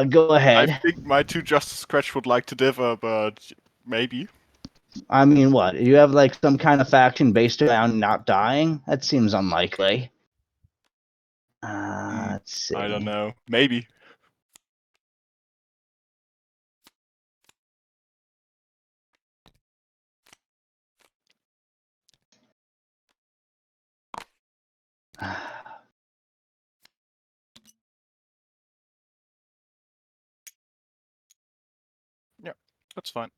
Go I ahead. think my two Justice Scratch would like to differ, but maybe. I mean, what? You have like some kind of faction based around not dying? That seems unlikely. Let's see. I don't know. Maybe. Yeah, that's fine.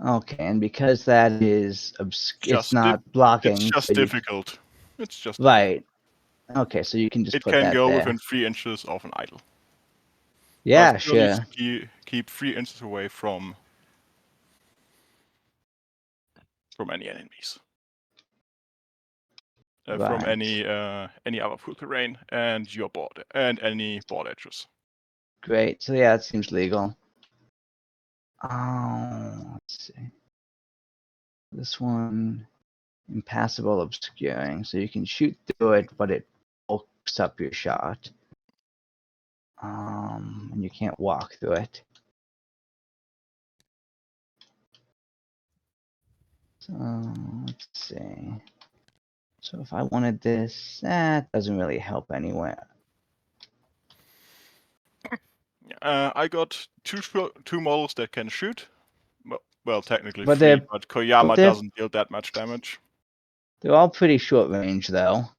Okay, and because that is it's not blocking. It's just so difficult. It's just right. Okay, so you can just it put can that go there. within 3 inches of an idol. Yeah, But still needs sure. to keep 3 inches away from any enemies. From Right. any other full terrain and your board and any board edges. Great. So yeah, it seems legal. Let's see. This one, impassable obscuring, so you can shoot through it, but it bulks up your shot. And you can't walk through it. So let's see. So if I wanted this, that doesn't really help anywhere. I got two models that can shoot. Well, technically But 3, but Koyama they're- doesn't deal that much damage. They're all pretty short range, though.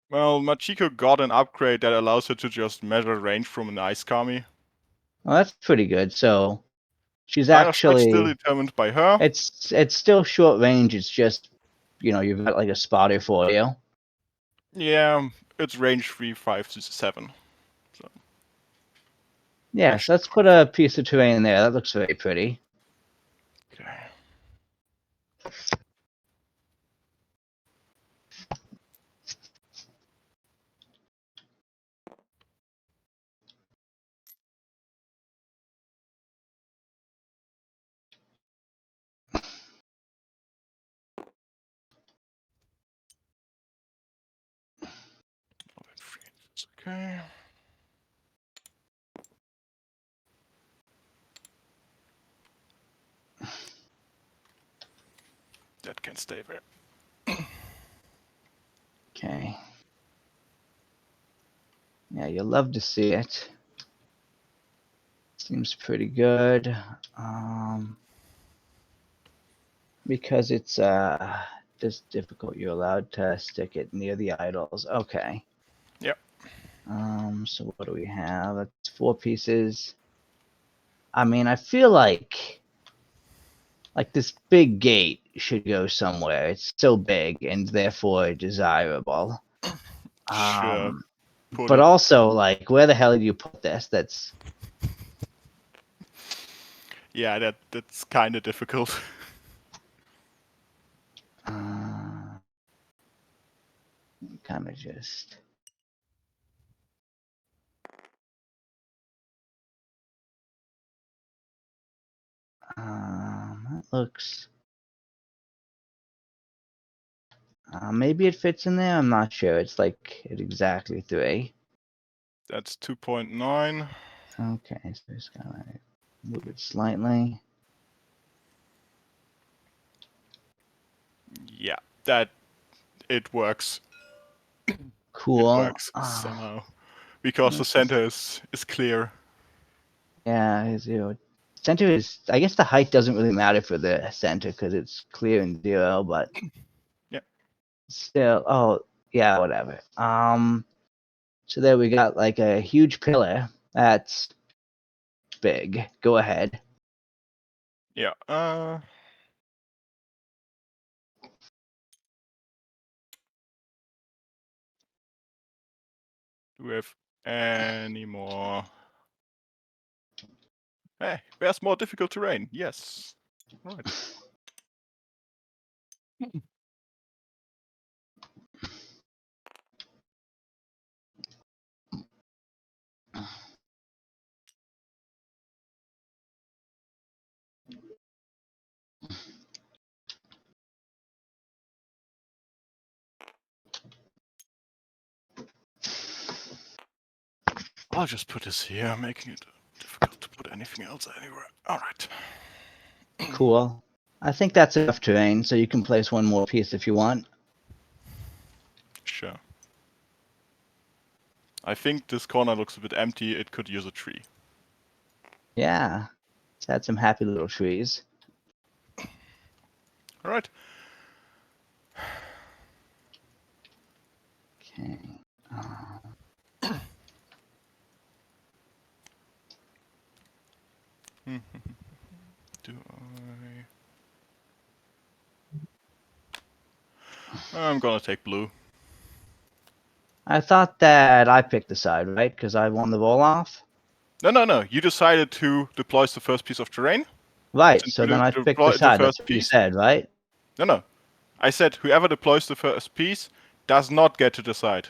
Well, Machiko got an upgrade that allows her to just measure range from an ice kami. Well, that's pretty good. So she's Line of sight actually still determined by her. it's still short range. It's just you've got like a spotter for you. Yeah, it's range 3, 5 to 7. So. Yes, let's put a piece of terrain there. That looks very pretty. Okay. Okay. That can stay there. Okay. Yeah, you'll love to see it. Seems pretty good. Because it's just difficult, you're allowed to stick it near the idols. Okay. Yep. So what do we have? That's 4 pieces. I mean, I feel like this big gate should go somewhere. It's so big and therefore desirable. Sure. But also, like, where the hell do you put this? That's yeah, that's kind of difficult. kind of just. That looks. Maybe it fits in there. I'm not sure. It's like at exactly 3. That's 2.9. Okay, so just gotta move it slightly. Yeah, that it works. Cool. It works somehow because the center is clear. Yeah, center is. I guess the height doesn't really matter for the center because it's clear and 0, but yeah. Still, oh yeah, whatever. So there we got like a huge pillar that's big. Go ahead. Yeah. Do we have any more? Hey, where's more difficult terrain? Yes. Right. I'll just put this here, making it difficult to put anything else anywhere. Alright. Cool. I think that's enough terrain, so you can place one more piece if you want. Sure. I think this corner looks a bit empty. It could use a tree. Yeah. Let's add some happy little trees. Alright. Okay. Do I'm gonna take blue. I thought that I picked the side, right? Because I won the roll off? No. You decided to deploy the first piece of terrain. Right, Since so you then I picked the deploy the side. That's first what you piece. said, right? No. I said whoever deploys the first piece does not get to decide.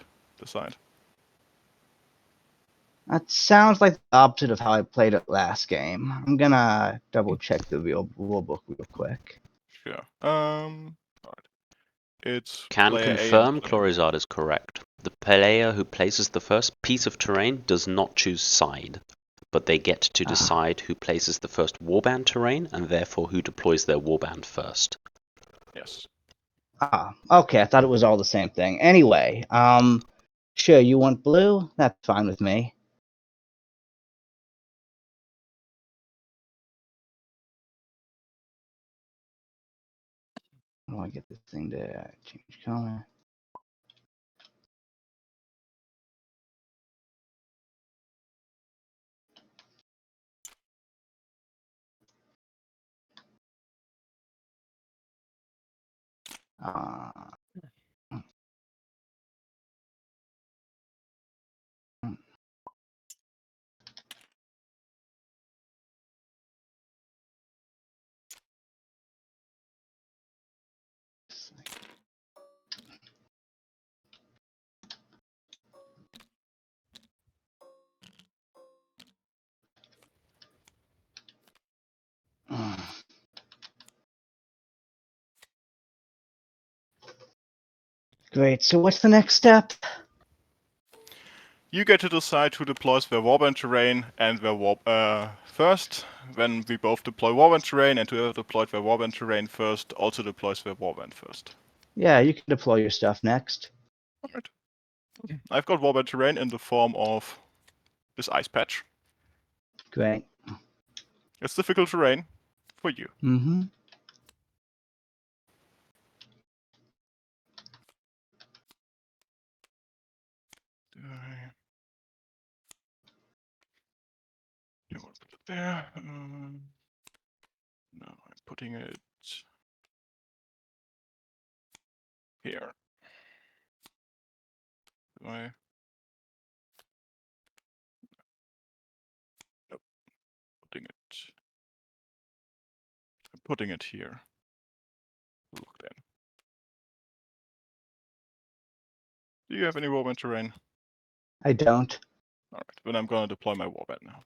That sounds like the opposite of how I played it last game. I'm gonna double check the rule book real quick. Sure. Alright. It's Can player A confirm and player B. Chlorizard is correct. The player who places the first piece of terrain does not choose side, but they get to decide who places the first warband terrain and therefore who deploys their warband first. Yes. Okay, I thought it was all the same thing. Anyway, sure, you want blue? That's fine with me. How do I get this thing to change color? Uh, Great. So what's the next step? You get to decide who deploys their warband terrain and their first. Then we both deploy warband terrain, and whoever deployed their warband terrain first also deploys their warband first. Yeah, you can deploy your stuff next. Alright. I've got warband terrain in the form of this ice patch. Great. It's difficult terrain for you. Mm-hmm. You want to put it there? No, I'm putting it here. Do I? Nope. I'm putting it here. Look then. Do you have any warband terrain? I don't. Alright, then I'm gonna deploy my warband now.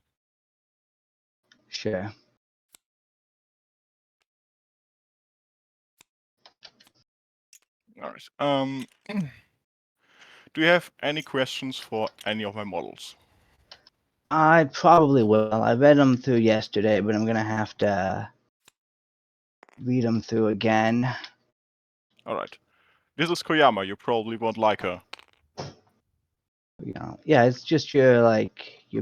Sure. Alright. Do you have any questions for any of my models? I probably will. I read them through yesterday, but I'm gonna have to read them through again. Alright. This is Koyama, you probably won't like her. You know, yeah, it's just your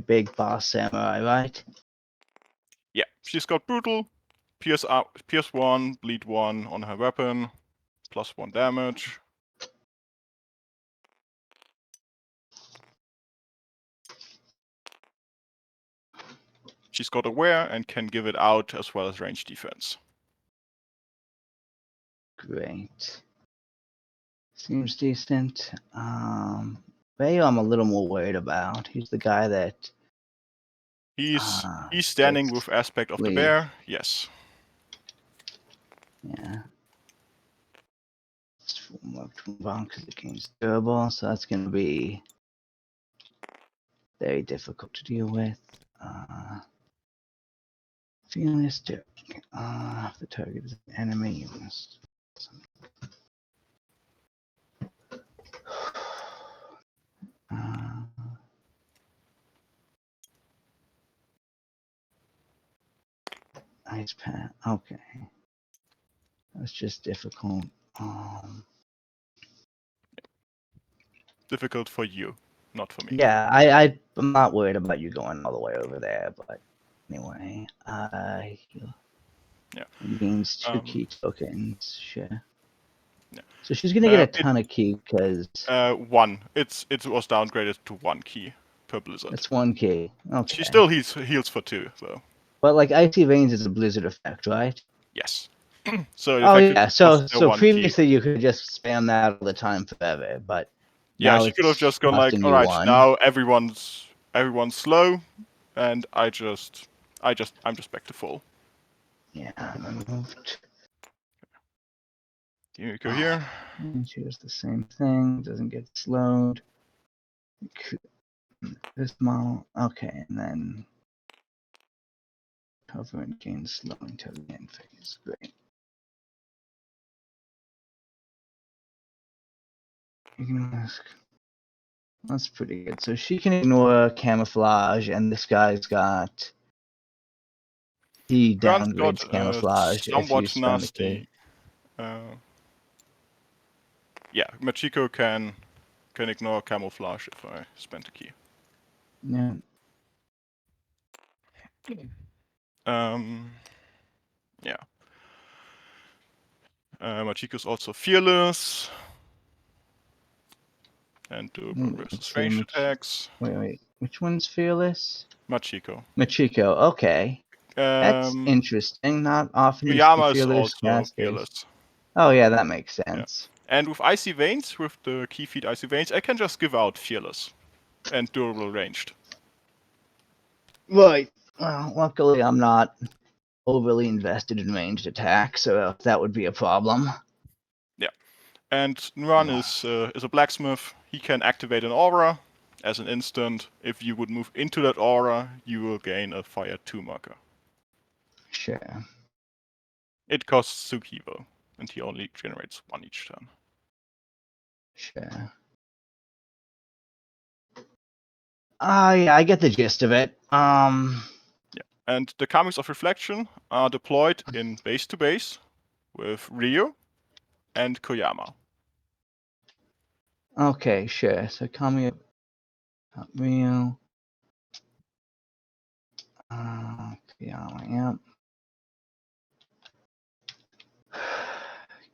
big boss samurai, right? Yeah, she's got brutal, pierce 1, bleed 1 on her weapon, +1 damage. She's got aware and can give it out as well as range defense. Great. Seems decent. Bayo I'm a little more worried about. He's the guy that He's standing takes with aspect of the lead. bear, yes. Yeah. Let's move on because the game's durable, so that's gonna be very difficult to deal with. Fearless Dirk. If the target is an enemy, you must. Ice Pat. Okay. That's just difficult. Difficult for you, not for me. Yeah, I'm not worried about you going all the way over there, but anyway, Yeah. gains 2 key tokens. Sure. Yeah. So she's gonna get a ton of key because 1. It was downgraded to 1 key per blizzard. it's 1 key. Okay. She still heals for 2 though. But like Icy Veins is a blizzard effect, right? Yes. So Oh effectively yeah. it So costs her 1 previously key. you could just spam that all the time forever, but Yeah, now she could have it's just gone like, costing all you right, 1. now everyone's slow, and I'm just back to full. Yeah, removed. Kimiko here. And choose the same thing. Doesn't get slowed. This model. Okay, and then cover and gain slow until the end phase. Great. You can ask. That's pretty good. So she can ignore camouflage, and this guy's got. He Nuan's downgrades got camouflage if you somewhat spend the key. nasty. Yeah, Machiko can ignore camouflage if I spend a key. Yeah. Yeah. Machiko's also fearless. And durable versus range attacks. Wait. Which one's fearless? Machiko. Machiko. Okay. That's interesting. Not often you see Koyama is fearless also casters. fearless. Oh yeah, that makes sense. Yeah. And with Icy Veins, with the key feed Icy Veins, I can just give out fearless and durable ranged. Right. Well, luckily I'm not overly invested in ranged attacks, so that would be a problem. Yeah. And Nuan is a blacksmith. He can activate an aura as an instant. If you would move into that aura, you will gain a fire 2 marker. Sure. It costs Suki though, and he only generates 1 each turn. Sure. Yeah, I get the gist of it. Yeah. And the Kamis of Reflection are deployed in base to base with Ryo and Koyama. Okay, sure. So Kami, Rio, Koyama, yep.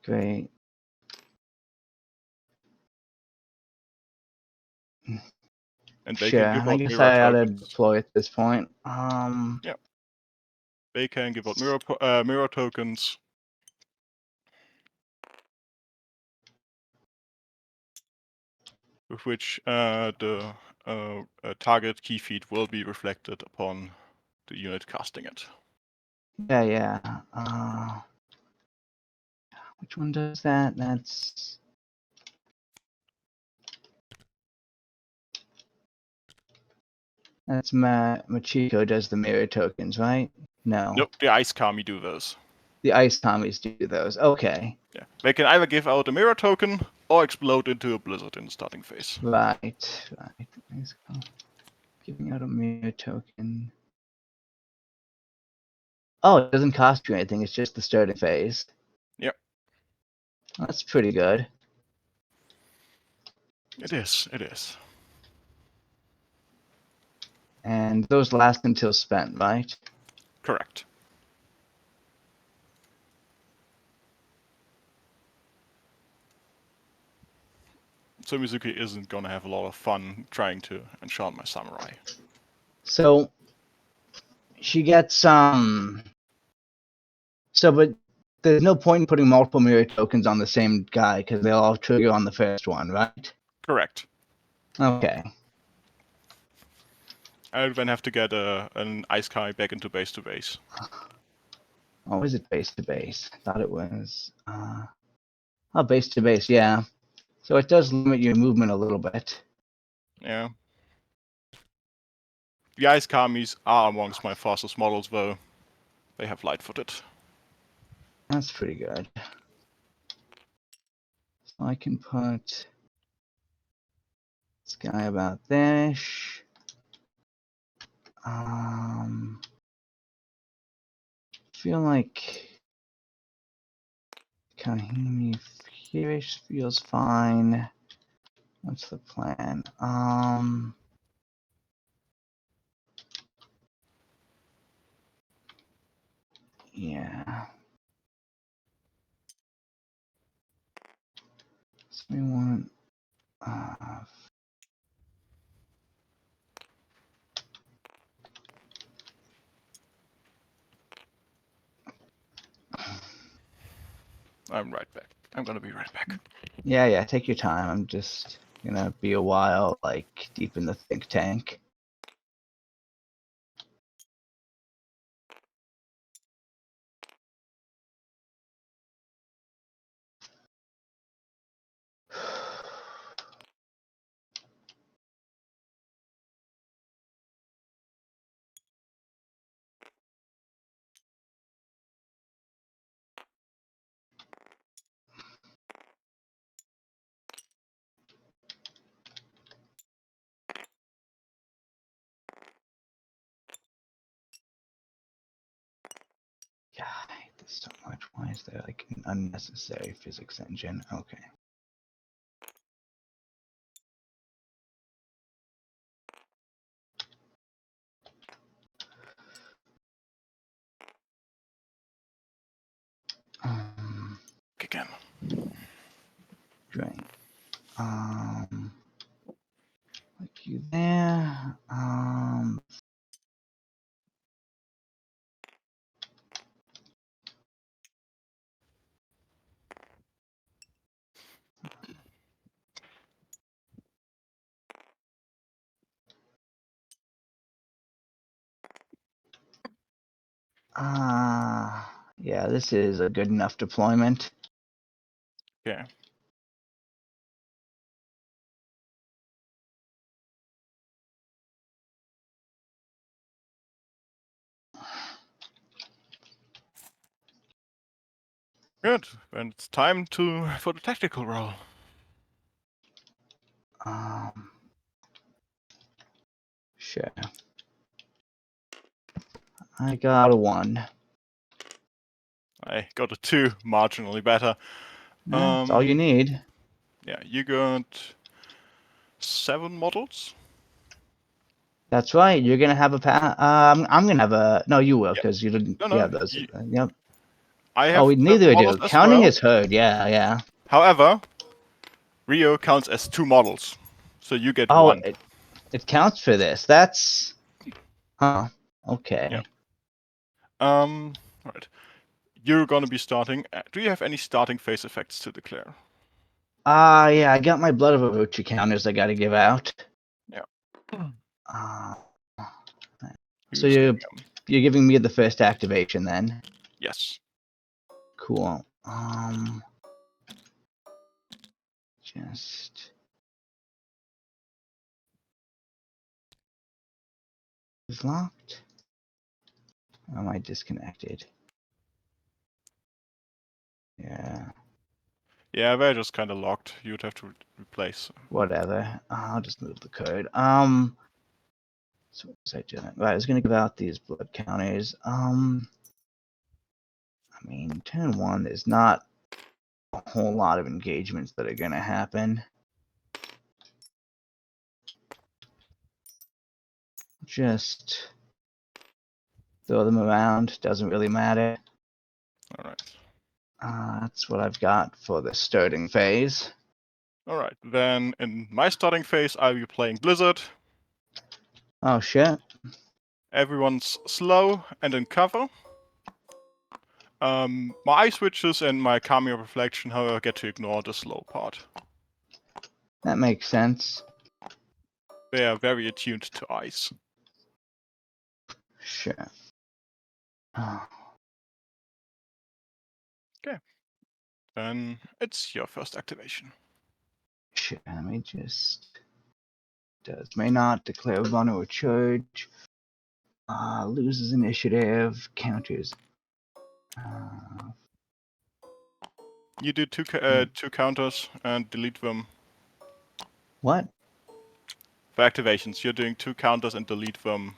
Great. And they Sure. can give I out guess mirror I ought to tokens. deploy at this point. Yeah. They can give out mirror tokens. With which the target key feed will be reflected upon the unit casting it. Yeah. Which one does that? That's Machiko does the mirror tokens, right? No. Nope, the Ice Kami do those. The ice Tommies do those. Okay. Yeah, they can either give out a mirror token or explode into a blizzard in the starting phase. Right. Giving out a mirror token. Oh, it doesn't cost you anything. It's just the starting phase. Yep. That's pretty good. It is. And those last until spent, right? Correct. So Mizuki isn't gonna have a lot of fun trying to enchant my samurai. So she gets but there's no point in putting multiple mirror tokens on the same guy because they'll all trigger on the first one, right? Correct. Okay. I would then have to get an Ice Kai back into base to base. Oh, is it base to base? I thought it was. Base to base, yeah. So it does limit your movement a little bit. Yeah. The Ice Kamis are amongst my fastest models though. They have light-footed. That's pretty good. So I can put this guy about there-ish. feel like Kaihime here feels fine. What's the plan? Yeah. So we want I'm right back. I'm gonna be right back. yeah, take your time. I'm just gonna be a while, like, deep in the think tank. Yeah, I hate this so much. Why is there like an unnecessary physics engine? Okay. Again. Drain. Like you there. Yeah, this is a good enough deployment. Okay. Good. And it's time for the tactical roll. Sure. I got a 1. I got a 2, marginally better. That's all you need. Yeah, you got 7 models. That's right. You're gonna have a I'm gonna have a. No, you will, Yeah. because you didn't. No, Yeah, those. Yep. I have We 7 neither do. models as Counting well. is hard. Yeah. However, Rio counts as 2 models, so you get Oh, 1. it counts for this. That's. Huh. Okay. Yeah. Right. You're gonna be starting. Do you have any starting phase effects to declare? Yeah, I got my Blood of Orochi counters I gotta give out. Yeah. So Who's getting them? you're giving me the first activation then. Yes. Cool. Just is locked. Or am I disconnected? Yeah. Yeah, they're just kind of locked. You'd have to replace. Whatever. I'll just move the code. So what was I doing? Right, I was gonna give out these blood counters. I mean, turn 1 there's not a whole lot of engagements that are gonna happen. Just throw them around. Doesn't really matter. All right. That's what I've got for the starting phase. All right. Then in my starting phase, I'll be playing Blizzard. Oh shit. Everyone's slow and in cover. My ice switches and my cameo reflection, however, get to ignore the slow part. That makes sense. They are very attuned to ice. Sure. Oh, Okay. Then it's your first activation. shit. Let me just. May not declare a vulnerable charge. Loses initiative. Counters. You do two counters and delete them. What? For activations, you're doing 2 counters and delete them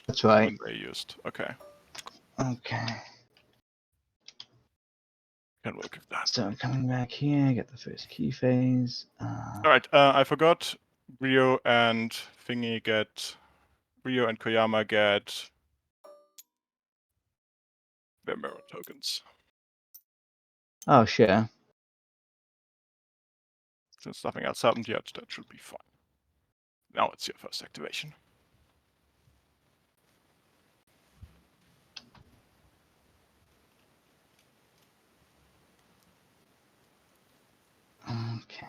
That's right. when they're used. Okay. Okay. Can work with that. So coming back here, get the first key phase. Alright, I forgot. Rio and Rio and Koyama get their mirror tokens. Oh, sure. Since nothing else happened yet, that should be fine. Now it's your first activation. Okay.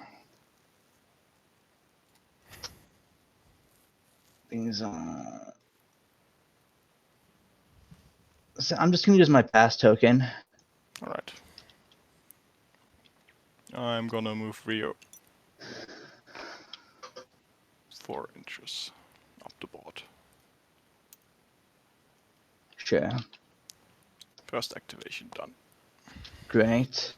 These are. So I'm just gonna use my pass token. Alright. I'm gonna move Rio 4 inches up the board. Sure. First activation done. Great.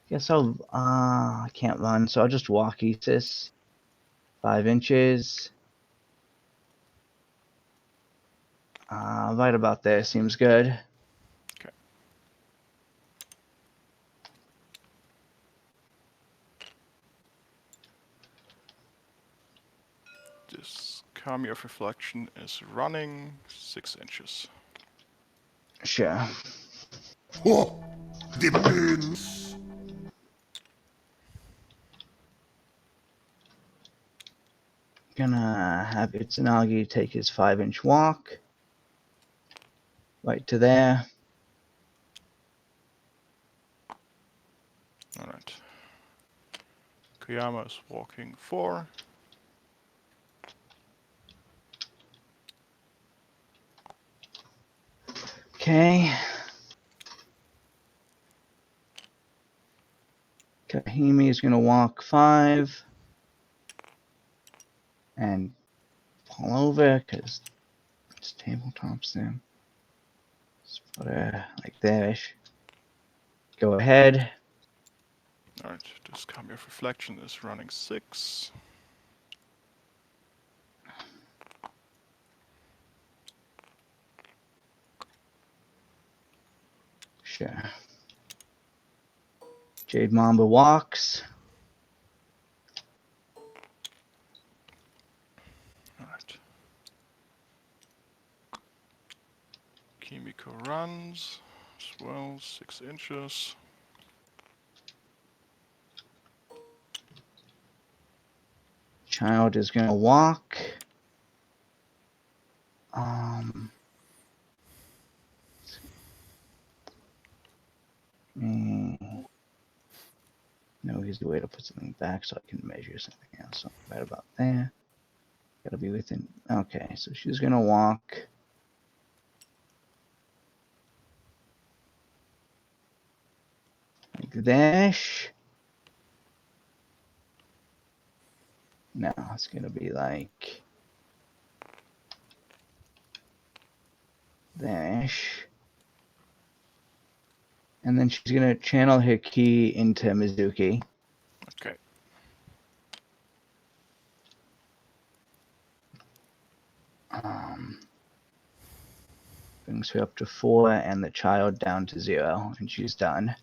Guess I can't run, so I'll just walk Isis. 5 inches. Right about there seems good. Okay. This Kami of Reflection is running 6 inches. Sure. Oh, the means. Gonna have Itsunagi take his 5-inch walk. Right to there. Alright. Koyama is walking 4. Okay. Kaihime is gonna walk 5. And fall over, because it's tabletops there. Just put her like there-ish. Go ahead. Alright, this Kami of Reflection is running 6. Sure. Jade Mamba walks. Alright. Kimiko runs as well, 6 inches. Child is gonna walk. No, here's the way to put something back so I can measure something else. So right about there. Gotta be within. Okay, so she's gonna walk. Like this. No, it's gonna be like this. And then she's gonna channel her ki into Mizuki. Okay. Brings her up to 4 and the child down to 0, and she's done.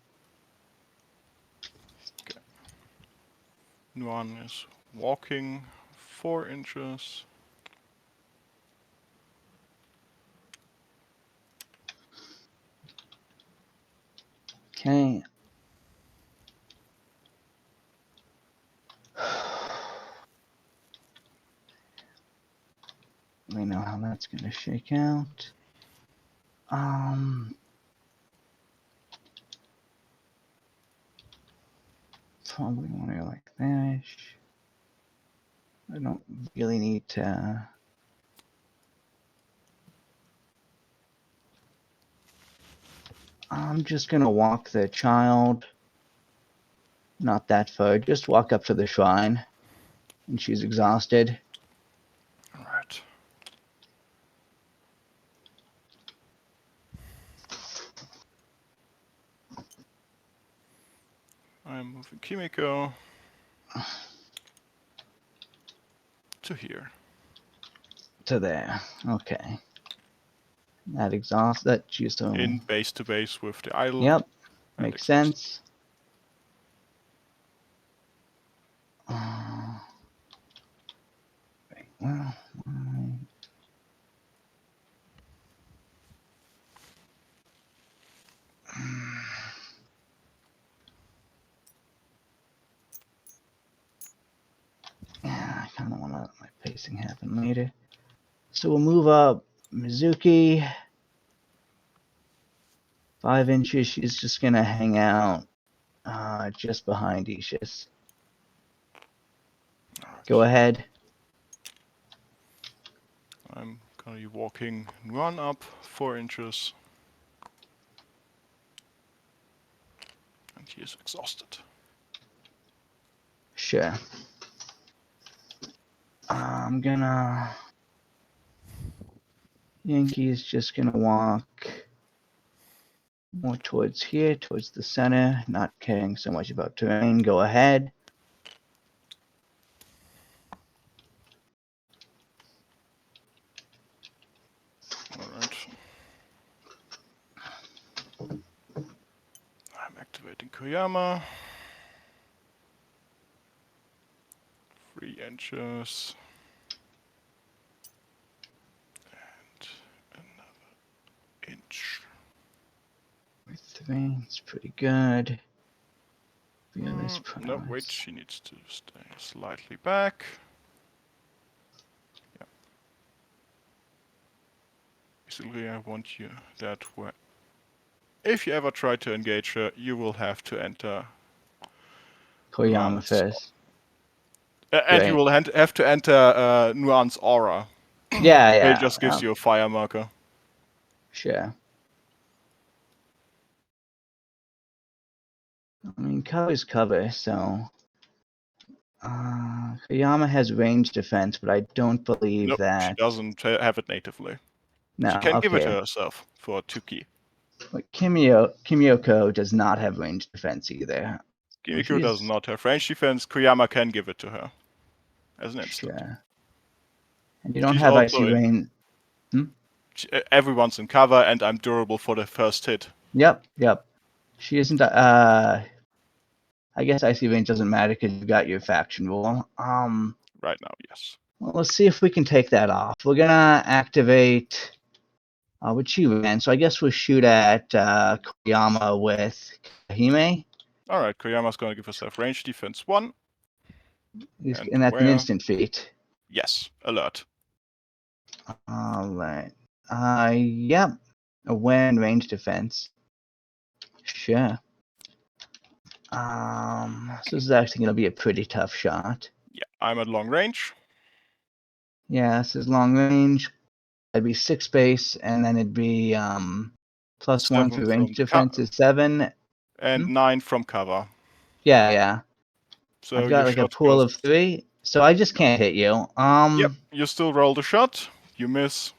Nuan is walking 4 inches. Okay. We know how that's gonna shake out. Probably want to go like this. I don't really need to. I'm just gonna walk the child. Not that far. Just walk up to the shrine. And she's exhausted. Alright. I'm moving Kimiko to here. To there. Okay. That exhausts that. So In base to base with the idol. yep, and makes exhaust. sense. Right, well, yeah, I kind of want to let my pacing happen later. So we'll move up Mizuki. 5 inches. She's just gonna hang out just behind Ishis. Go ahead. I'm gonna be walking Nuan up 4 inches. And he is exhausted. Sure. I'm gonna. Yanki is just gonna walk more towards here, towards the center, not caring so much about terrain. Go ahead. Alright. I'm activating Koyama. 3 inches. And another inch. 3, it's pretty good. Fearless No, wait, prowess. she needs to stay slightly back. Yeah. Basically, I want you that way. If you ever try to engage her, you will have to enter Koyama Nuan's. first. And you will have to enter Nuan's aura. Yeah, It yeah. just gives you a fire marker. Sure. I mean, cover's cover, so. Koyama has range defense, but I don't believe Nope, that. she doesn't have it natively. No, She can give it to okay. herself for 2 key. But Kimiko does not have range defense either. Kimiko does not have range defense. Koyama can give it to her as an instant. Sure. And you don't She's have also icy rain. Everyone's in cover, and I'm durable for the first hit. Yep. She isn't. I guess icy range doesn't matter because you got your faction rule. Right now, yes. Well, let's see if we can take that off. We're gonna activate. What she ran, so I guess we'll shoot at Koyama with Kaihime. Alright, Koyama's gonna give herself range defense 1. And that's an instant feat. Yes, alert. Alright. Yep. Aware and range defense. Sure. So this is actually going to be a pretty tough shot. Yeah, I'm at long range. Yeah, this is long range. It'd be 6 base, and then it'd be +1 for 7 range from defense is 7. and 9 from cover. Yeah. So I've got your like a shot pool goes. of 3, so I just can't hit you. Yep, you still roll the shot. You miss.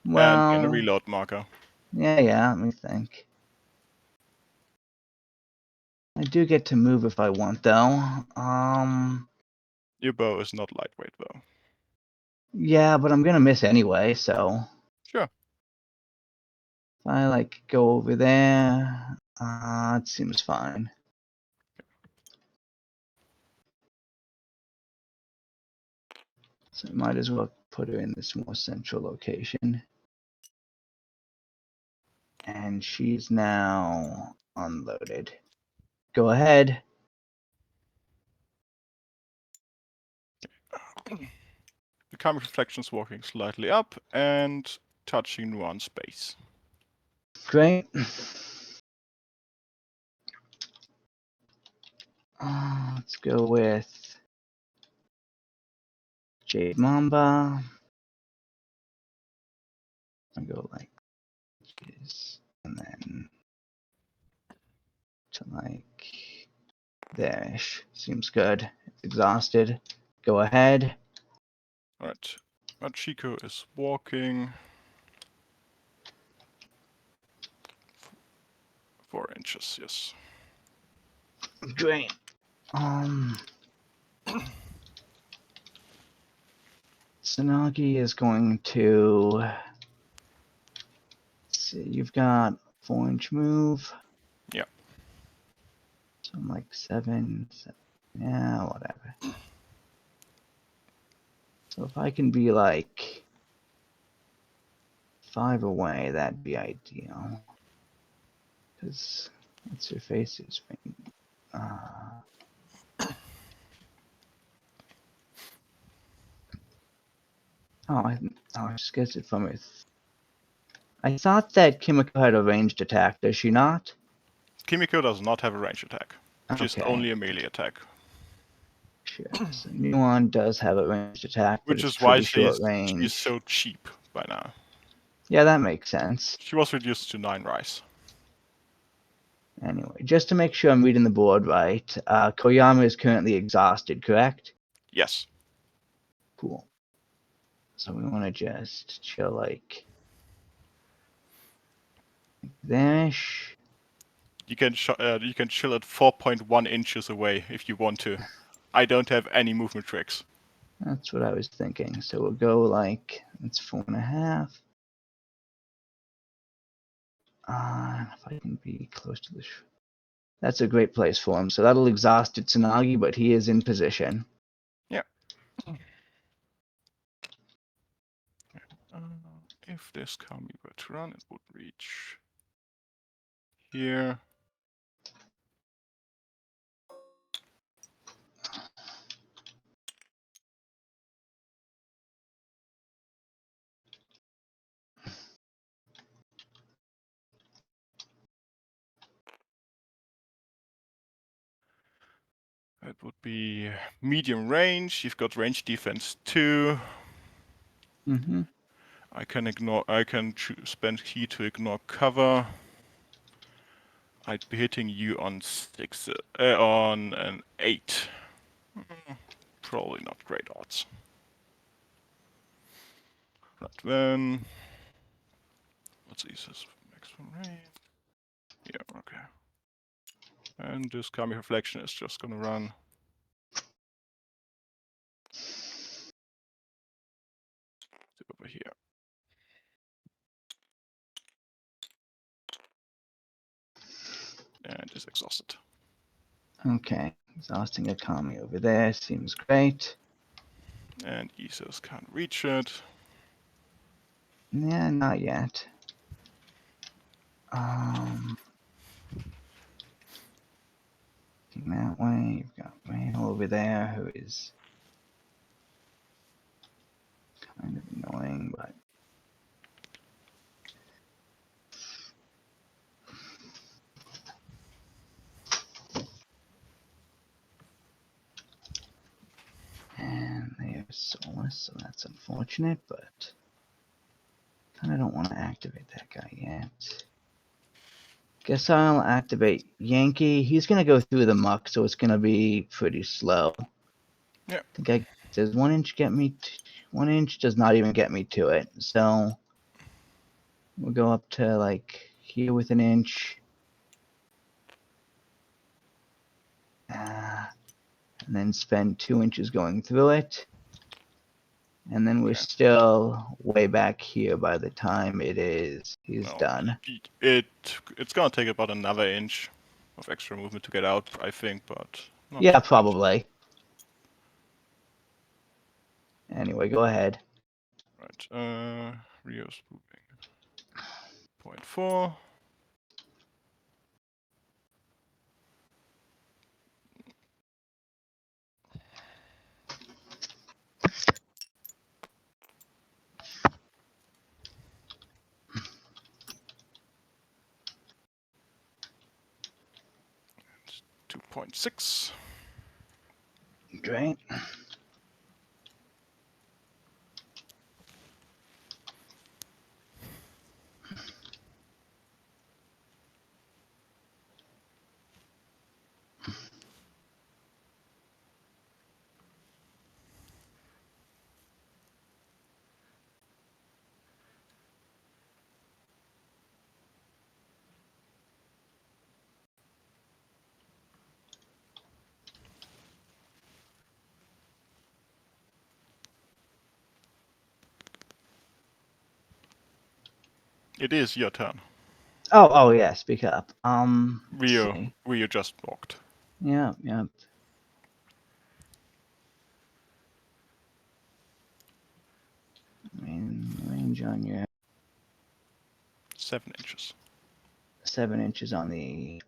And get a Well, reload marker. yeah. Let me think. I do get to move if I want, though. Your bow is not lightweight, though. Yeah, but I'm gonna miss anyway, so. Sure. If I go over there, it seems fine. So I might as well put her in this more central location. And she's now unloaded. Go ahead. The camera reflection's walking slightly up and touching Nuan's base. Great. Let's go with Jade Mamba. I go like this, and then to there-ish. Seems good. It's exhausted. Go ahead. Alright. Machiko is walking 4 inches, yes. Great. Itsunagi is going to see, you've got 4-inch move. Yeah. So I'm like 7. Yeah, whatever. So if I can be like 5 away, that'd be ideal. Because what's your face's ring? I just gets it from it. I thought that Kimiko had a ranged attack. Does she not? Kimiko does not have a range attack. Just Okay. only a melee attack. Sure. So Nuan does have a ranged attack, but Which it's is why pretty short she's range. so cheap by now. Yeah, that makes sense. She was reduced to 9 rice. Anyway, just to make sure I'm reading the board right, Koyama is currently exhausted, correct? Yes. Cool. So we want to just chill like this. You can chill at 4.1 inches away if you want to. I don't have any movement tricks. That's what I was thinking. So we'll go like, it's 4.5. If I can be close to the... That's a great place for him. So that'll exhaust Itsunagi, but he is in position. Yeah. If this Kami were to run, it would reach here. It would be medium range. You've got range defense 2. Mm-hmm. I can spend key to ignore cover. I'd be hitting you on on an 8. Probably not great odds. Right then, let's see, this is maximum range. Yeah, okay. And this Kami Reflection is just gonna run. Over here. And is exhausted. Okay. Exhausting a Kami over there. Seems great. And Isos can't reach it. Yeah, not yet. That way, you've got Rain over there, who is kind of annoying, but and they have Solus, so that's unfortunate, but kind of don't want to activate that guy yet. Guess I'll activate Yanki. He's gonna go through the muck, so it's gonna be pretty slow. Yeah. I think does 1 inch get me? 1 inch does not even get me to it. So we'll go up to like here with 1 inch. And then spend 2 inches going through it. And then we're still way back here by the time he's done. It's gonna take about another inch of extra movement to get out, I think, but not Yeah, too much. probably. Anyway, go ahead. Right. Rio's moving. 0.4. And 2.6. Great. It is your turn. Oh yeah, speak up. Let's Where see. you just walked. Yeah. I mean, range on your 7 inches. 7 inches on the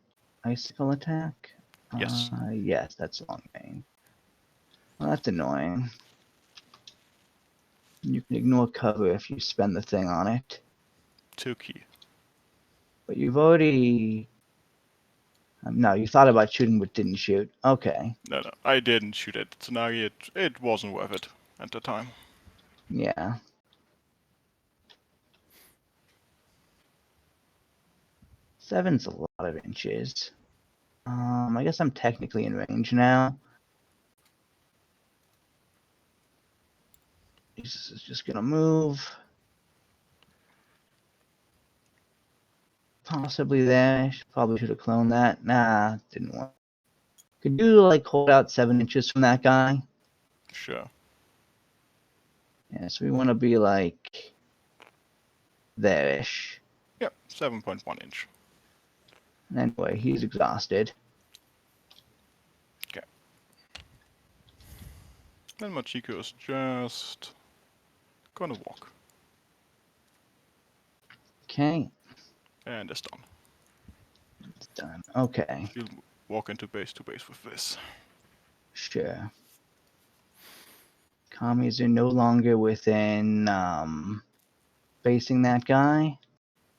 icicle attack. Yes. Yes, that's long range. Well, that's annoying. You can ignore cover if you spend the thing on it. 2 key. But you've already. No, you thought about shooting but didn't shoot. Okay. No, I didn't shoot at Itsunagi. It wasn't worth it at the time. Yeah. Seven's a lot of inches. I guess I'm technically in range now. Jesus is just gonna move. Possibly there. Probably should have cloned that. Nah, didn't want. Could you like hold out 7 inches from that guy? Sure. Yeah, so we want to be like there-ish. Yep, 7.1 inch. Anyway, he's exhausted. Okay. Then Machiko is just gonna walk. Okay, And it's done. it's done. Okay, She'll walk into base to base with this. sure. Commies are no longer within facing that guy.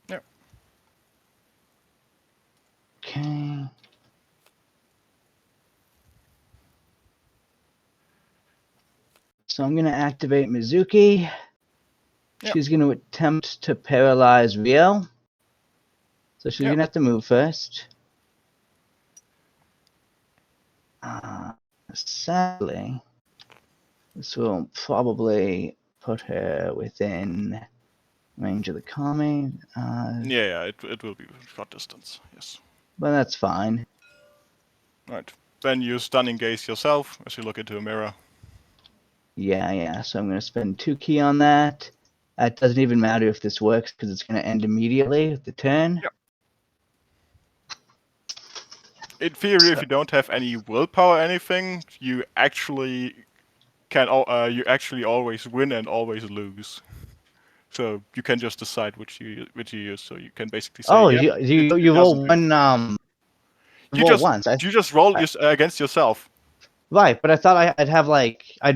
Yep. Okay. So I'm gonna activate Mizuki. Yep. She's gonna attempt to paralyze Rio. So she's Yep. gonna have to move first. Sadly, this will probably put her within range of the Kami, Yeah, it will be short distance, yes. but that's fine. Right. Then you stunning gaze yourself as you look into a mirror. Yeah. So I'm going to spend 2 key on that. It doesn't even matter if this works because it's going to end immediately with the turn. Yep. In theory, if you don't have any willpower or anything, you actually can. You actually always win and always lose. So you can just decide which you use. So you can basically say, Oh, yeah, you it roll doesn't. one. You Roll just once. you just roll against yourself. Right, but I thought I'd have like I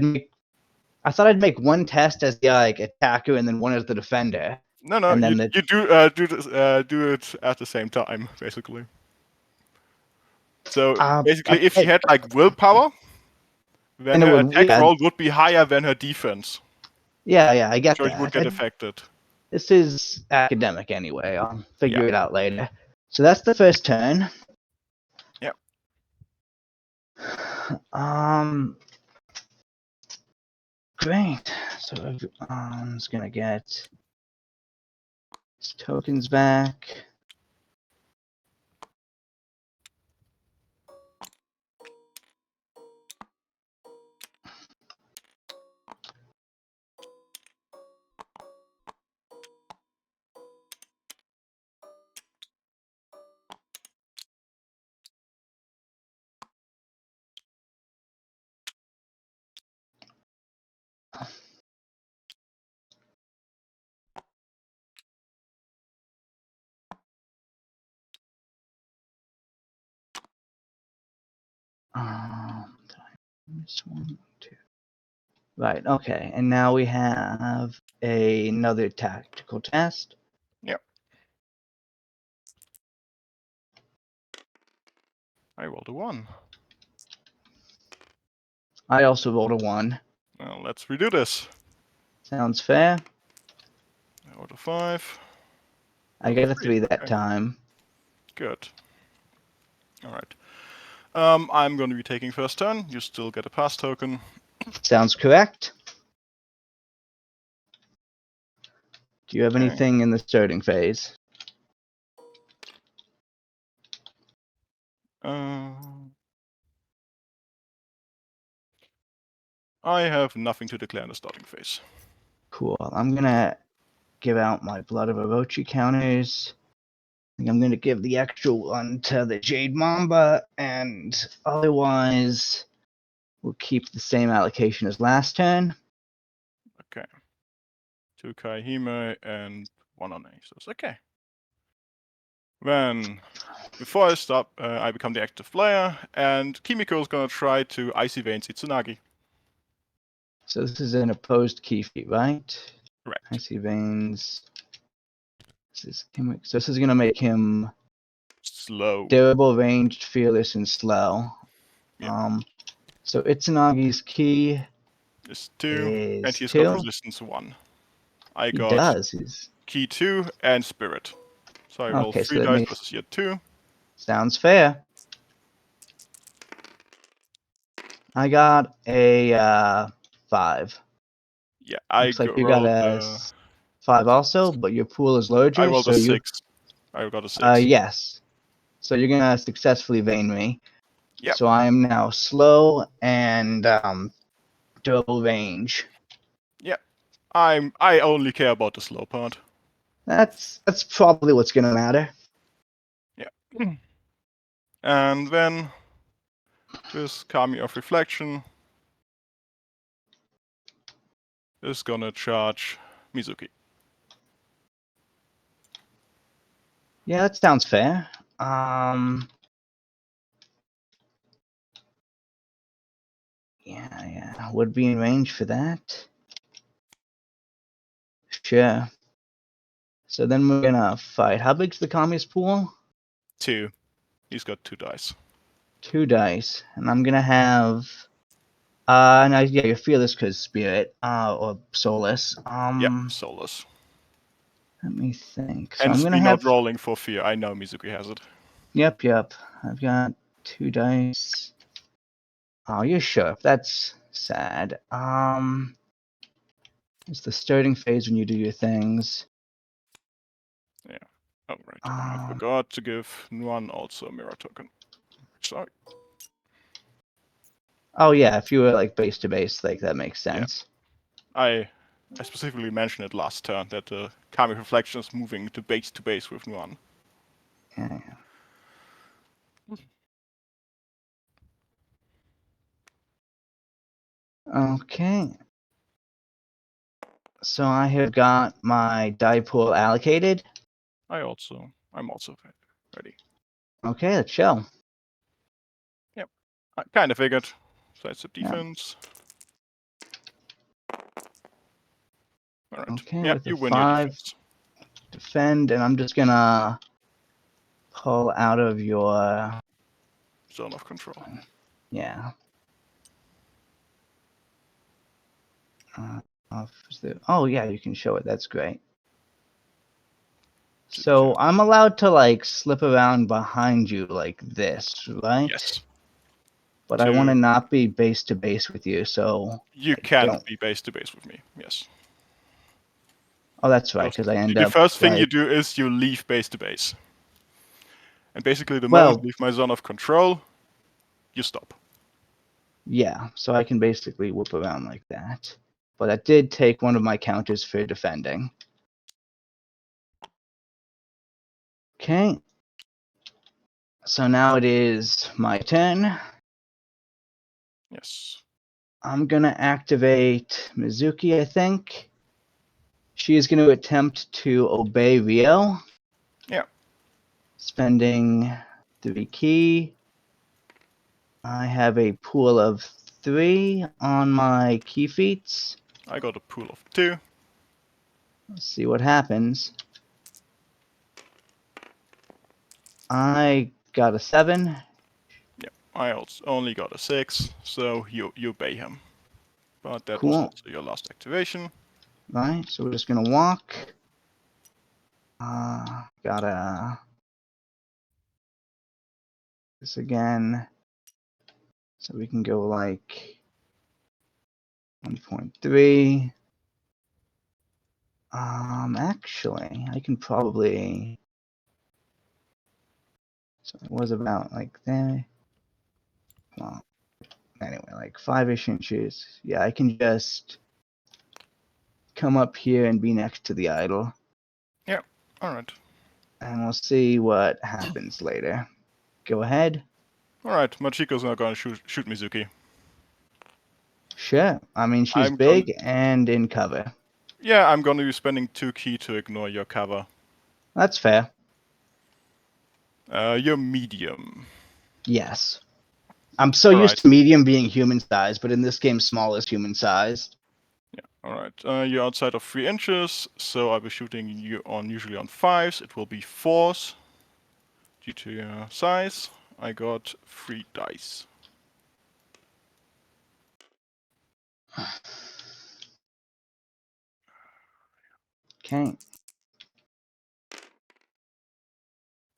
thought I'd make one test as the like attacker and then one as the defender. No, And you then do do it at the same time, basically. So basically, if she had like willpower, then her attack roll would be higher than her defense. Yeah, I get So that. it would get affected. This is academic anyway. I'll figure it out later. So that's the first turn. Yep. Great. So everyone's gonna get his tokens back. This one, 2. Right. Okay. And now we have another tactical test. Yep. I rolled a 1. I also rolled a 1. Well, let's redo this. Sounds fair. I rolled a 5. I got a 3 that time. Good. All right. I'm going to be taking first turn. You still get a pass token. Sounds correct. Do you have Okay. anything in the starting phase? I have nothing to declare in the starting phase. Cool. I'm gonna give out my Blood of Orochi counters. think I'm going to give the extra one to the Jade Mamba, and otherwise we'll keep the same allocation as last turn. Okay. 2 Kaihime and 1 on Aces. Okay. Then, before I stop, I become the active player, and Kimiko is gonna try to Icy Veins Itsunagi. So this is an opposed key feat, right? Correct. Icy Veins. So this is going to make him Slow. durable, ranged, fearless, and slow. Yeah. So Itsunagi's key Is 2, and is he's 2. got resistance 1. I He got does. He's key 2 and spirit. So I roll okay. 3 So that dice makes versus your 2. sounds fair. I got a 5. Yeah, I Looks like you got rolled. a 5 also, but your pool is larger. I rolled so a you 6. I got a 6. yes. So you're gonna successfully vein me. Yep. So I am now slow and durable range. Yep. I only care about the slow part. That's probably what's gonna matter. Yeah. And then this Kami of Reflection is gonna charge Mizuki. Yeah, that sounds fair. Yeah, would be in range for that. Sure. So then we're gonna fight. How big's the Kami's pool? 2. He's got 2 dice. 2 dice, and I'm gonna have. No, yeah, you're fearless because spirit, or soulless. Yep, soulless. Let me think. So Hence I'm gonna me have. not rolling for fear. I know Mizuki has it. Yep. I've got 2 dice. Oh, you're sure? That's sad. It's the starting phase when you do your things. Yeah. Oh, right. I forgot to give Nuan also a mirror token. Sorry. Oh yeah, if you were like base to base, like that makes sense. I specifically mentioned it last turn that the Kami Reflection is moving to base with Nuan. Yeah. Okay. So I have got my die pool allocated. I'm also ready. Okay, let's show. Yep. I kind of figured. Sides of Yeah. defense. Alright. Okay, Yeah, with you a win your 5, defense. defend, and I'm just gonna pull out of your Zone of control. yeah. Oh yeah, you can show it. That's great. So I'm allowed to like slip around behind you like this, right? Yes. But I want to not be base to base with you, so you can be base to base with me. Yes. Oh, that's right, because I end the up first thing you like, do is you leave base to base. And basically the moment well, you leave my zone of control, you stop. yeah, so I can basically whoop around like that. But that did take one of my counters for defending. Okay. So now it is my turn. Yes. I'm going to activate Mizuki, I think. She is going to attempt to obey Rio. Yeah. Spending 3 key. I have a pool of 3 on my key feats. I got a pool of 2. Let's see what happens. I got a 7. Yeah. I also only got a 6, so you obey him. But that was Cool. also your last activation. Right, so we're just gonna walk. Gotta this again. So we can go like 1.3. Actually, I can probably. So it was about like there. Well, anyway, like 5-ish inches. Yeah, I can just come up here and be next to the idol. Yeah. All right. And we'll see what happens later. Go ahead. Alright, Machiko's not gonna shoot Mizuki. Sure. I mean, she's I'm big and in cover. Yeah, I'm gonna be spending 2 ki to ignore your cover. That's fair. You're medium. Yes. I'm so Alright. used to medium being human size, but in this game, small is human size. Alright, you're outside of 3 inches, so I'll be shooting you on usually on 5s. It will be 4s. Due to your size, I got 3 dice. Okay.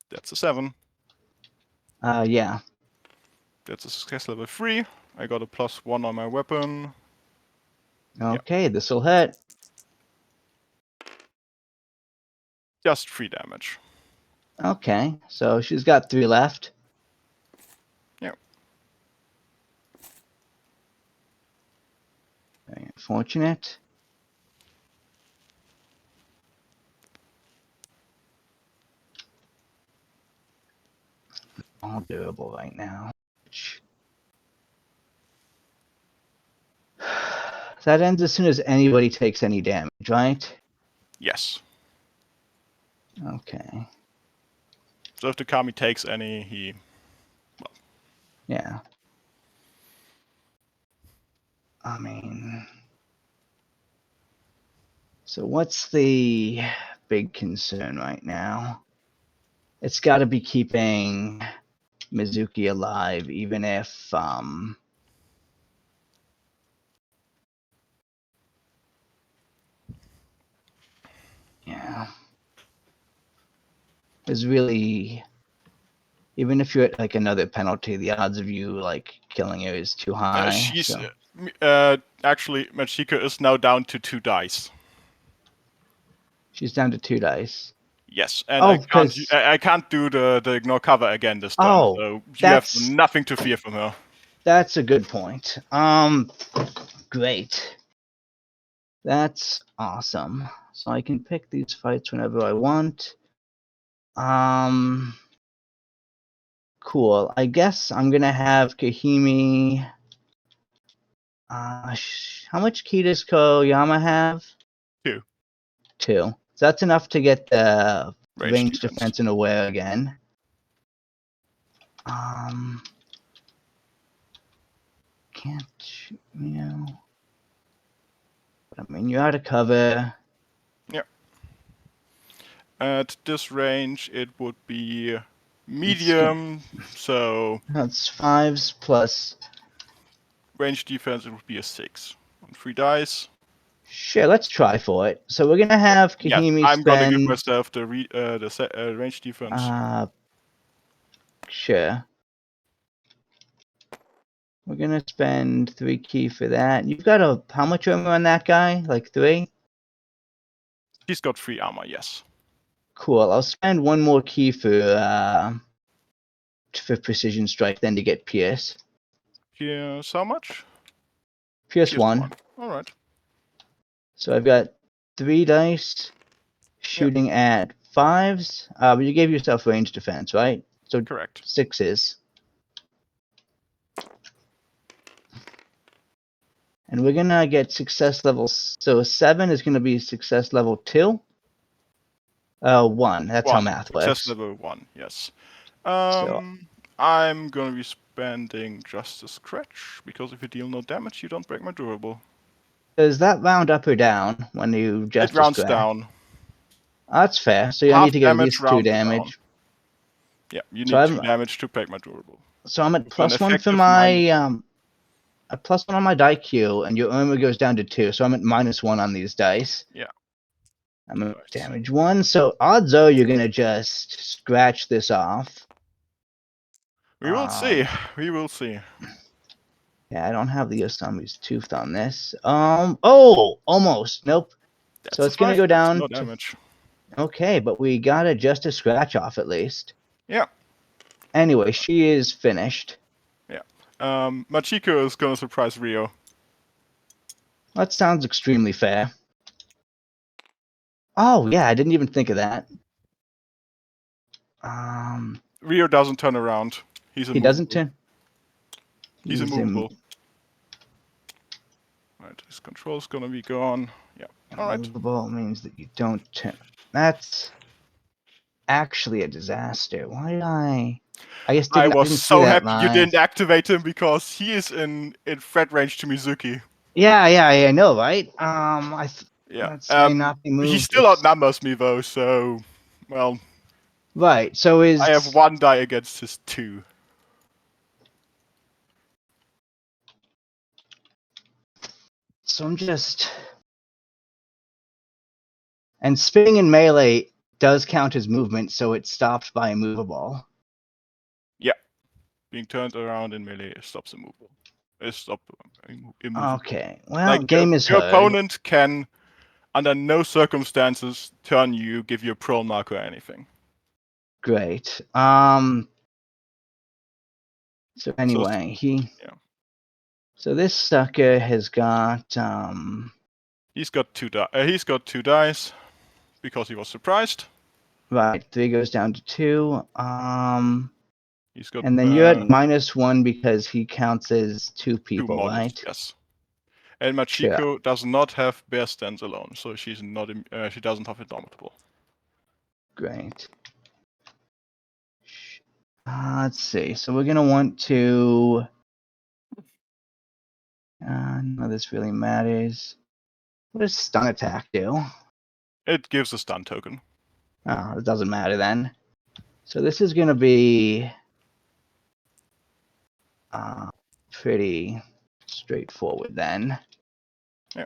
That's a 7. Yeah. That's a success level 3. I got a +1 on my weapon. Okay, this will hit. Just 3 damage. Okay, so she's got 3 left. Yep. Very unfortunate. All doable right now. That ends as soon as anybody takes any damage, right? Yes. Okay. So if the Kami takes any, he... Yeah. I mean... So what's the big concern right now? It's got to be keeping Mizuki alive, even if, yeah. There's really... Even if you're at, like, another penalty, the odds of you, like, killing her is too high. she's... So. Actually, Machiko is now down to 2 dice. She's down to 2 dice. Yes, and Oh, I can't do the ignore cover again this turn, Oh, so you have that's- nothing to fear from her. That's a good point. Great. That's awesome. So I can pick these fights whenever I want. Cool. I guess I'm gonna have Kaihime. How much ki does Koyama have? 2. 2. So that's enough to get the range defense. defense and aware again. Can't shoot, But I mean, you're out of cover. At this range, it would be medium, so That's 5s plus. range defense, it would be a 6. On 3 dice. Sure, let's try for it. So we're gonna have Kaihime I'm gonna give spend. myself the range defense. Sure. We're gonna spend 3 ki for that. You've got how much armor on that guy? Like 3? He's got 3 armor, yes. Cool. I'll spend 1 more ki for precision strike, then to get pierce. Here's how much? Pierce 1. Alright. So I've got 3 dice shooting at 5s. But you gave yourself range defense, right? So Correct. 6s. And we're gonna get success level. So 7 is gonna be success level 2. 1. That's how math works. Success level 1, yes. I'm gonna be spending just a scratch, because if you deal no damage, you don't break my durable. Does that round up or down when you just It rounds down. That's fair. So you Half need to get at damage least 2 rounds damage. Yeah, you need So 2 damage to break my durable. So I'm at With plus an 1 for effective my a plus 1 on my die queue, and your armor goes down to 2. So I'm at -1 on these dice. Yeah. I'm at damage 1. So odds are you're gonna just scratch this off. We will see. We will see. Yeah, I don't have the Osami's Tooth on this. Oh, almost. Nope. So it's gonna go down no to damage. Okay, but we got just a scratch off at least. Yeah. Anyway, she is finished. Yeah. Machiko is gonna surprise Rio. That sounds extremely fair. Oh, yeah, I didn't even think of that. Rio doesn't turn around. He's he immovable. doesn't turn. He's immovable. Right, his control's gonna be gone. Yeah. Alright. Immovable means that you don't turn. That's actually a disaster. Why did I? I guess I was didn't see so that happy you live. didn't activate him because he is in threat range to Mizuki. Yeah, I know, right? Yeah. That may not be moved. He still outnumbers me though, so well, Right. So is I have 1 die against his 2. so I'm just and spinning in melee does count as movement, so it's stopped by immovable. Yeah. Being turned around in melee stops immovable. Stop immovable. Okay. Well, Like game is your heard. opponent can, under no circumstances, turn you, give you a pro mark or anything. Great. So anyway, yeah. So this sucker has got He's got 2 dice because he was surprised. right, 3 goes down to 2. He's got And then you're at -1 because he counts as 2 2 people, models, right? yes. And Machiko does not have bear stance alone, so she's not. She doesn't have Indomitable. Great. Let's see. So we're gonna want to. None of this really matters. What does stun attack do? It gives a stun token. Oh, it doesn't matter then. So this is gonna be pretty straightforward then. Yeah.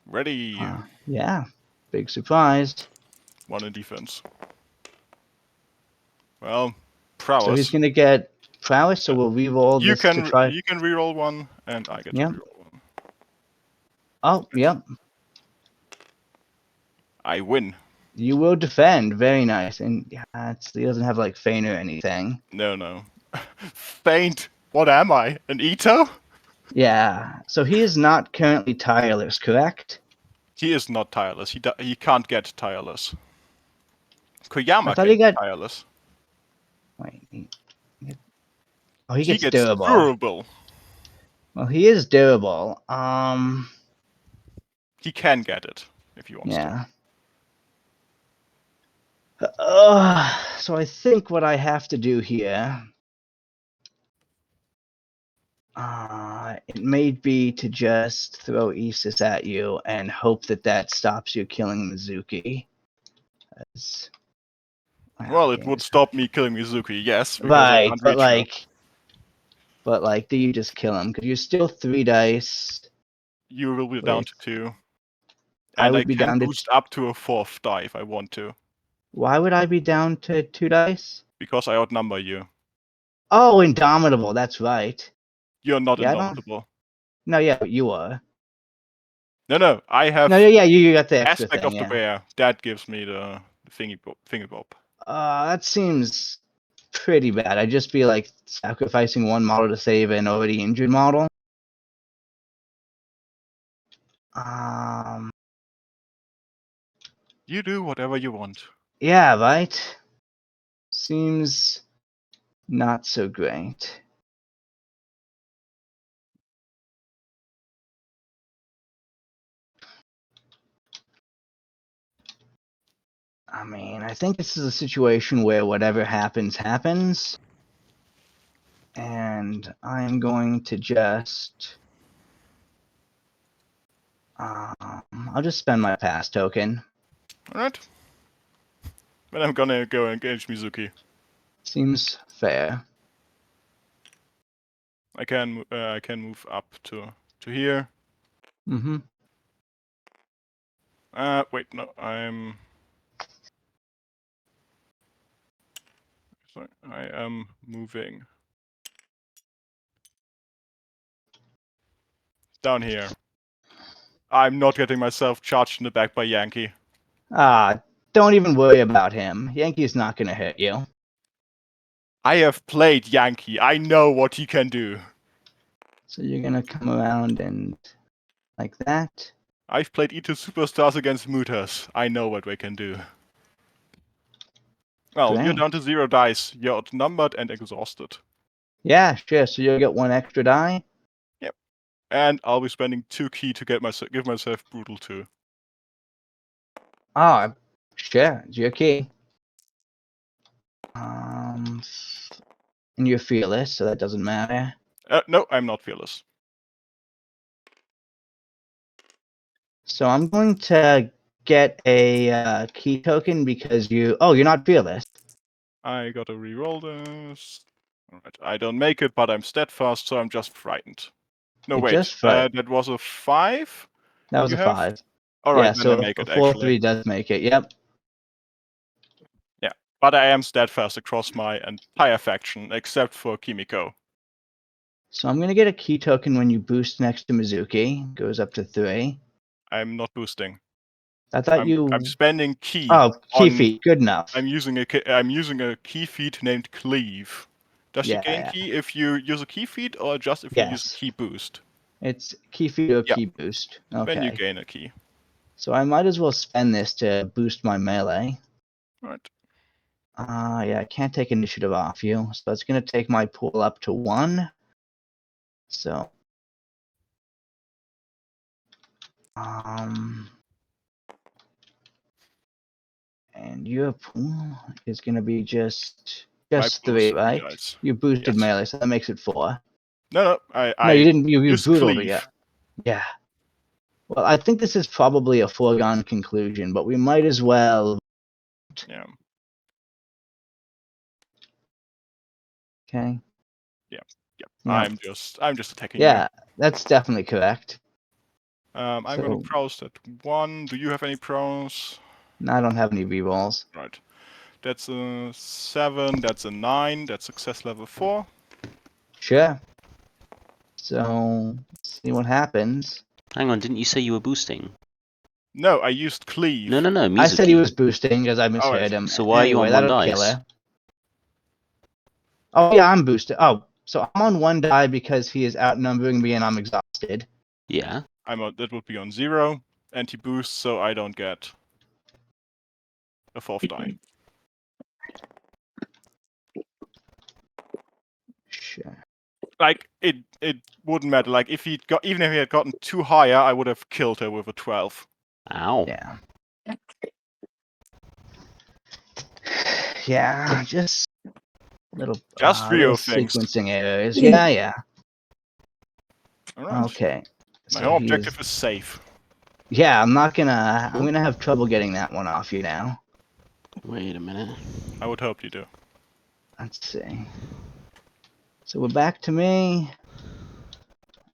Ready. Yeah. Big surprise. 1 in defense. Well, prowess. So he's gonna get prowess. So we'll re-roll You this to try. You can reroll 1, and I get to reroll 1. Oh, yep. I win. You will defend. Very nice. And yeah, he doesn't have like feint or anything. No. Feint. What am I? An Ito? Yeah. So he is not currently tireless, correct? He is not tireless. He can't get tireless. Koyama I thought can he got. tireless. Wait. He gets gets durable. durable. Well, he is durable. He can get it if he wants to. Yeah. So I think what I have to do here, it may be to just throw Isis at you and hope that that stops you killing Mizuki. Well, it would stop me killing Mizuki, yes. Right, I but like, do you just kill him? Because you're still 3 dice. You will be down to 2. I And would be can down to boost up to a 4th die if I want to. Why would I be down to 2 dice? Because I outnumber you. Oh, Indomitable, that's right. You're not Yeah, Indomitable. No, yeah, you are. No, I have No, yeah, you got the extra aspect thing, of the bear. That gives me the thingy bob. That seems pretty bad. I'd just be like sacrificing 1 model to save an already injured model. You do whatever you want. Yeah, right? Seems not so great. I mean, I think this is a situation where whatever happens, happens. And I'm going to just... I'll just spend my pass token. Alright. Then I'm gonna go engage Mizuki. Seems fair. I can move up to here. Mm-hmm. Wait, no, I'm... Sorry, I am moving down here. I'm not getting myself charged in the back by Yanki. Don't even worry about him. Yanki's not gonna hurt you. I have played Yanki. I know what he can do. So you're gonna come around and like that. I've played E2 Superstars against Mutas. I know what they can do. Well, you're Great. down to 0 dice. You're outnumbered and exhausted. Yeah, sure. So you'll get 1 extra die. And I'll be spending 2 ki to give myself brutal 2. Oh, sure. It's your key. And you're fearless, so that doesn't matter. No, I'm not fearless. So I'm going to get a key token because you. Oh, you're not fearless. I gotta reroll this. Alright, I don't make it, but I'm steadfast, so I'm just frightened. No, You're wait. just frightened. That was a 5? That was you a have? 5. Alright, Yeah, then I so make a it, actually. 4-3 does make it. Yep. But I am steadfast across my entire faction, except for Kimiko. So I'm gonna get a key token when you boost next to Mizuki. Goes up to 3. I'm not boosting. I thought I'm spending ki. Oh, key on. feet. Good enough. I'm using a key feat named Cleave. Does she gain Yeah. ki if you use a key feat, or just if you use a Yes. key boost? It's key feet or Yeah. key boost. Then you Okay. gain a key. So I might as well spend this to boost my melee. Right. Yeah, I can't take initiative off you, so that's gonna take my pool up to 1. So, and your pool is gonna be just My pool 3, is 3 right? dice. You boosted Yes. melee, so that makes it 4. No, No, you didn't. You use brutaled Cleave. it. Yeah. Well, I think this is probably a foregone conclusion, but we might as well. Yeah. Okay. Yeah. Yeah. I'm just attacking Yeah, that's definitely correct. you. I'm gonna prowess that 1. Do you have any prowess? I don't have any rerolls. Right. That's a 7. That's a 9. That's success level 4. Sure. So, let's see what happens. Hang on, didn't you say you were boosting? No, I used Cleave. No, Mizuki. I said he was boosting because I misheard Alright. him. So why are you Anyway, on 1 that'll dice? kill her. Oh, yeah, I'm boosted. Oh, so I'm on 1 die because he is outnumbering me and I'm exhausted. Yeah. That would be on 0 anti-boost, so I don't get a 4th die. Sure. Like it wouldn't matter. Like even if he had gotten 2 higher, I would have killed her with a 12. Ow. Yeah. Yeah, just little little things. sequencing errors. Yeah. Alright. Okay. My So whole he objective is. is safe. Yeah, I'm gonna have trouble getting that one off you now. Wait a minute. I would hope you do. Let's see. So we're back to me.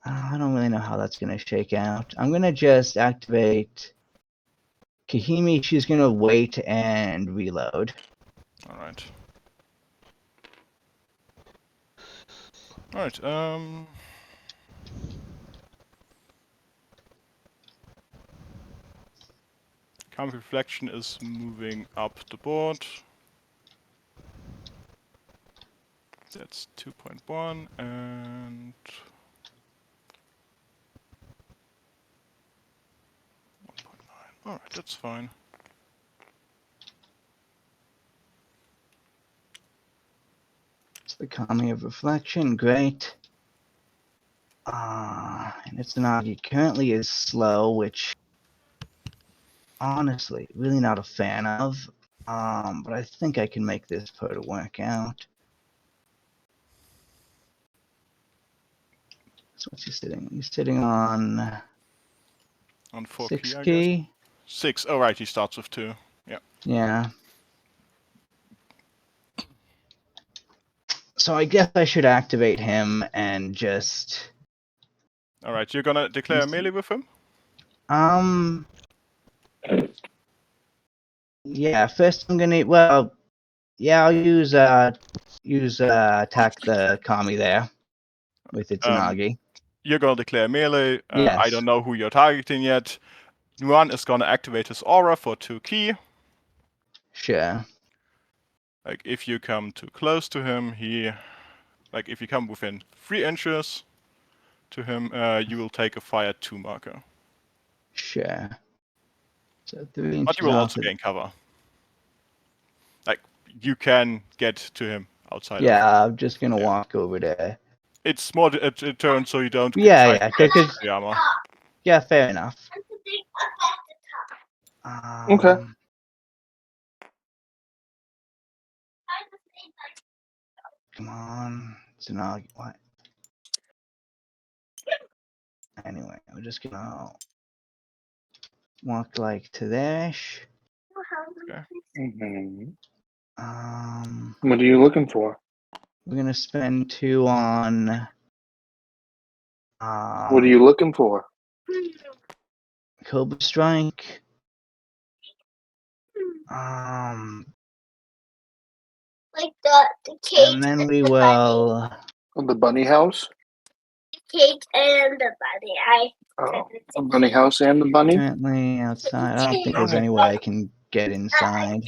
I don't really know how that's gonna shake out. I'm gonna just activate Kaihime. She's gonna wait and reload. Alright. Alright, Calm Reflection is moving up the board. That's 2.1 and 1.9. Alright, that's fine. It's the Calming of Reflection. Great. And Itsunagi currently is slow, which honestly, really not a fan of. But I think I can make this part work out. So what's he sitting? He's sitting on 4 6 key, I guess. key. 6. Oh, right, he starts with 2. Yeah. Yeah. So I guess I should activate him and just. Alright, you're gonna declare a melee with him? Yeah. First, I'm gonna. Well, yeah. I'll use attack the Kami there with Itsunagi. You're gonna declare melee. Yes. I don't know who you're targeting yet. Nuan is gonna activate his aura for 2 key. Sure. Like, if you come too close to him, if you come within 3 inches to him, you will take a fire 2 marker. Sure. So 3 inches But you will off also gain cover. Like, you can get to him outside. Yeah, I'm just gonna Yeah. walk over there. It's more a turn so you don't. Yeah, try yeah, to get 'cause- Koyama. Yeah, fair enough. Okay. Come on, Itsunagi. What? Anyway, we're just gonna walk like to there-ish. Mhm. We're What are you looking for? gonna spend 2 on. What are you looking for? Cobra Strike. Um, Like the cage and then and we the will. The bunny house? cage and the bunny. Oh, a bunny house and the bunny? Currently outside. I don't think there's any way I can get inside.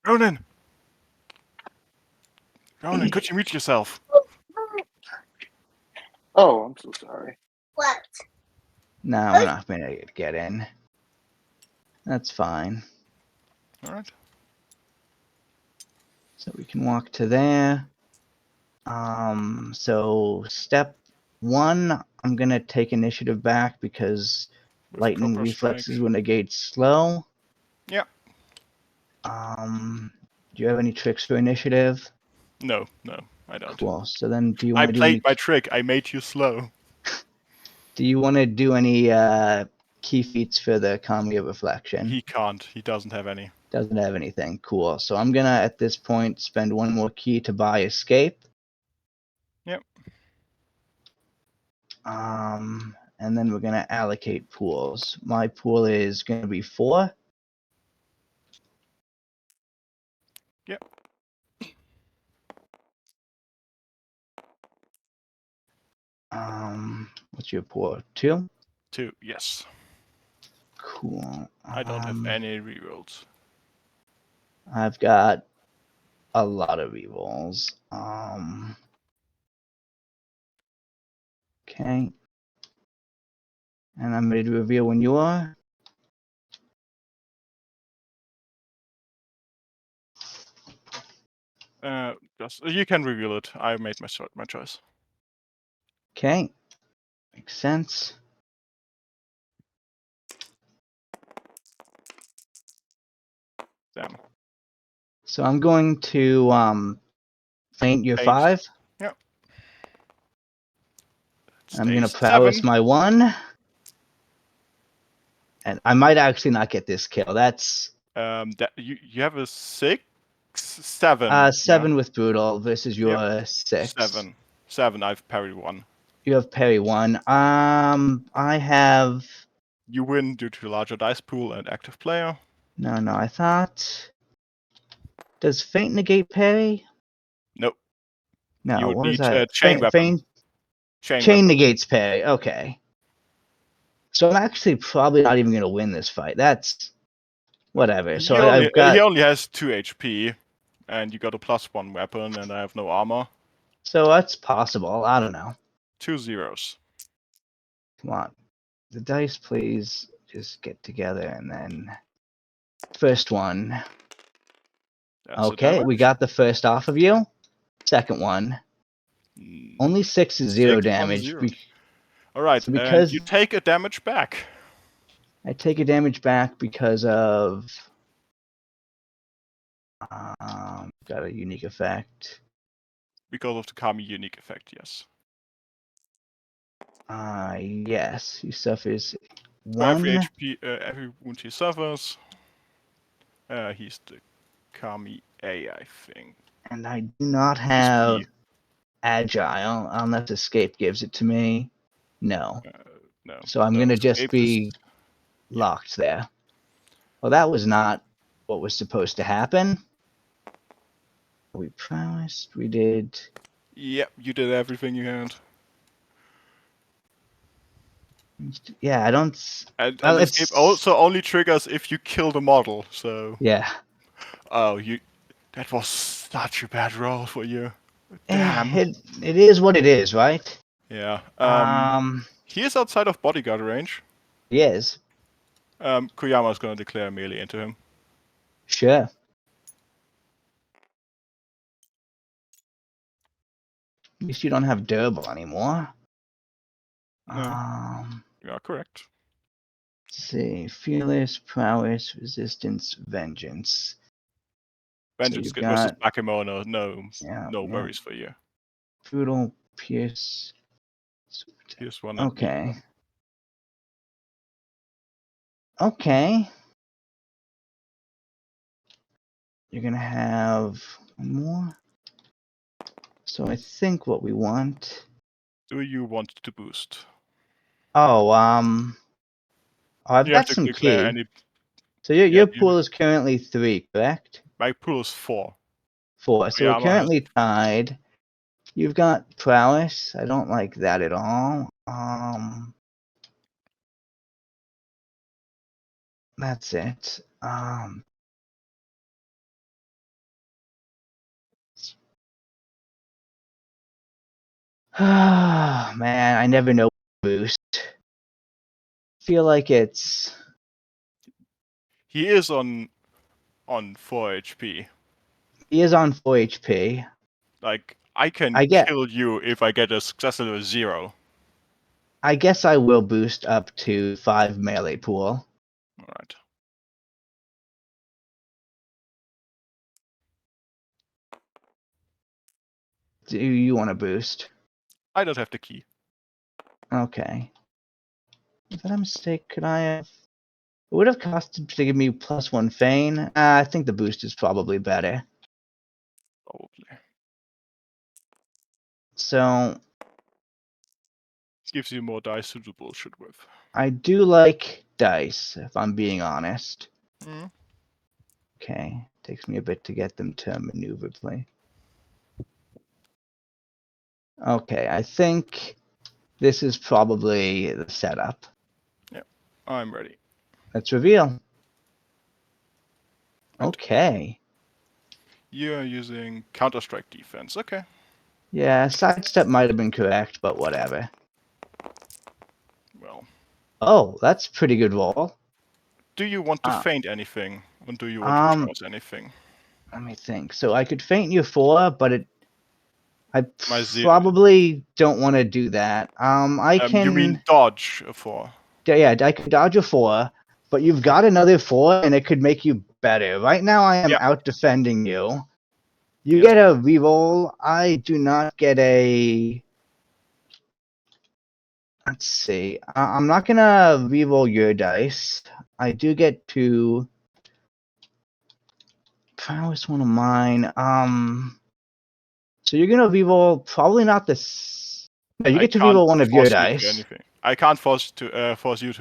Ronan! Ronan, could you mute yourself? Oh, I'm so sorry. What? No, we're not gonna get in. That's fine. Alright. So we can walk to there. So step 1, I'm gonna take initiative back because With lightning Cobra reflexes Strike. will negate slow. Yeah. Do you have any tricks for initiative? No, I don't. Cool. So then, do you I want to do any? played my trick. I made you slow. Do you want to do any key feats for the Kami of Reflection? He can't. He doesn't have any. Doesn't have anything. Cool. So I'm gonna at this point spend 1 more key to buy escape. Yep. And then we're gonna allocate pools. My pool is gonna be 4. Yep. What's your pool? 2. 2, yes. Cool. I don't have any rerolls. I've got a lot of rerolls. Okay. And I'm ready to reveal when you are. Just you can reveal it. I made my choice. Okay. Makes sense. Damn. So I'm going to faint your Faint. 5. Yep. I'm gonna Stays prowess 7. my 1. And I might actually not get this kill. That's That you have a 6, 7. 7 yeah? with brutal versus your 6. 7. 7. I've parried 1. You have parry 1. I have. You win due to larger dice pool and active player. No, I thought. Does feint negate parry? Nope. No, You would what is need that? chain weapon. Feint Chain chain weapon. negates parry. Okay. So I'm actually probably not even gonna win this fight. That's whatever. So I've He got. only has 2 HP, and you got a +1 weapon, and I have no armor. So that's possible. I don't know. 2 zeros. Come on. The dice, please just get together and then. First one. That's the Okay, we damage. got the first off of you. Second one. Only 6 is 0 6 on damage. 0. Alright, so because and you take a damage back. I take a damage back because of. Got a unique effect. Because of the Kami unique effect, yes. Yes, he suffers For every 1. HP, every wound he suffers, he's the Kami A, I think. And I do not have agile unless escape gives it to me. No. No. So I'm gonna just escape be locked there. Well, that was not what was supposed to happen. We promised we did. Yep, you did everything you had. Yeah, I don't. And Well, escape also only triggers if you kill the model, so... Yeah. Oh, that was such a bad roll for you. Damn. It is what it is, right? Yeah. He is outside of bodyguard range. He is. Koyama's gonna declare melee into him. Sure. At least you don't have durable anymore. No. You are correct. Let's see. Fearless, prowess, resistance, vengeance. Vengeance you've versus got- Bakemono. No, Yeah, no yeah. worries for you. Brutal, pierce. Here's one. And Okay. Okay. You're gonna have one more. So I think what we want. Do you want to boost? Oh, I've You have got to some declare key. any. So your Yeah, pool is currently 3, correct? My pool is 4. 4. So we're Koyama has- currently tied. You've got prowess. I don't like that at all. That's it. Man, I never know boost. Feel like it's He is on 4 HP. he is on 4 HP. Like, I can I get- kill you if I get a success level 0. I guess I will boost up to 5 melee pool. Alright. Do you want to boost? I don't have the key. Okay. Was that a mistake? Could I have? It would have costed to give me +1 feign. I think the boost is probably better. Probably. So Gives you more dice to do bullshit with. I do like dice, if I'm being honest. Mm. Okay. Takes me a bit to get them to maneuverably. Okay, I think this is probably the setup. I'm ready. Let's reveal. Okay. You're using Counter-Strike defense. Okay. Yeah, sidestep might have been correct, but whatever. Well. Oh, that's pretty good roll. Do you want to Uh, feint anything? Or do you want to charge anything? Let me think. So I could feint you 4, but I My zero- probably don't want to do that. I can. You mean dodge for? Yeah, I could dodge a 4, but you've got another 4, and it could make you better. Right now, I am Yep. out defending you. You Yes. get a reroll. I do not get a. Let's see. I'm not gonna reroll your dice. I do get to. Prowess one of mine. So you're gonna reroll probably not this. No, you I get to can't reroll one of your force you to dice. anything. I can't force you to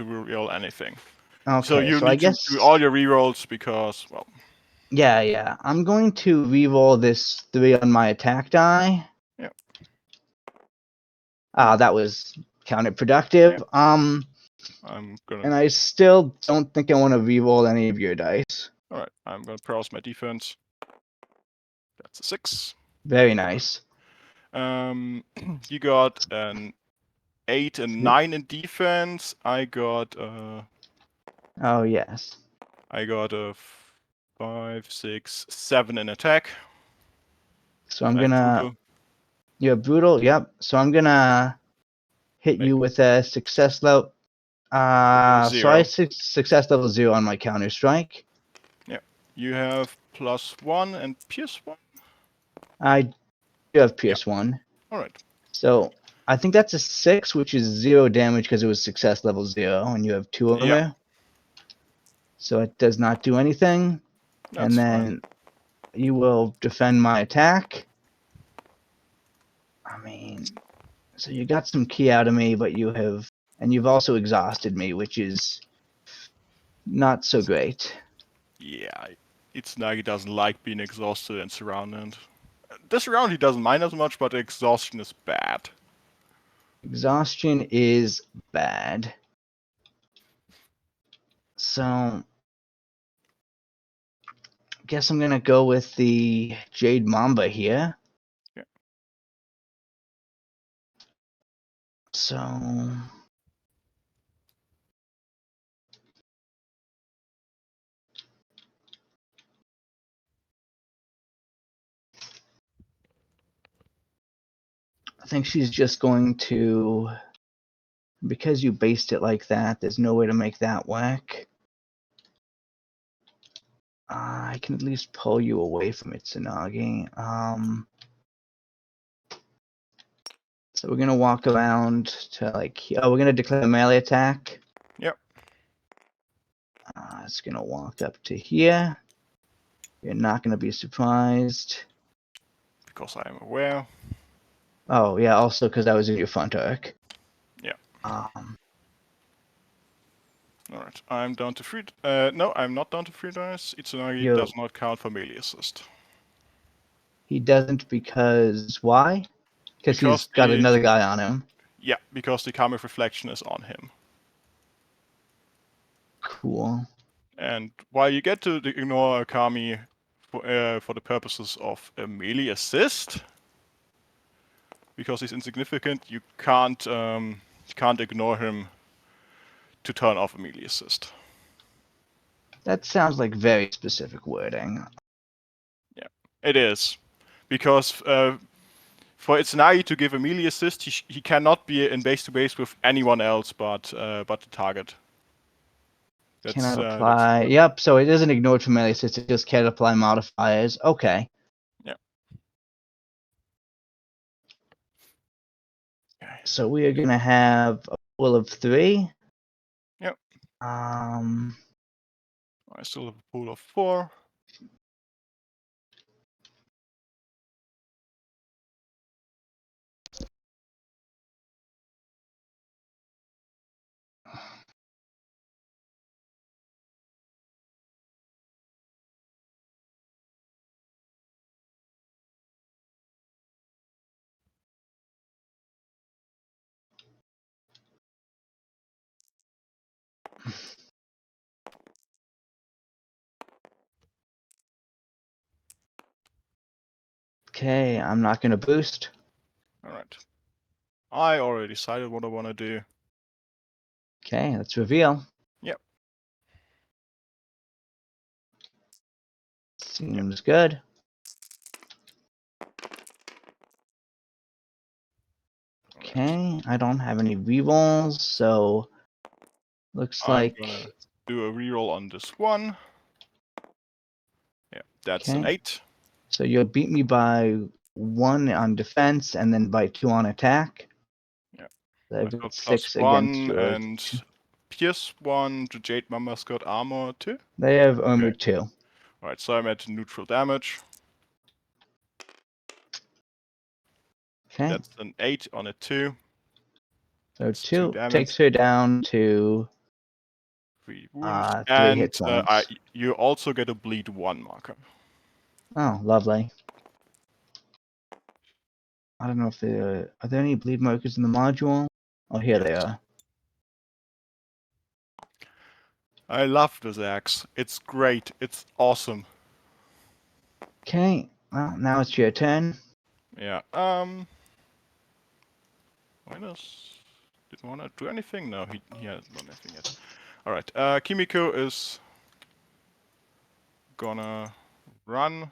reroll anything. Okay, So you I need guess. to do all your rerolls because, well, Yeah. I'm going to reroll this 3 on my attack die. Yeah. That was counterproductive. Yeah. I'm gonna. And I still don't think I want to reroll any of your dice. All right, I'm gonna browse my defense. That's a 6. Very nice. You got an 8 and 9 in defense. I got Oh yes. a 5, 6, 7 in attack. So I'm And gonna. brutal. You're brutal. Yep. So I'm gonna hit you with a success level. So I Zero. success level 0 on my counter strike. You have +1 and pierce 1. I do have pierce 1. All right. So I think that's a 6, which is 0 damage because it was success level 0, and you have 2 over Yeah. there. So it does not do anything. That's And then you will defend my attack. I mean, so you got some key out of me, but you've also exhausted me, which is not so great. Yeah, Itsunagi doesn't like being exhausted and surrounded. This round he doesn't mind as much, but exhaustion is bad. Exhaustion is bad. So, guess I'm gonna go with the Jade Mamba here. Yeah. So, I think she's just going to, because you based it like that, there's no way to make that work. I can at least pull you away from Itsunagi. So we're gonna walk around to like, oh, we're gonna declare a melee attack. Yep. It's gonna walk up to here. You're not gonna be surprised. Because I am aware. Oh yeah, also because I was in your front arc. Yeah. Alright, I'm down to 3. No, I'm not down to 3 dice. Itsunagi Yo. does not count for melee assist. He doesn't because why? Because he's got the- another guy on him. Yeah, because the Kami reflection is on him. Cool. And while you get to ignore a Kami for the purposes of a melee assist, because he's insignificant, you can't ignore him to turn off a melee assist. That sounds like very specific wording. Yeah, it is. Because for Itsunagi to give a melee assist, he cannot be in base-to-base with anyone else but the target. Cannot apply. Yep, so it isn't ignored from melee assist, it just can't apply modifiers. Okay. Yeah. Okay. So we are gonna have a pool of 3. Yep. Um I still have a pool of 4. okay, I'm not gonna boost. Alright. I already decided what I want to do. Okay, let's reveal. Yep. Seems good. Okay, I don't have any rerolls, so looks I'm like gonna do a reroll on this one. Yeah, that's an Okay. 8. so you'll beat me by 1 on defense and then by 2 on attack. Yeah. So I've I've got got 6 plus against 1 yours. and Pierce 1 to Jade Mamba Guard armor 2. They have armor Okay. 2. Alright, so I'm at neutral damage. Okay, That's an 8 on a 2. so That's 2 damage. takes her down to 3 wounds. 3 hit And points. you also get a bleed 1 marker. Oh, lovely. I don't know if there are there any bleed markers in the module? Oh, here they Yes. are. I love this axe. It's great. It's awesome. Okay, well, now it's your turn. Yeah. Minus. Didn't want to do anything? No, he hasn't done anything yet. Alright, Kimiko is gonna run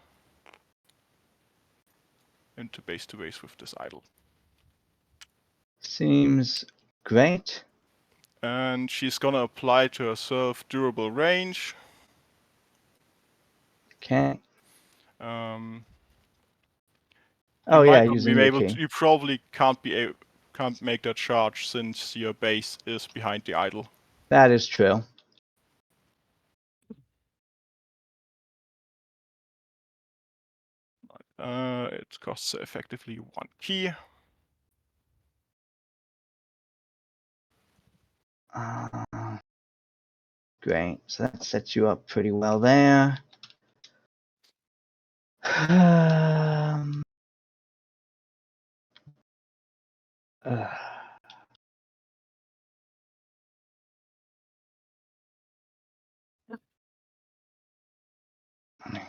into base to base with this idol. Seems great. And she's gonna apply to herself durable range. Okay. Um, Oh you yeah, might not using be your able key. to, you probably can't make that charge since your base is behind the idol. That is true. It costs effectively 1 key. Great. So that sets you up pretty well there. Um, uh, what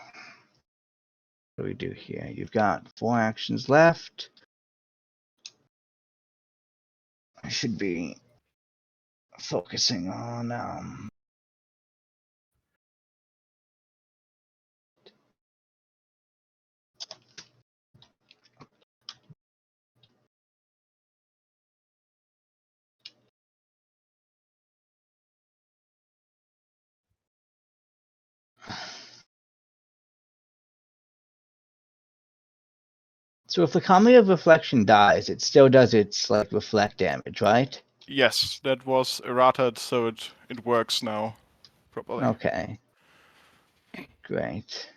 do we do here? You've got 4 actions left. I should be focusing on So if the Kami of Reflection dies, it still does its like reflect damage, right? Yes, that was errated, so it works now properly. Okay. Great.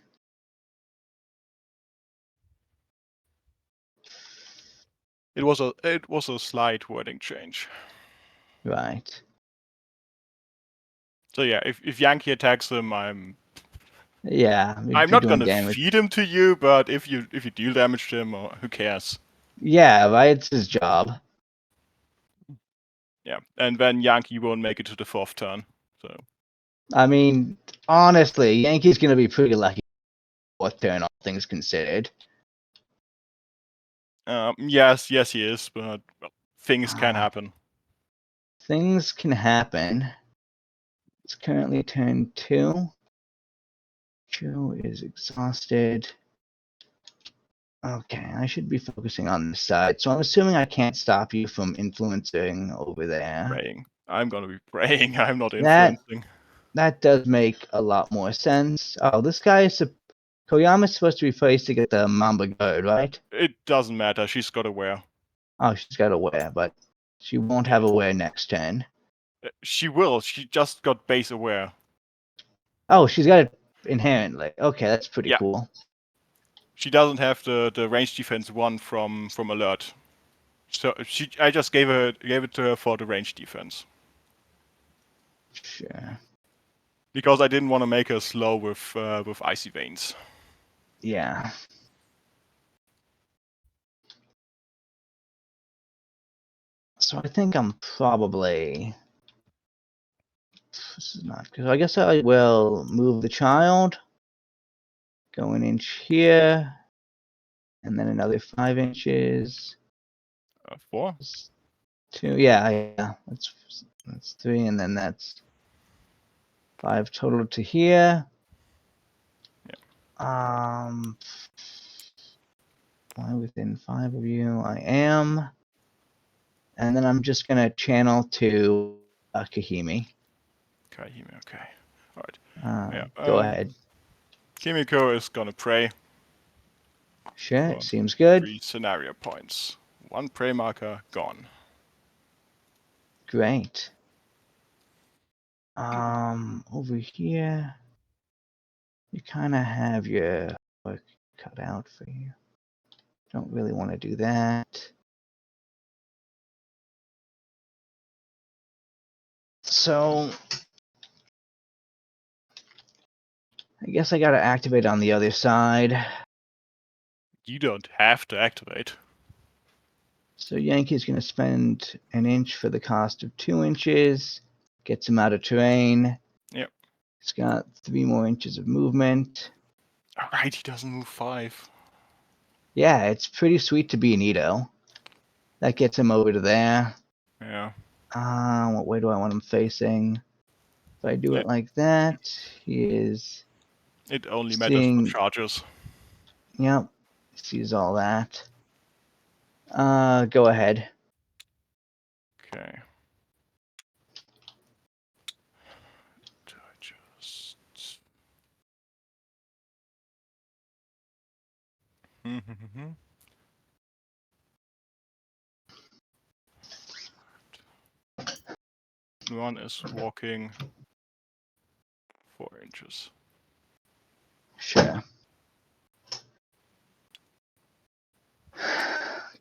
It was a slight wording change. Right. So yeah, if Yanki attacks him, I'm Yeah. You're not doing gonna damage. feed him to you, but if you deal damage to him, or who cares? Yeah, right. It's his job. Yeah, and then Yanki won't make it to the 4th turn. So I mean, honestly, Yankee's gonna be pretty lucky fourth turn, all things considered. yes, he is, but well, things can happen. Things can happen. It's currently turn 2. Joe is exhausted. Okay, I should be focusing on this side. So I'm assuming I can't stop you from influencing over there. Praying. I'm gonna be praying. I'm not That influencing. that does make a lot more sense. Oh, this guy is Koyama's supposed to be placed to get the Mamba Guard, right? It doesn't matter. She's got aware. Oh, she's got aware, but she won't have aware next turn. She will. She just got base aware. Oh, she's got it inherently. Okay, that's pretty Yeah. cool. She doesn't have the range defense 1 from alert. So I just gave it to her for the range defense Sure. because I didn't want to make her slow with icy veins. Yeah. So I think I'm probably. This is not good. I guess I will move the child. Go an inch here. And then another 5 inches. 4. 2. Yeah. That's 3, and then that's 5 total to here. Am I within 5 of you? I am. And then I'm just gonna channel to Kaihime. Kaihime, okay. Alright. Go ahead. Kimiko is gonna pray. Sure, for seems good. 3 scenario points. 1 pray marker gone. Great. Over here, you kind of have your work cut out for you. Don't really want to do that. So, I guess I gotta activate on the other side. You don't have to activate. So Yankee's gonna spend an inch for the cost of 2 inches. Gets him out of terrain. Yep. He's got 3 more inches of movement. Alright, he doesn't move 5. Yeah, it's pretty sweet to be an Ito. That gets him over to there. Yeah. What way do I want him facing? If I do it like that, he is. It only matters for Seeing. charges. Yep, sees all that. Go ahead. Okay. Just... Nuan is walking 4 inches. Sure.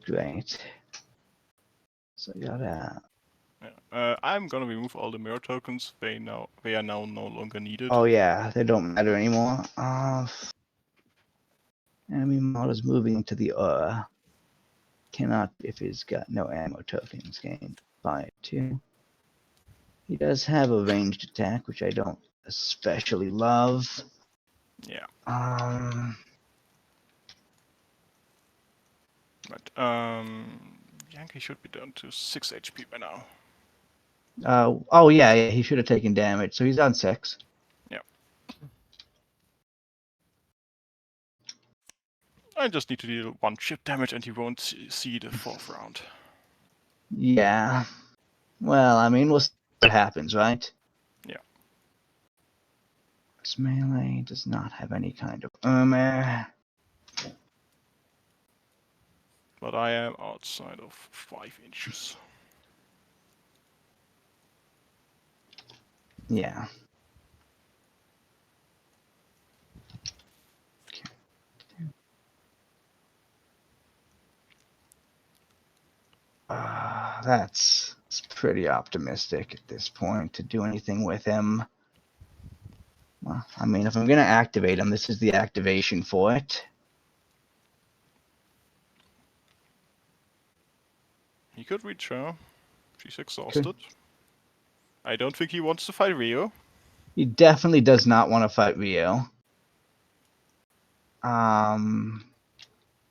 Great. So I gotta. Yeah. I'm gonna remove all the mirror tokens. They are now no longer needed. Oh yeah, they don't matter anymore. Enemy model is moving into the aura. Cannot if he's got no ammo tokens gained by it too. He does have a ranged attack, which I don't especially love. Yeah. But Yanki should be down to 6 HP by now. Oh yeah, he should have taken damage, so he's on 6. Yeah. I just need to deal 1 chip damage and he won't see the 4th round. Yeah. Well, I mean, we'll see what happens, right? Yeah. This melee does not have any kind of armor. but I am outside of 5 inches. Yeah. That's pretty optimistic at this point to do anything with him. Well, I mean, if I'm going to activate him, this is the activation for it. He could reach her. She's exhausted. I don't think he wants to fight Rio. He definitely does not want to fight Rio.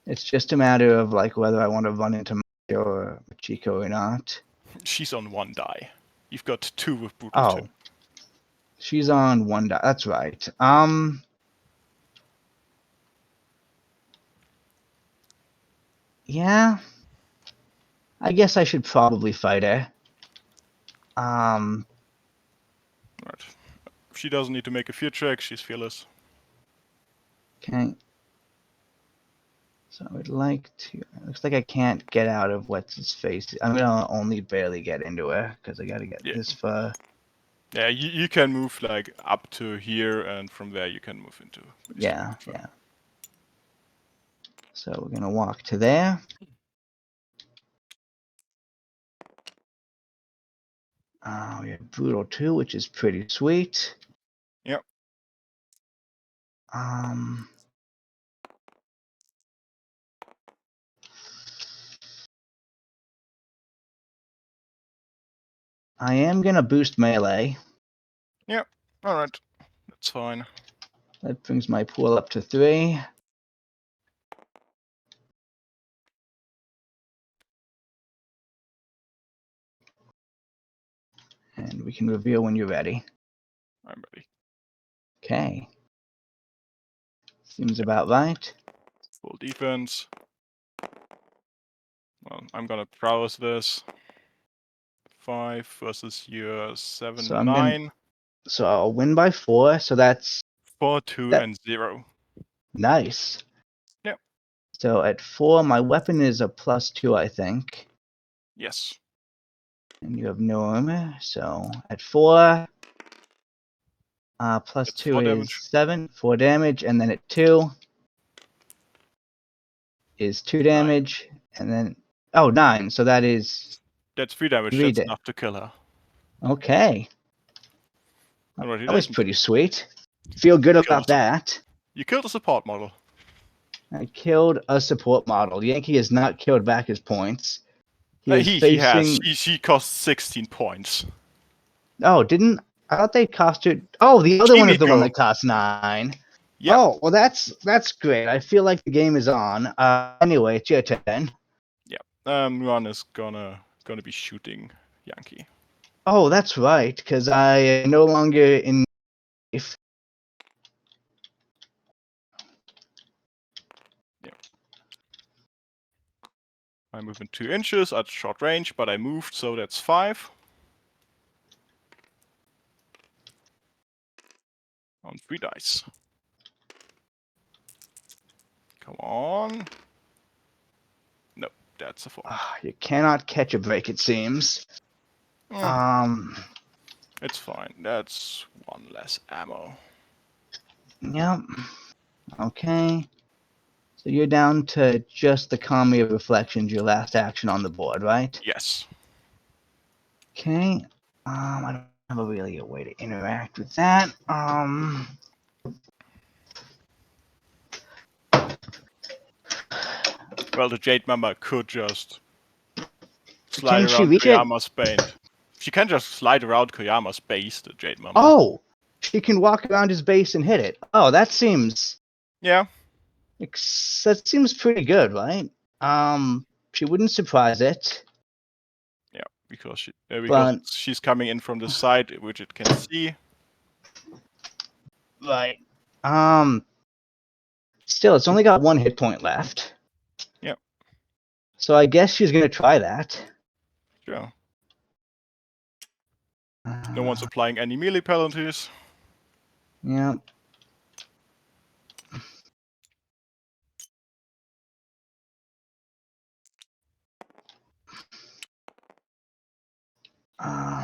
It's just a matter of like whether I want to run into Machiko or not. She's on 1 die. You've got 2 with Brutal Oh, 2. she's on 1 die. That's right. Yeah. I guess I should probably fight her. Right. She doesn't need to make a fear check. She's fearless. Okay. So I would like to. Looks like I can't get out of what's his face. I'm gonna only barely get into her because I gotta get this far. Yeah, you can move like up to here, and from there you can move into. Yeah, yeah. So we're gonna walk to there. We have Brutal 2, which is pretty sweet. Yep. I am gonna boost melee. Yep. All right. That's fine. That brings my pool up to 3. And we can reveal when you're ready. I'm ready. Okay. Seems about right. Full defense. Well, I'm gonna browse this. 5 versus your 7, So 9. So I'll win by 4. So that's 4, 2, and 0. nice. Yep. So at 4, my weapon is a +2, I think. Yes. And you have no armor. So at 4, plus It's 2 4 is damage. 7, 4 damage. And then at 2 is 2 damage. And then, 9. So that is That's 3 damage. 3 That's enough to kill her. Okay. Alrighty, That was then. pretty sweet. Feel good about that. You killed a support model. I killed a support model. Yanki has not killed back his points. He He has. She cost 16 points. Oh, didn't I thought they costed? Oh, the other one is the one Kimiko. that cost 9. Yep. Oh, well, that's great. I feel like the game is on. Anyway, it's your turn. Yep. Nuan is gonna be shooting Yanki. Oh, that's right, because I am no longer in. If I move in 2 inches at short range, but I moved, so that's 5. On 3 dice. Come on. Nope, that's a 4. you cannot catch a break, it seems. It's fine. That's 1 less ammo. Yep. Okay. So you're down to just the Kami of Reflections, your last action on the board, right? Yes. Okay. I don't have a really a way to interact with that. Well, the Jade Mamba could just slide Can she around reach it? Koyama's base. She can just slide around Koyama's base, the Jade Mamba. Oh, she can walk around his base and hit it. Oh, that seems. Yeah. That seems pretty good, right? She wouldn't surprise it. Yeah, because she's coming in from the side, which it can see. Right. Still, it's only got 1 hit point left. Yep. So I guess she's gonna try that. Sure. No one's applying any melee penalties. Yeah.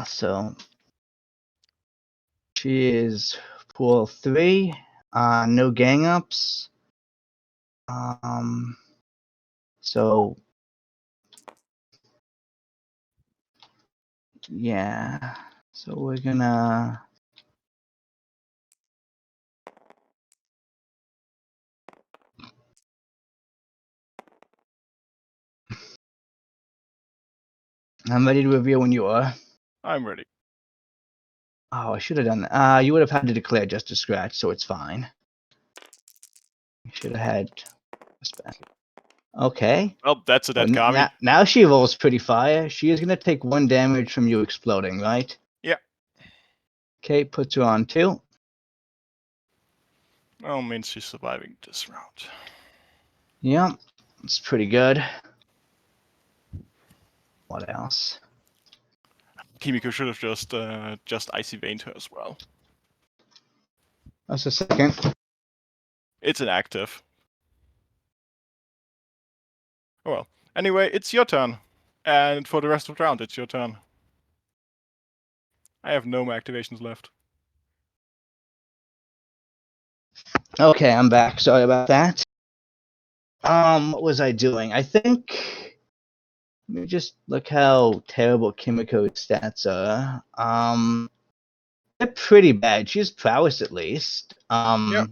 So she is pool 3. No gang ups. So yeah. So we're gonna. I'm ready to reveal when you are. I'm ready. Oh, I should have done that. You would have had to declare just a scratch, so it's fine. You should have had. Okay. Well, that's a dead Kami. Now she rolls pretty fire. She is gonna take 1 damage from you exploding, right? Yeah. Okay, puts her on 2. Well, means she's surviving this round. Yep, it's pretty good. What else? Kimiko should have just Icy Veined her as well. That's a second. It's an active. Oh well. Anyway, it's your turn. And for the rest of the round, it's your turn. I have no more activations left. Okay, I'm back. Sorry about that. What was I doing? I think. Let me just look how terrible Kimiko's stats are. They're pretty bad. She's prowess at least. Yep.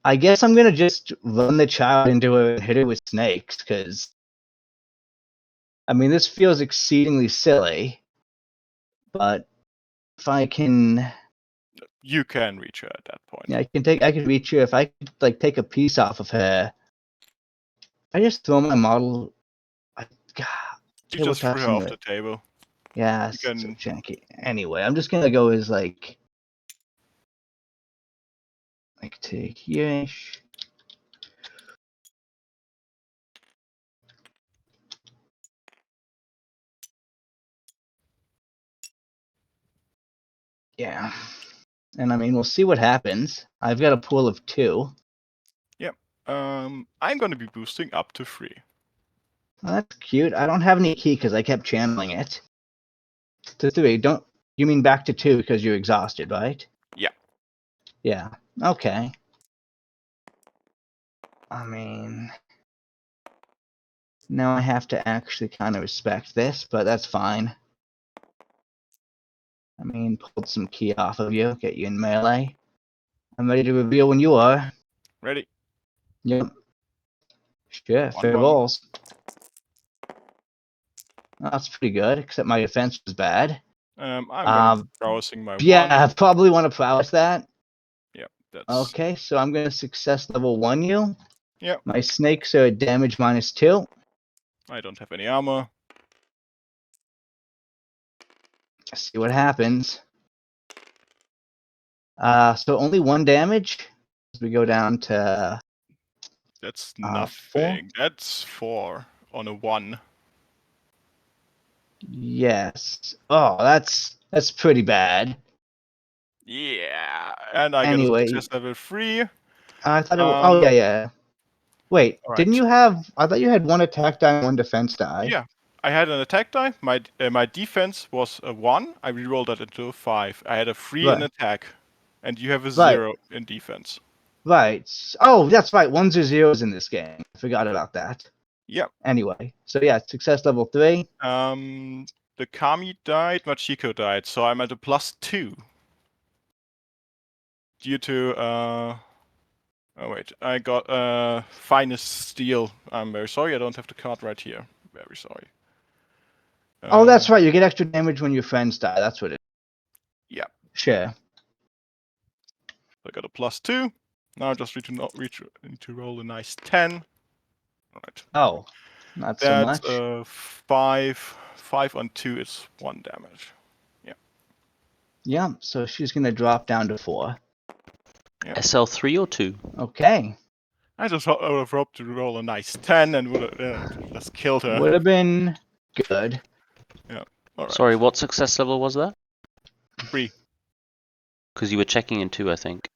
I guess I'm gonna just run the child into her and hit her with snakes, because I mean this feels exceedingly silly. But if I can, You can reach her at that point. yeah, I can reach her. If I could like take a piece off of her, I just throw my model. God, You just threw her off the table. yeah, You can- so janky. Anyway, I'm just gonna go as like to here-ish. Yeah. And I mean, we'll see what happens. I've got a pool of 2. I'm gonna be boosting up to 3. Well, that's cute. I don't have any key because I kept channeling it. To 3. Don't you mean back to 2 because you're exhausted, right? Yeah. Yeah. Okay. I mean, now I have to actually kind of respect this, but that's fine. I mean, pulled some key off of you, get you in melee. I'm ready to reveal when you are. Ready? Yep. Sure, fair 1-1. rolls. That's pretty good, except my defense was bad. I'm gonna be browsing my Yeah, one. I probably want to prowess that. Yeah, that's Okay, so I'm going to success level 1 you. Yep. My snakes are damage -2. I don't have any armor. See what happens. So only 1 damage. We go down to That's 4. nothing. That's 4 on a 1. Yes. Oh, that's pretty bad. Yeah, and I Anyway. get a success level 3. I thought it was, oh yeah. Wait, All didn't right. you have? I thought you had 1 attack die and 1 defense die. Yeah, I had an attack die. My defense was a 1. I rerolled that into a 5. I had a 3 in Right. attack, and you have a Right. 0 in defense. Right. Oh, that's right. 1s or 0s in this game. I forgot about that. Yep. Anyway, so yeah, success level 3. The Kami died, Machiko died, so I'm at a +2. Due to oh wait, I got finest steel. I'm very sorry, I don't have the card right here. Very sorry. Oh, that's right. You get extra damage when your friends die. That's what it is. Yeah. Sure. I got a +2. Now I just need to roll a nice 10. Alright. Oh, not so much. That's 5. 5 on 2 is 1 damage. Yeah. Yeah, so she's gonna drop down to 4. Yeah. SL3 or 2? Okay. I just would have hoped to roll a nice 10 and would have just killed her. Would have been good. Yeah. Alright. Sorry, what success level was that? 3. Because you were checking in 2, I think.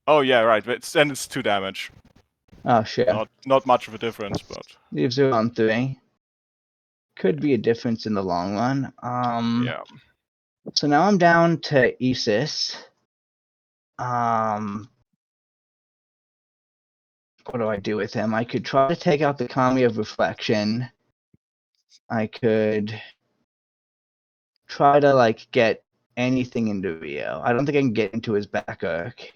Oh yeah, right. Then it's 2 damage. Oh, sure. Not much of a difference, but Leaves her on 3. could be a difference in the long run. Yeah. So now I'm down to Isis. What do I do with him? I could try to take out the Kami of Reflection. I could try to like get anything into Rio. I don't think I can get into his back arc.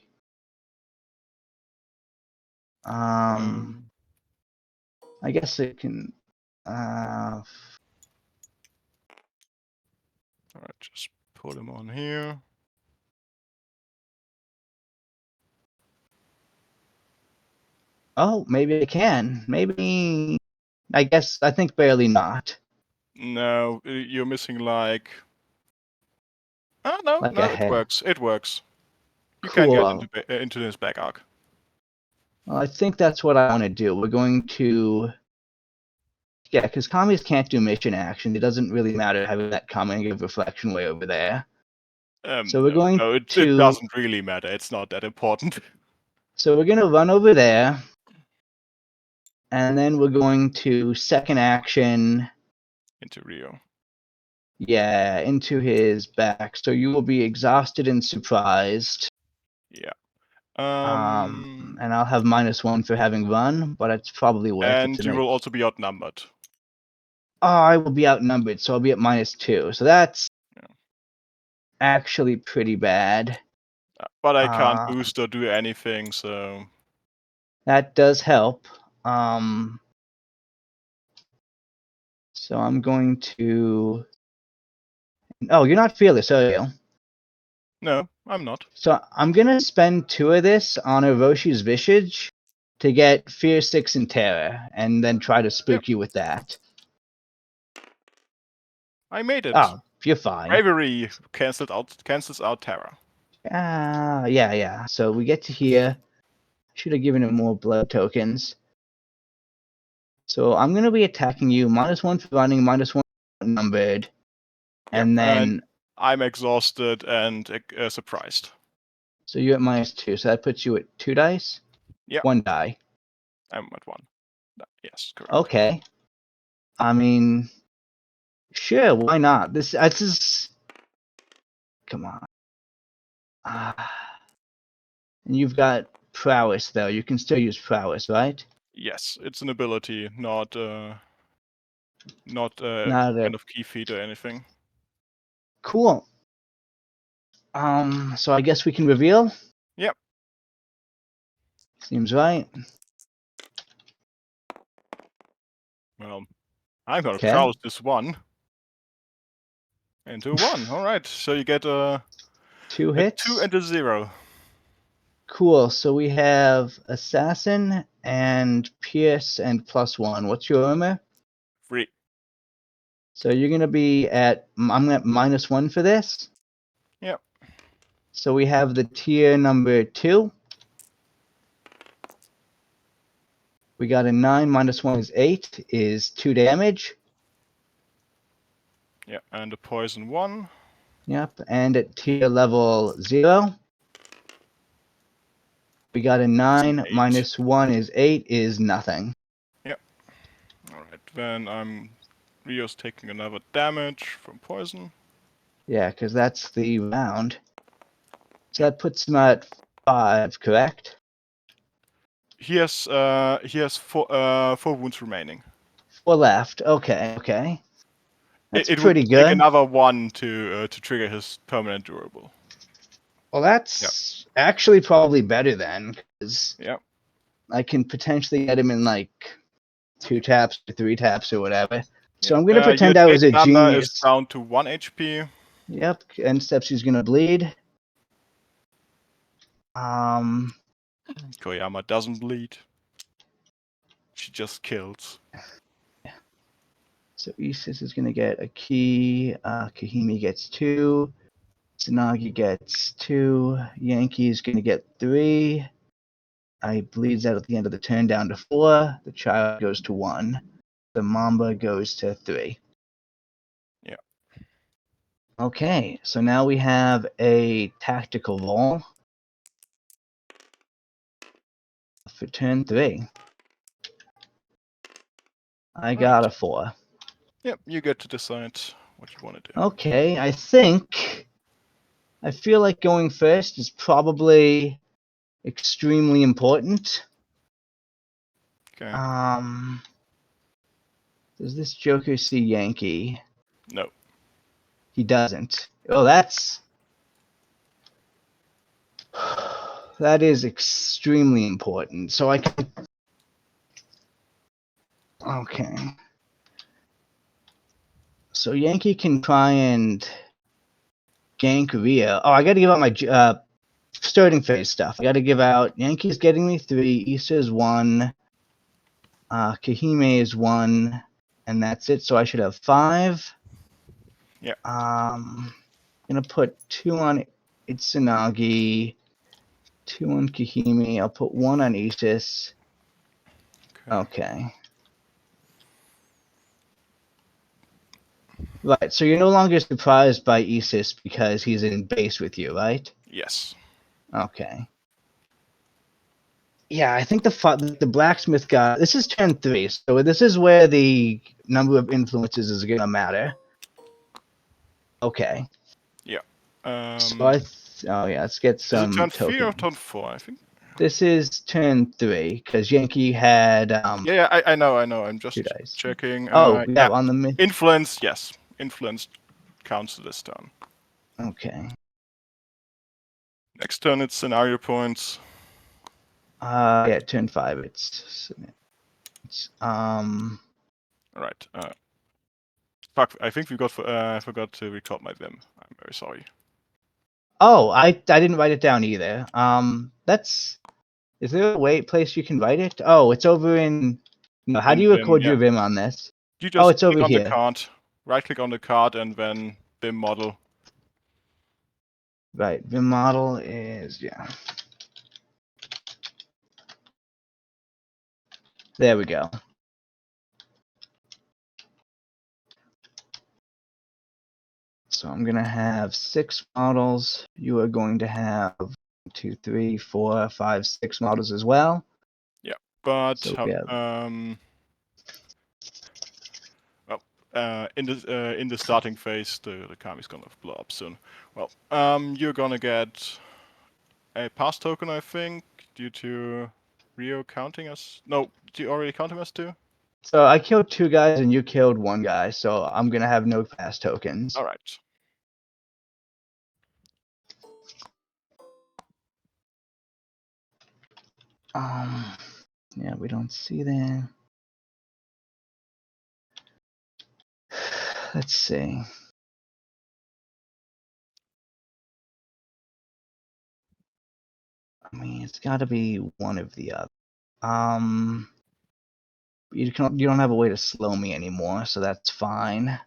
I guess it can. Alright, just put him on here. Oh, maybe I can. Maybe. I guess I think barely not. No, you're missing like. Oh no, Like no, a it hair. works. It works. You can Cool. get into his back arc. Well, I think that's what I want to do. We're going to. Yeah, because commies can't do mission action. It doesn't really matter having that Kami of Reflection way over there. So we're going No, it to. doesn't really matter. It's not that important. So we're going to run over there. And then we're going to second action. Into Rio. Yeah, into his back. So you will be exhausted and surprised. Yeah. And I'll have -1 for having run, but it's probably worth it And to you make. will also be outnumbered. Oh, I will be outnumbered, so I'll be at -2. So that's actually pretty bad. But I can't boost or do anything, so. That does help. So I'm going to. Oh, you're not fearless, are you? No, I'm not. So I'm gonna spend 2 of this on Oroshi's Visage to get Fear 6 and Terror, and then try to spook you with that. I made it. Oh, you're fine. Bravery cancels out terror. Yeah. So we get to here. Should have given him more blood tokens. So I'm gonna be attacking you. -1 for running, -1 for outnumbered, and then. I'm exhausted and surprised. So you're at -2. So that puts you at 2 dice. Yeah. 1 die. I'm at 1. Yes, correct. Okay. I mean, sure. Why not? This is. Come on. And you've got prowess though. You can still use prowess, right? Yes, it's an ability, not Not kind of key feat or anything. Cool. So I guess we can reveal? Yep. Seems right. Well, I'm gonna Okay. prowess this 1. Into 1. Alright, so you get 2 a hits. 2 and a 0. Cool. So we have Assassin and Pierce and +1. What's your armor? 3. So you're gonna be at. I'm at -1 for this. Yep. So we have the tier number 2. We got a 9, -1 is 8, is 2 damage. Yeah, and a poison 1. Yep, and at tier level 0, we got a 9, -1 is 8, is nothing. Yep. Alright, then Rio's taking another damage from poison. Yeah, because that's the round. So that puts him at 5, correct? He has 4 wounds remaining. 4 left. Okay. That's It pretty would good. take another 1 to trigger his permanent durable. Well, that's actually probably better then, because Yep. I can potentially get him in like 2 taps or 3 taps or whatever. So I'm gonna pretend I was a Jade Mamba genius. is down to 1 HP. Yep, end steps he's gonna bleed. Koyama doesn't bleed. She just kills. So Isis is gonna get a key. Kaihime gets 2. Itsunagi gets 2. Yanki is gonna get 3. I bleeds out at the end of the turn down to 4. The child goes to 1. The Mamba goes to 3. Yeah. Okay, so now we have a tactical roll for turn 3. I got a 4. Yep, you get to decide what you want to do. Okay, I feel like going first is probably extremely important. Okay. Does this Joker see Yanki? No. He doesn't. Oh, that is extremely important. So I can. Okay. So Yanki can try and gank Rio. Oh, I got to give out my starting phase stuff. I got to give out. Yanki's getting me 3. Issa's 1. Kaihime is 1, and that's it. So I should have 5. Yeah. Gonna put 2 on Itsunagi, 2 on Kaihime. I'll put 1 on Isis. Okay. Right, so you're no longer surprised by Isis because he's in base with you, right? Yes. Okay. Yeah, I think the blacksmith guy. This is turn 3, so this is where the number of influences is gonna matter. Okay. Yeah. So let's get some is it turn 3 or tokens. turn 4? I think. This is turn 3 because Yanki had Yeah, I know. I'm just 2 dice. checking. Yeah, on the influence. Yes, influence counts this turn. Okay. Next turn, it's scenario points. Yeah, turn 5. It's All right. Fuck. I think I forgot to record my Vim. I'm very sorry. Oh, I didn't write it down either. Is there a place you can write it? Oh, it's over in. No, how do you Vim, record yeah. your Vim on this? You just it's over click on here. the card, right-click on the card, and then Vim model. Right, Vim model is There we go. So I'm gonna have 6 models. You are going to have 1, 2, 3, 4, 5, 6 models as well. Yeah, but So we have... in the starting phase, the Kami's gonna blow up soon. Well, you're gonna get a pass token, I think, due to Rio counting us. No, do you already count him as 2? So I killed 2 guys and you killed 1 guy, so I'm gonna have no pass tokens. All right. Yeah, we don't see that. Let's see. I mean, it's got to be one of the other. You don't have a way to slow me anymore, so that's fine.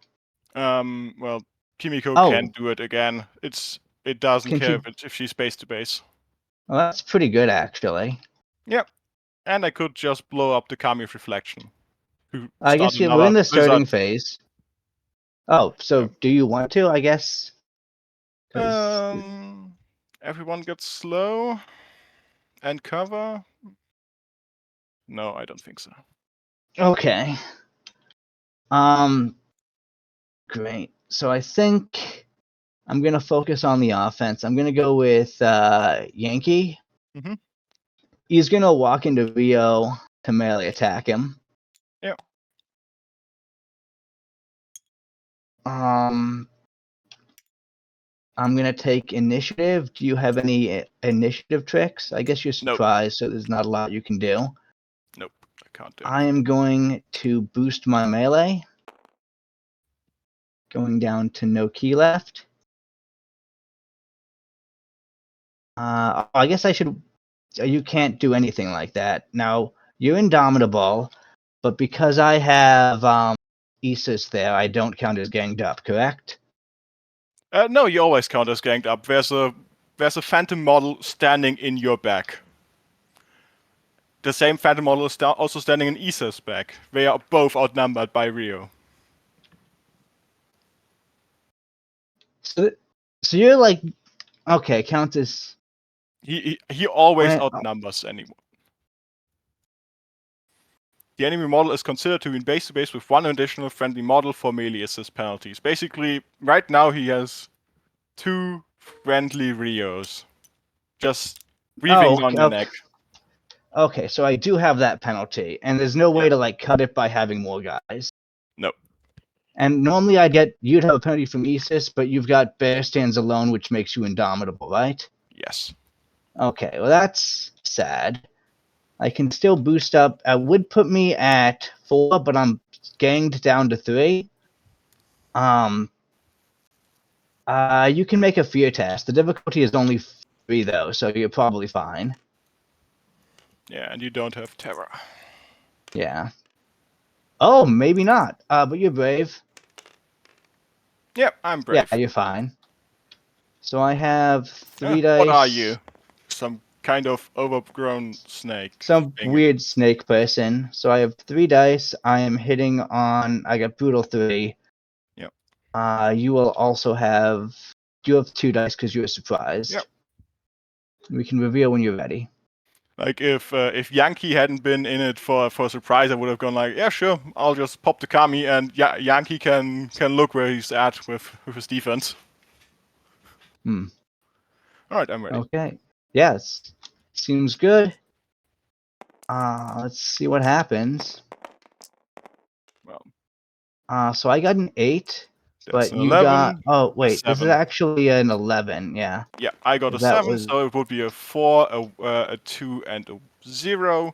Well, Kimiko Oh. can do it again. It doesn't Can care she- if she's base to base. Well, that's pretty good, actually. Yep. And I could just blow up the Kami's reflection. I guess we're in the starting phase. Oh, so do you want to? I guess. Everyone gets slow and cover. No, I don't think so. Okay. Great. So I think I'm gonna focus on the offense. I'm gonna go with Yanki. Mm-hmm. He's gonna walk into Rio to melee attack him. Yep. I'm gonna take initiative. Do you have any initiative tricks? I guess you're surprised, so there's not a lot you can do. Nope, I can't do. I am going to boost my melee. Going down to no key left. I guess I should. You can't do anything like that. Now you're indomitable, but because I have Isis there, I don't count as ganged up. Correct? No, you always count as ganged up. There's a phantom model standing in your back. The same phantom model is also standing in Isa's back. They are both outnumbered by Rio. So you're like, okay, count as. He always outnumbers anyone. the enemy model is considered to be in base-to-base with one additional friendly model for melee assist penalties. Basically, right now he has 2 friendly Rios. Just breathing on the neck. Okay, so I do have that penalty, and there's no way Yeah. to like cut it by having more guys. No. And normally you'd have a penalty from Isis, but you've got Bear Stands alone, which makes you indomitable, right? Yes. Okay, well that's sad. I can still boost up. It would put me at 4, but I'm ganged down to 3. You can make a fear test. The difficulty is only 3 though, so you're probably fine. Yeah, and you don't have terror. Yeah. Oh, maybe not. But you're brave. Yep, I'm brave. Yeah, you're fine. So I have 3 dice. What are you? Some kind of overgrown snake. Some thing. weird snake person. So I have 3 dice. I am hitting on. I got brutal 3. Yep. You will also have. You have 2 dice because you were surprised. Yep. We can reveal when you're ready. Like if Yanki hadn't been in it for a surprise, I would have gone like, yeah, sure, I'll just pop the Kami and Yanki can look where he's at with his defense. Hmm. All right, I'm ready. Okay. Yes. Seems good. Let's see what happens. Well, So I got an 8, that's but an you 11, got. Oh wait, this is 7. actually an 11. Yeah. Yeah, I got a That 7, was- so it would be a 4, a 2, and a 0.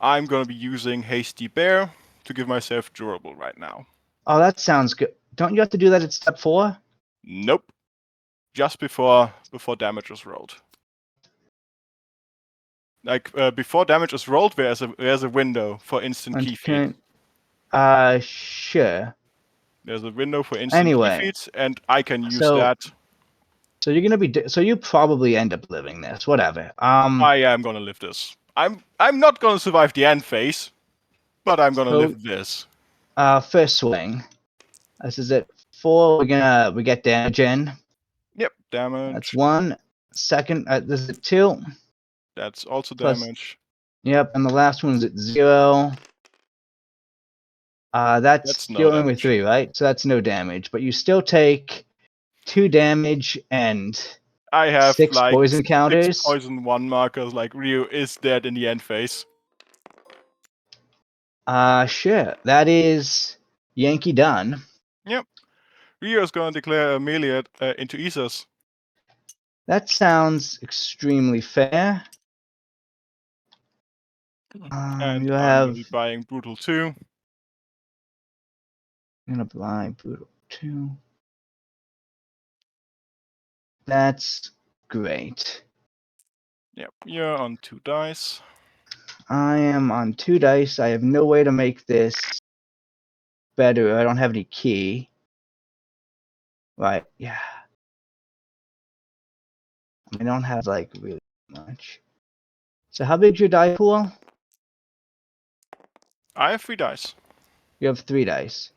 I'm gonna be using Hasty Bear to give myself durable right now. Oh, that sounds good. Don't you have to do that at step 4? Nope. Just before damage is rolled. Like before damage is rolled, there's a window for instant key feed. Sure. There's a window for instant Anyway, key feeds, and I can use so- that. So you're gonna be. So you probably end up living this. Whatever. I am gonna live this. I'm not gonna survive the end phase, but I'm gonna So- live this. First swing. This is it. 4. We get damage in. Yep, damage. That's 1. Second. This is 2. That's also Plus- damage. Yep, and the last one's at 0. That's no you're only damage. 3, right? So that's no damage, but you still take 2 damage and I have 6 like poison 6 counters. poison 1 markers. Like Ryu is dead in the end phase. Sure. That is Yanki done. Ryu is gonna declare a melee into Isis. That sounds extremely fair. And You I'm have. gonna be buying Brutal 2. I'm gonna buy Brutal 2. That's great. Yep, you're on 2 dice. I am on 2 dice. I have no way to make this better. I don't have any key. Right, yeah. I don't have like really much. So how big's your die pool? I have 3 dice. You have 3 dice.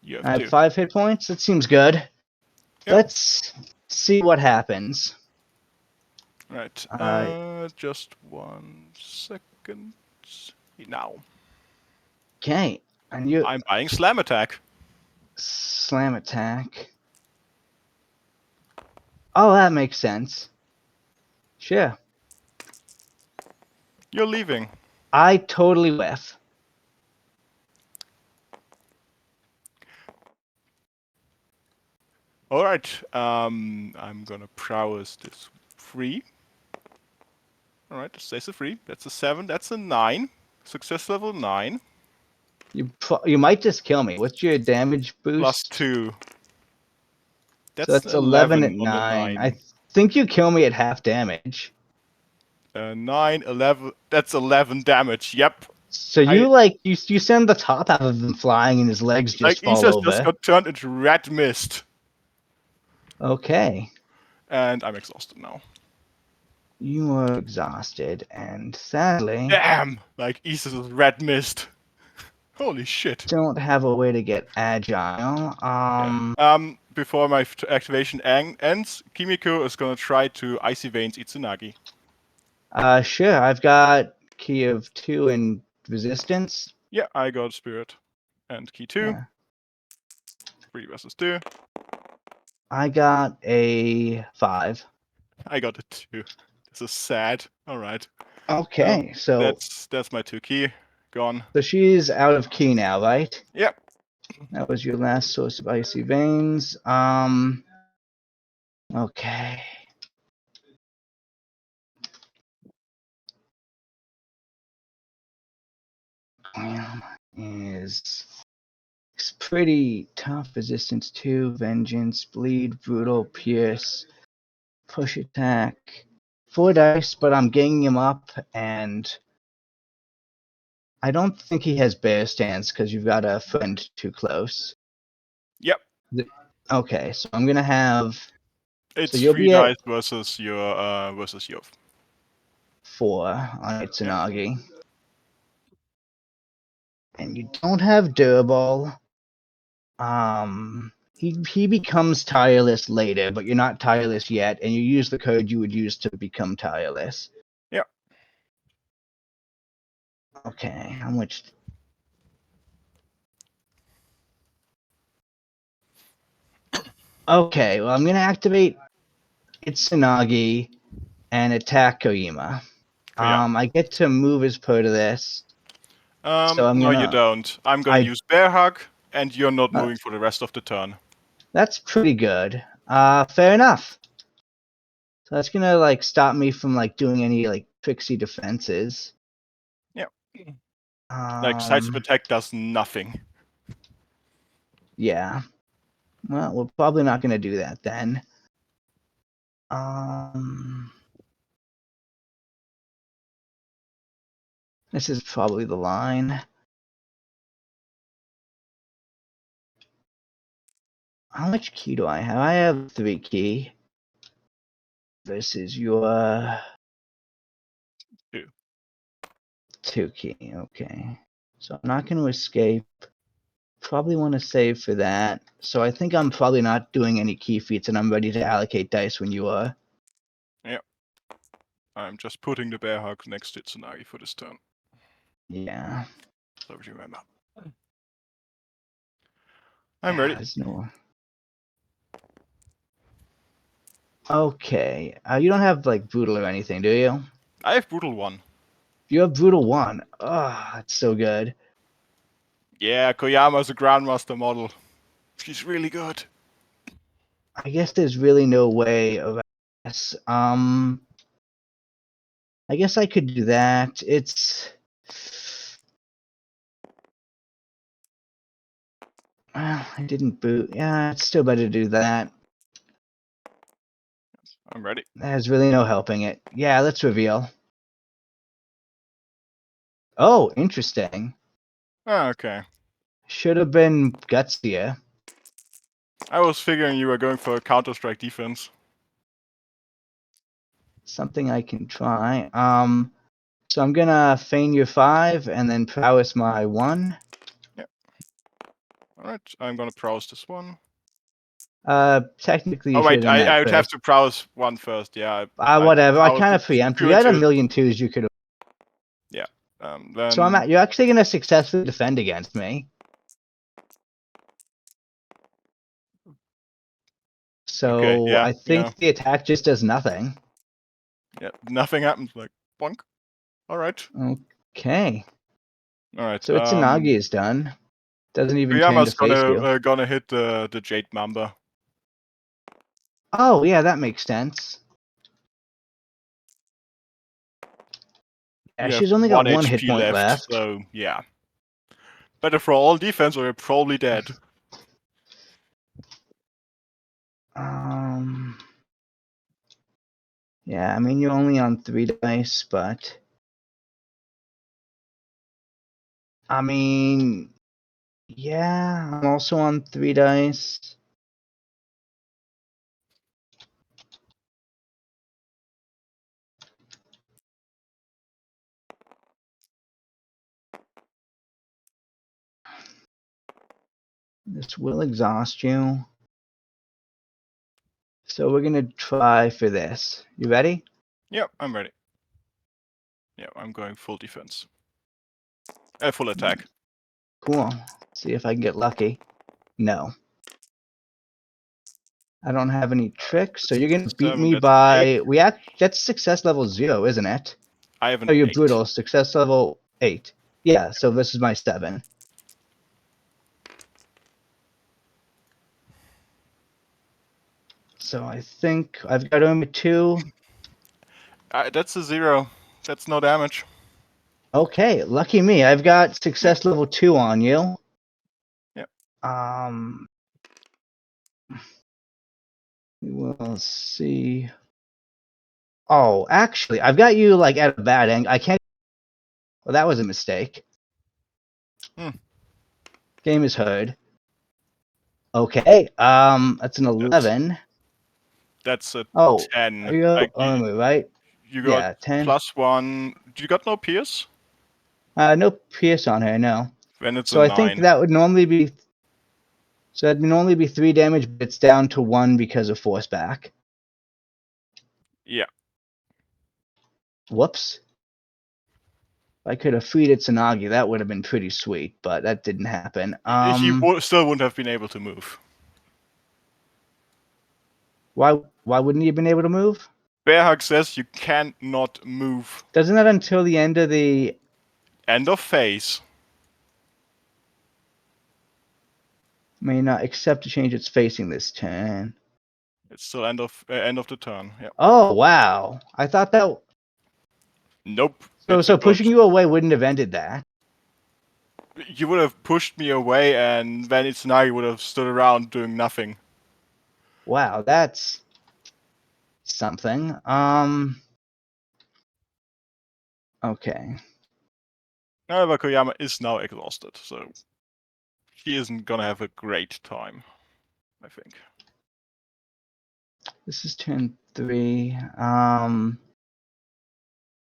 You I have have 2. 5 hit points. That seems good. Yep. Let's see what happens. Right. Just 1 second. Now. Okay, and you I'm buying Slam Attack. slam attack. Oh, that makes sense. Sure. You're leaving. I totally whiff. Alright. I'm gonna prowess this 3. Alright, that stays a 3. That's a 7. That's a 9. Success level 9. You might just kill me. What's your damage boost? Plus 2. So that's 11 at on the 9. I think you kill me at half damage. 9, 11. That's 11 damage. Yep. So you you send the top half of him flying and his legs just Like fall Isis over. just got turned into red mist. Okay. And I'm exhausted now. You are exhausted, and sadly, Damn! Like Isis is red mist. Holy shit. don't have a way to get agile. Before my activation ends, Kimiko is gonna try to Icy Veins Itsunagi. Sure. I've got key of 2 and resistance. Yeah, I got Spirit. And key 2. Yeah. 3 versus 2. I got a 5. I got a 2. This is sad. Alright. Okay, so That's my 2 key. Gone. she's out of key now, right? Yep. That was your last source of icy veins. Okay. Is pretty tough. Resistance 2, vengeance, bleed, brutal, pierce, push attack. 4 dice, but I'm ganging him up, and I don't think he has bear stance because you've got a friend too close. Yep. Okay, so I'm gonna have. It's So you'll 3 be at dice versus your 4 on Itsunagi. And you don't have durable. He becomes tireless later, but you're not tireless yet, and you use the code you would use to become tireless. Yep. Okay, how much? Okay, well I'm gonna activate Itsunagi and attack Koyama. Koyama. I get to move as part of this. So I'm No, you gonna. don't. I'm gonna use Bear Hug, and you're not moving for the rest of the turn. That's pretty good. Fair enough. So that's gonna like stop me from like doing any like tricksy defenses. Yep. Like Decisive Um, Attack does nothing. yeah. Well, we're probably not gonna do that then. This is probably the line. How much key do I have? I have 3 key. Versus your 2. 2 key. Okay. So I'm not going to escape. Probably want to save for that. So I think I'm probably not doing any key feats, and I'm ready to allocate dice when you are. Yep. I'm just putting the Bear Hug next to Itsunagi for this turn. Yeah. So you remember. I'm ready. There's no. Okay. You don't have like brutal or anything, do you? I have Brutal 1. You have brutal 1. Oh, that's so good. Yeah, Koyama's a Grandmaster model. She's really good. I guess there's really no way of this. I guess I could do that. It's. Well, I didn't boot. Yeah, it's still better to do that. I'm ready. There's really no helping it. Yeah, let's reveal. Oh, interesting. Ah, okay. Should have been gutsier. I was figuring you were going for a Counter-Strike defense. Something I can try. So I'm gonna feign your 5 and then prowess my 1. Yep. Alright, I'm gonna prowess this one. Technically you Oh should wait, have done that I would have first. to prowess one first, yeah. Whatever. I prowessed kind it of preempted. You purely had a to- million twos you could have. Then So you're actually gonna successfully defend against me. So okay, yeah, I think the attack just does nothing. yeah, nothing happens. Like bonk. All right, Okay. all right. So Itsunagi is done. Doesn't even turn to Koyama's face you. gonna hit the Jade Mamba. Oh yeah, that makes sense. Yeah, You she's have only got 1 hit HP point left. so yeah. Better for all defense, or you're probably dead. Yeah, I mean you're only on 3 dice, but I mean, yeah, I'm also on 3 dice. This will exhaust you. So we're gonna try for this. You ready? Yep, I'm ready. Yeah, I'm going full defense. Full attack. Cool. See if I can get lucky. No. I don't have any tricks, so you're gonna beat 7, me that's an 8. by that's success level 0, isn't it? I have an Oh, you're 8. brutal. Success level 8. Yeah, so this is my 7. So I think I've got only 2. That's a 0. That's no damage. Okay, lucky me. I've got success level 2 on you. Yep. We'll see. Oh, actually, I've got you like at a bad angle. I can't. Well, that was a mistake. Game is heard. Okay. That's an 11. That's a Oh, 10. are you? Like, Right? you got Yeah, 10. +1. You got no pierce? No pierce on her. No. Then it's So a I think 9. that would normally be. So that'd normally be 3 damage, but it's down to 1 because of force back. Yeah. Whoops. If I could have freed Itsunagi, that would have been pretty sweet, but that didn't happen. He still wouldn't have been able to move. Why wouldn't he have been able to move? Bear Hug says you can't not move. Doesn't that until the end of the End of phase. may not accept to change its facing this turn? It's still end of the turn. Yeah. Oh wow. I thought that Nope. so pushing you away wouldn't have ended that. You would have pushed me away, and then Itsunagi would have stood around doing nothing. Wow, that's something. Okay. However, Koyama is now exhausted, so he isn't gonna have a great time, I think. This is turn 3.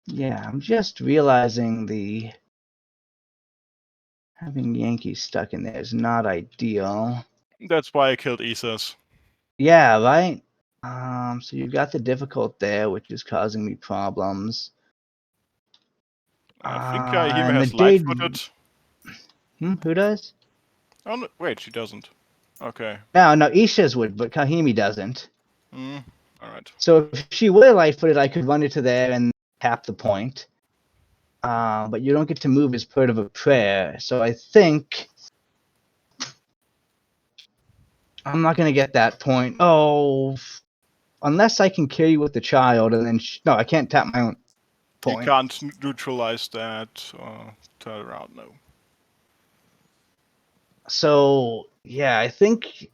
Yeah, I'm just realizing having Yanki stuck in there is not ideal. That's why I killed Isas. Yeah, right? So you've got the difficult there, which is causing me problems. I think Kaihime And the has Jade... light-footed. Who does? Oh, no, wait, she doesn't. Okay. No, Isha's would, but Kaihime doesn't. Alright. So if she were light-footed, I could run into there and tap the point. But you don't get to move as part of a prayer. So I think I'm not going to get that point. Oh, unless I can kill you with the child, and then no, I can't tap my own point. You can't neutralize that or turn around, no. So yeah, I think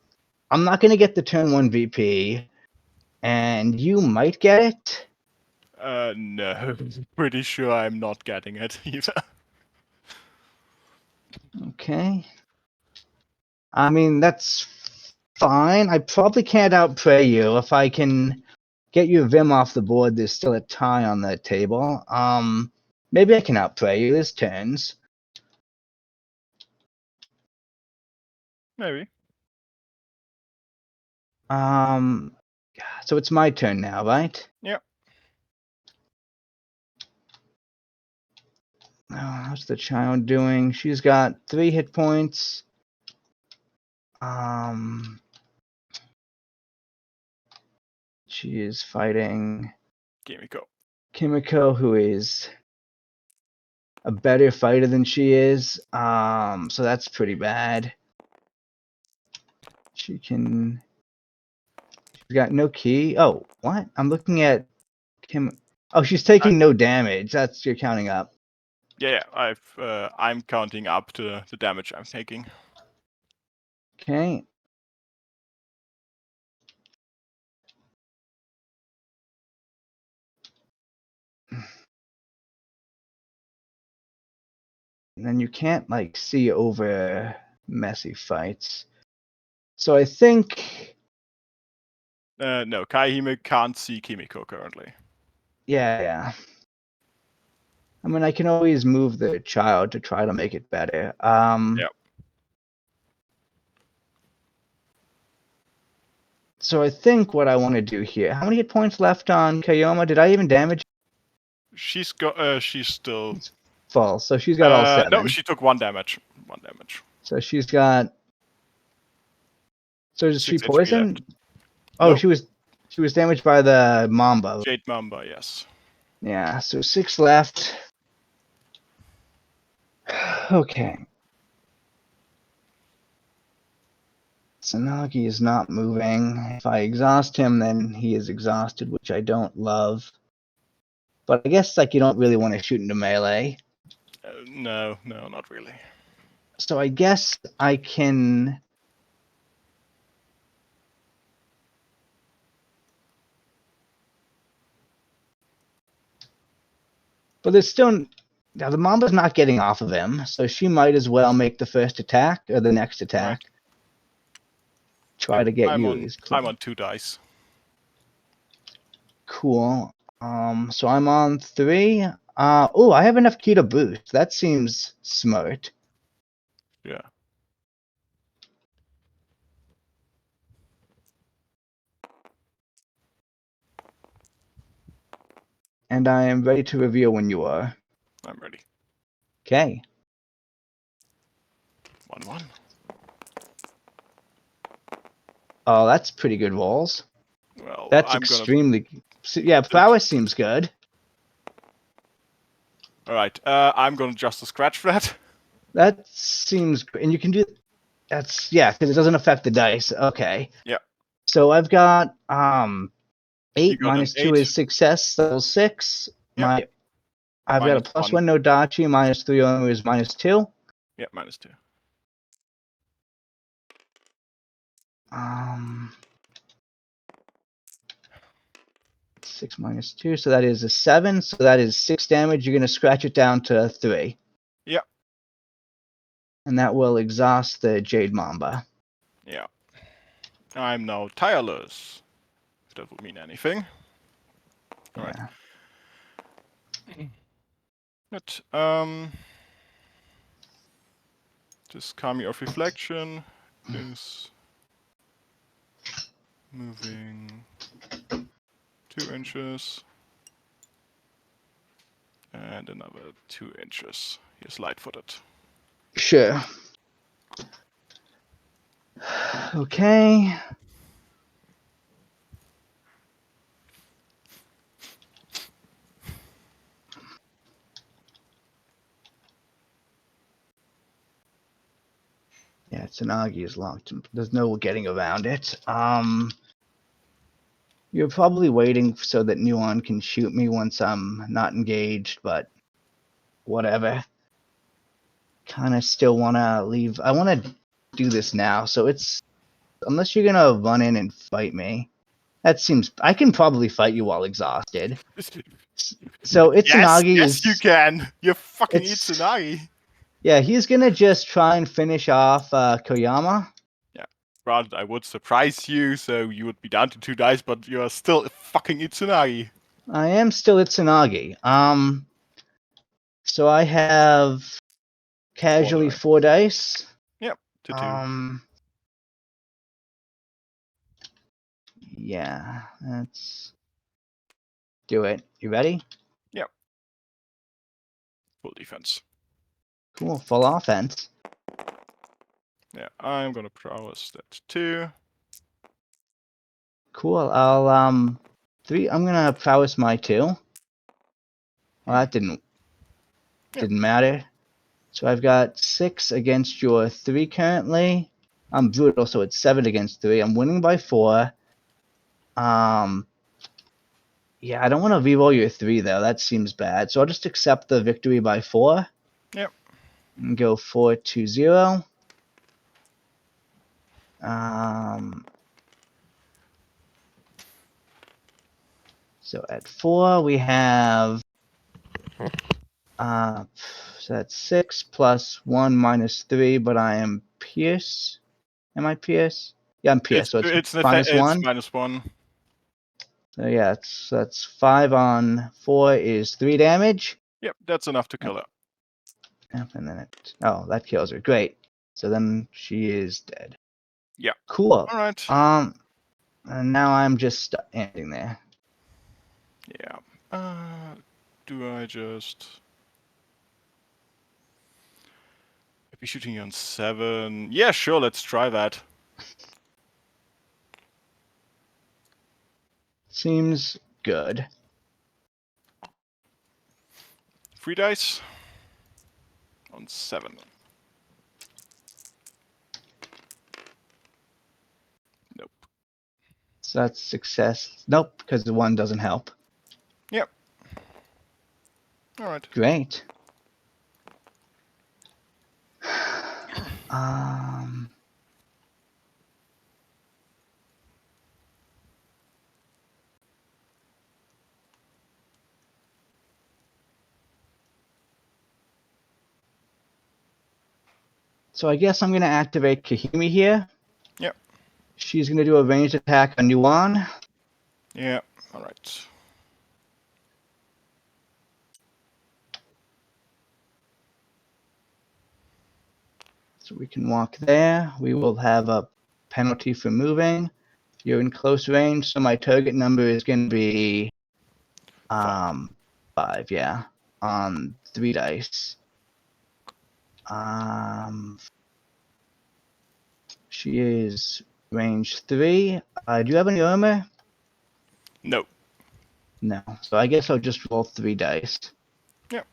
I'm not going to get the turn 1 VP, and you might get it. No. Pretty sure I'm not getting it either. Okay. I mean, that's fine. I probably can't outplay you. If I can get you Vim off the board, there's still a tie on the table. Maybe I can outplay you. There's turns. Maybe. So it's my turn now, right? Yep. How's the child doing? She's got 3 hit points. She is fighting Kimiko, who is a better fighter than she is. So that's pretty bad. She's got no key. Oh, what? I'm looking at Kim. Oh, she's taking no damage. That's you're counting up. Yeah, I'm counting up to the damage I'm taking. Okay. And then you can't like see over messy fights. So I think No, Kaihime can't see Kimiko currently. yeah. I mean, I can always move the child to try to make it better. Yep. So I think what I want to do here. How many hit points left on Koyama? Did I even damage? She's still Full. So she's got all 7. No, she took 1 damage. 1 damage. So she's got. So is she 6 HP poisoned? left. Oh, No. she was damaged by the Mamba. Jade Mamba, yes. Yeah, so 6 left. Okay. Itsunagi is not moving. If I exhaust him, then he is exhausted, which I don't love. But I guess like you don't really want to shoot into melee. No, not really. So I guess I can. But there's still. Now the Mamba's not getting off of him, so she might as well make the first attack or the next attack. Try to get you as close. I'm on 2 dice. Cool. So I'm on 3. Oh, I have enough key to boost. That seems smart. Yeah. And I am ready to reveal when you are. I'm ready. Okay. 1-1. Oh, that's pretty good rolls. Well, That's I'm extremely. Yeah, prowess seems good. Alright, I'm gonna just a scratch for that. That seems. And you can do. That's yeah, because it doesn't affect the dice. Okay. Yeah. So I've got 8 You got an minus 2 8. is success, level 6. Yep. I've got a -1. +1 no dachi, -3 only is -2. Yeah, -2. 6 minus 2, so that is a 7. So that is 6 damage. You're gonna scratch it down to 3. Yeah. And that will exhaust the Jade Mamba. Yeah. I'm now tireless. If that would mean anything. Alright. Yeah. Good. This Kami of Reflection is moving 2 inches. And another 2 inches. He's light-footed. Sure. Okay. Yeah, Itsunagi is locked. There's no getting around it. You're probably waiting so that Nuan can shoot me once I'm not engaged, but whatever. Kind of still want to leave. I want to do this now, so it's... Unless you're going to run in and fight me. That seems... I can probably fight you while exhausted. So Itsunagi yes, is... you can! You're fucking It's- Itsunagi! Yeah, he's going to just try and finish off Koyama. Granted, I would surprise you, so you would be down to 2 dice, but you are still a fucking Itsunagi. I am still Itsunagi. So I have casually 4 dice. Yep, to 2. Yeah, let's do it. You ready? Full defense. Cool, full offense. Yeah, I'm gonna prowess that 2. Cool. I'll 3. I'm gonna prowess my 2. Well, that didn't matter. So I've got 6 against your 3 currently. I'm brutal, so it's 7 against 3. I'm winning by 4. Yeah, I don't want to reroll your 3 though. That seems bad. So I'll just accept the victory by 4. Yep. And go 4-2-0. So at 4 we have so that's 6 plus 1 minus 3, but I am Pierce. Am I Pierce? Yeah, I'm Pierce. So it's minus 1. -1. So yeah, that's 5 on 4 is 3 damage. Yep, that's enough to kill her. Yep, and then that kills her. Great. So then she is dead. Yeah. Cool. Alright. And now I'm just standing there. Yeah. Do I just Be shooting you on 7. Yeah, sure, let's try that. Seems good. 3 dice. On 7. Nope. So that's success. Nope, because the 1 doesn't help. Yep. Alright. Great. Um. So I guess I'm going to activate Kaihime here. Yep. She's going to do a ranged attack on Nuan. Yeah, alright. So we can walk there. We will have a penalty for moving. You're in close range, so my target number is going to be 5, yeah, on 3 dice. She is range 3. Do you have any armor? No. No. So I guess I'll just roll 3 dice. Yep.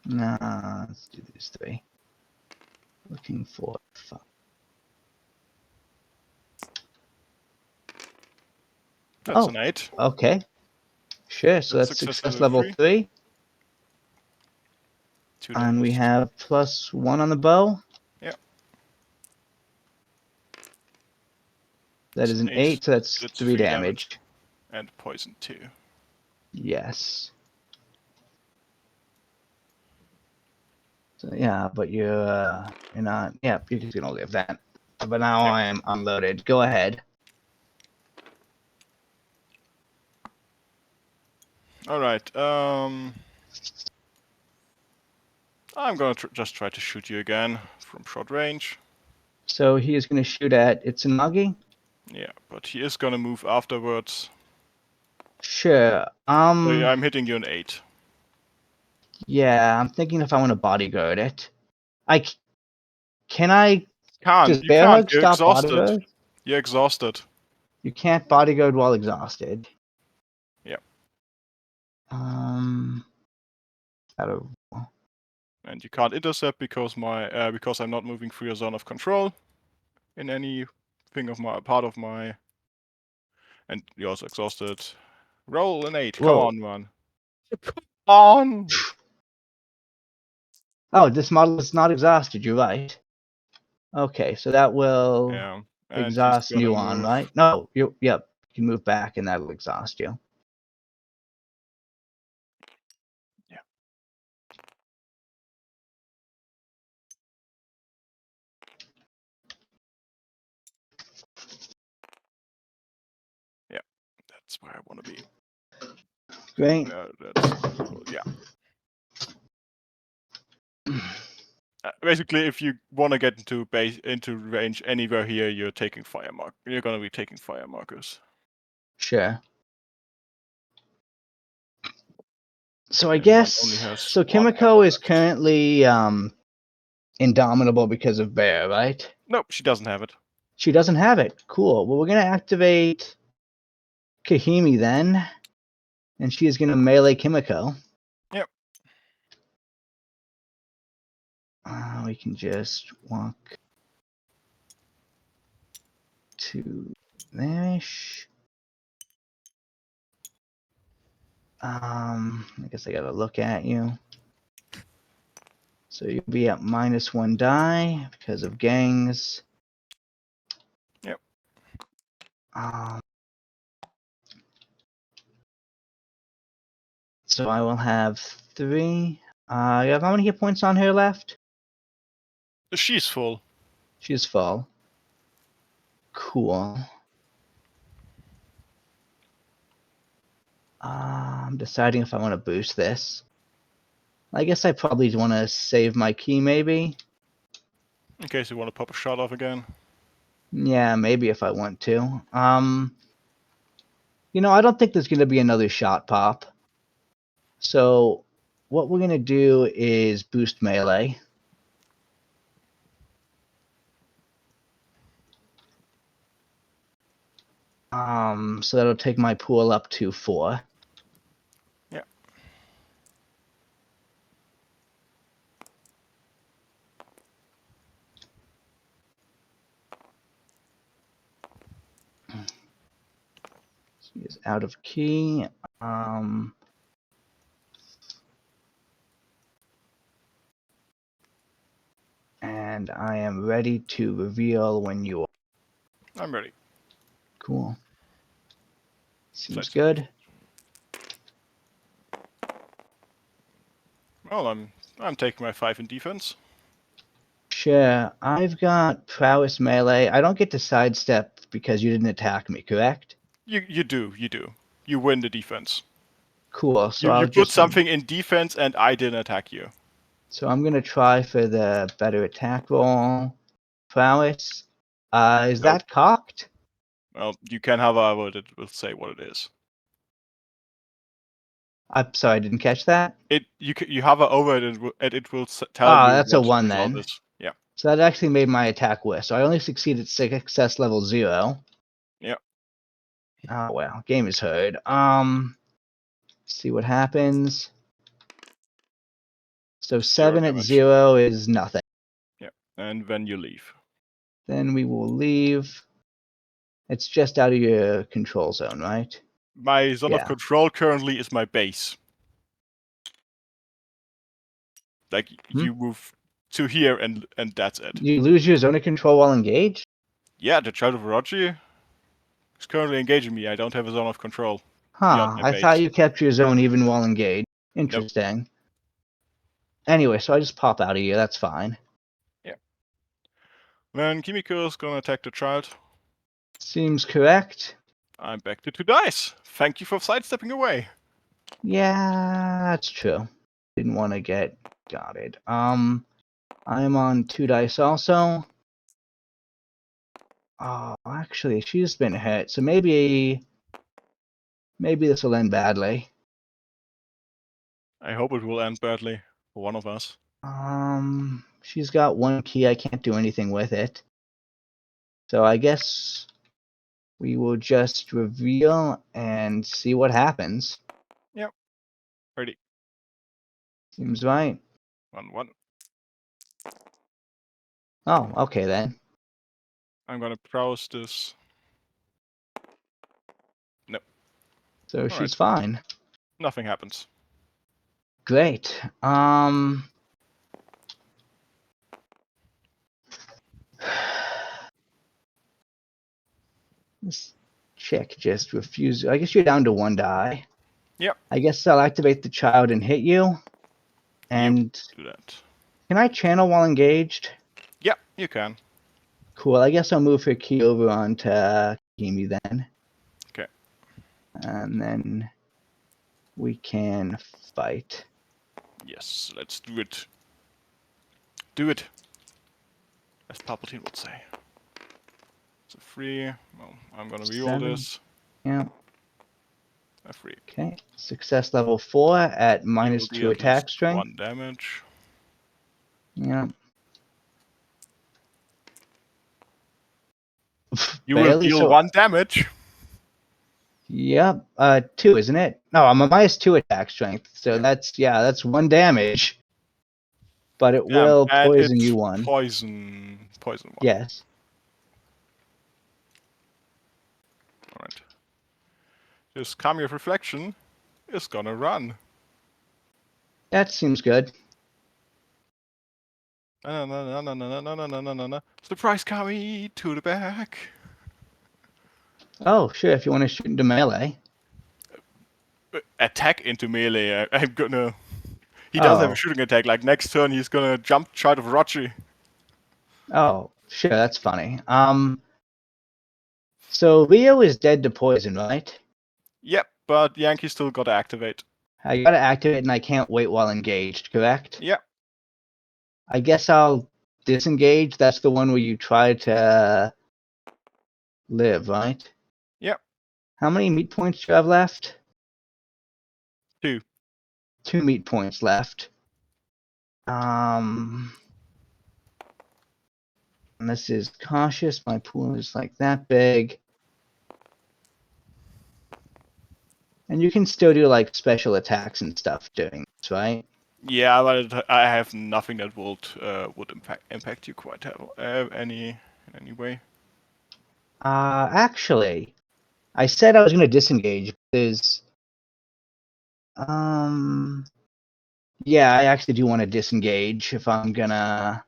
No, let's do these 3. Looking for 5. That's an 8. Okay. Sure, so that's success level 3. 2 And we damage. have +1 on the bow. Yep. That is an 8, so that's 3 damage. And poison 2. Yes. So yeah, but you're not. Yeah, you're just gonna live that. But now Yep. I am unloaded. Go ahead. Alright, I'm gonna just try to shoot you again from short range. So he is gonna shoot at Itsunagi. Yeah, but he is gonna move afterwards. Sure. So I'm hitting you an 8. Yeah, I'm thinking if I want to bodyguard it. Can I Can't. just You bear can't. hug You're stop exhausted. bodyguard? You're exhausted. You can't bodyguard while exhausted. Yep. I don't. And you can't intercept because because I'm not moving through your zone of control in any thing of my part of my. And you're also exhausted. Roll an 8. Come Whoa. on, man. Come on. Oh, this model is not exhausted. You're right. Okay, so that will Yeah. And he's exhaust gonna Nuan, move. right? No, yep. You can move back, and that'll exhaust you. Yeah. Yeah. That's where I want to be. Great. Yeah. Basically, if you want to get into range anywhere here, you're taking fire mark. You're gonna be taking fire markers. Sure. So I And guess only has so. 1 Kimiko ammo is left. currently indomitable because of Bear, right? Nope, she doesn't have it. She doesn't have it. Cool. Well, we're gonna activate Kaihime then, and she is gonna melee Kimiko. Yep. We can just walk to there-ish. I guess I gotta look at you. So you'll be at -1 die because of gangs. Yep. So I will have 3. You have how many hit points on her left? She's full. She's full. Cool. I'm deciding if I want to boost this. I guess I probably want to save my key, maybe. In case you want to pop a shot off again. Yeah, maybe if I want to. I don't think there's going to be another shot pop. So what we're gonna do is boost melee. So that'll take my pool up to 4. Yeah. She is out of key. And I am ready to reveal when you are. I'm ready. Cool. Seems Let's- good. Well, I'm taking my 5 in defense. Sure. I've got prowess melee. I don't get to sidestep because you didn't attack me, correct? You do. You win the defense. Cool. So You I'll put just something in defense and I didn't attack you. So I'm gonna try for the better attack roll. Prowess. Is Nope. that cocked? Well, you can have a word that will say what it is. I'm sorry, I didn't catch that. You hover over it and it will tell Ah, you that's a what 1 the result then. is. Yeah. So that actually made my attack worse. So I only succeeded success level 0. Yeah. Oh well, game is hard. See what happens. So 7 at damage. 0 is nothing. Yeah. And then you leave. Then we will leave. It's just out of your control zone, right? My zone of Yeah. control currently is my base. Like you move to here and that's it. You lose your zone of control while engaged? Yeah, the child of Orochi is currently engaging me. I don't have a zone of control. Huh, my I base. thought you kept your zone even while engaged. Interesting. Anyway, so I just pop out of here, that's fine. Yeah. Then Kimiko is gonna attack the child. Seems correct. I'm back to 2 dice. Thank you for sidestepping away. Yeah, that's true. Didn't want to get got it. I'm on 2 dice also. Oh, actually, she's been hit, so maybe this will end badly. I hope it will end badly for one of us. She's got 1 key. I can't do anything with it. So I guess we will just reveal and see what happens. Yep. Ready. Seems right. 1-1. Oh, okay then. I'm gonna browse this. No. So Alright. she's fine. Nothing happens. Great. This chick just refused. I guess you're down to 1 die. Yep. I guess I'll activate the child and hit you. And Do that. can I channel while engaged? Yeah, you can. Cool. I guess I'll move her key over onto Kaihime then. Okay. And then we can fight. Yes, let's do it. Do it. As Palpatine would say. It's a 3. Well, I'm gonna reroll 7. this. Yeah. A 3. Okay. Success level 4 at You will minus be 2 at attack least strength. 1 damage. Yeah. You will Barely, deal so 1 damage. Yep. 2, isn't it? No, I'm a minus 2 attack strength. So that's 1 damage. But it will and poison it's you 1. Poison 1. Yes. Alright. This Kami of Reflection is gonna run. That seems good. Surprise Kami to the back. Oh, sure, if you want to shoot into melee. Attack into melee. I'm gonna. He does have Oh. a shooting attack. Like next turn, he's gonna jump Child of Orochi. Oh, sure, that's funny. So Rio is dead to poison, right? Yep, but Yanki still gotta activate. I gotta activate and I can't wait while engaged, correct? Yep. I guess I'll disengage. That's the one where you try to live, right? Yep. How many meat points do you have left? 2. 2 meat points left. And this is cautious. My pool is like that big. And you can still do like special attacks and stuff doing this, right? Yeah, but I have nothing that would impact you quite in any way. Actually, I said I was going to disengage. There's, yeah, I actually do want to disengage if I'm gonna.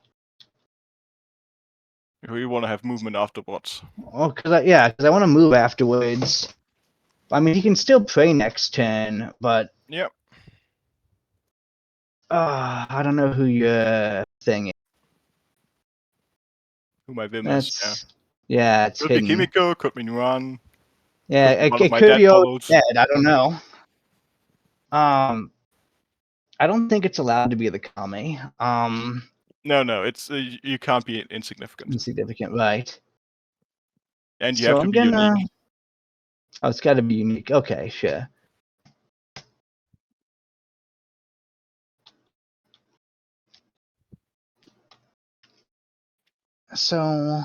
You want to have movement afterwards. Oh, because I want to move afterwards. I mean, he can still pray next turn, but Yep. I don't know who your thing is. Who my Vim is. Yeah, it's Could hidden. be Kimiko, could be Nuan. Yeah, could be it one of my could dead be all follows. dead. I don't know. I don't think it's allowed to be the Kami. No, it's you can't be insignificant. Insignificant, right? And you So have to I'm be gonna. unique. Oh, it's got to be unique. Okay, sure. So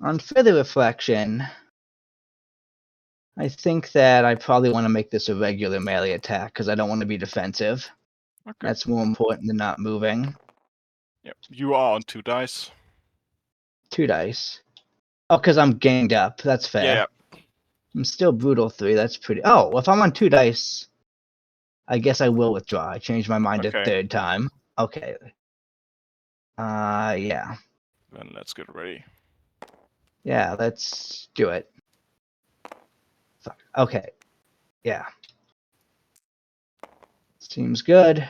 on further reflection, I think that I probably want to make this a regular melee attack because I don't want to be defensive. Okay. That's more important than not moving. Yep. You are on 2 dice. 2 dice. Oh, because I'm ganged up. That's fair. Yeah. I'm still brutal 3. That's pretty. Oh, if I'm on 2 dice, I guess I will withdraw. I changed my mind a Okay. 3rd time. Okay. Yeah. Then let's get ready. Yeah, let's do it. Fuck. Okay. Yeah. Seems good.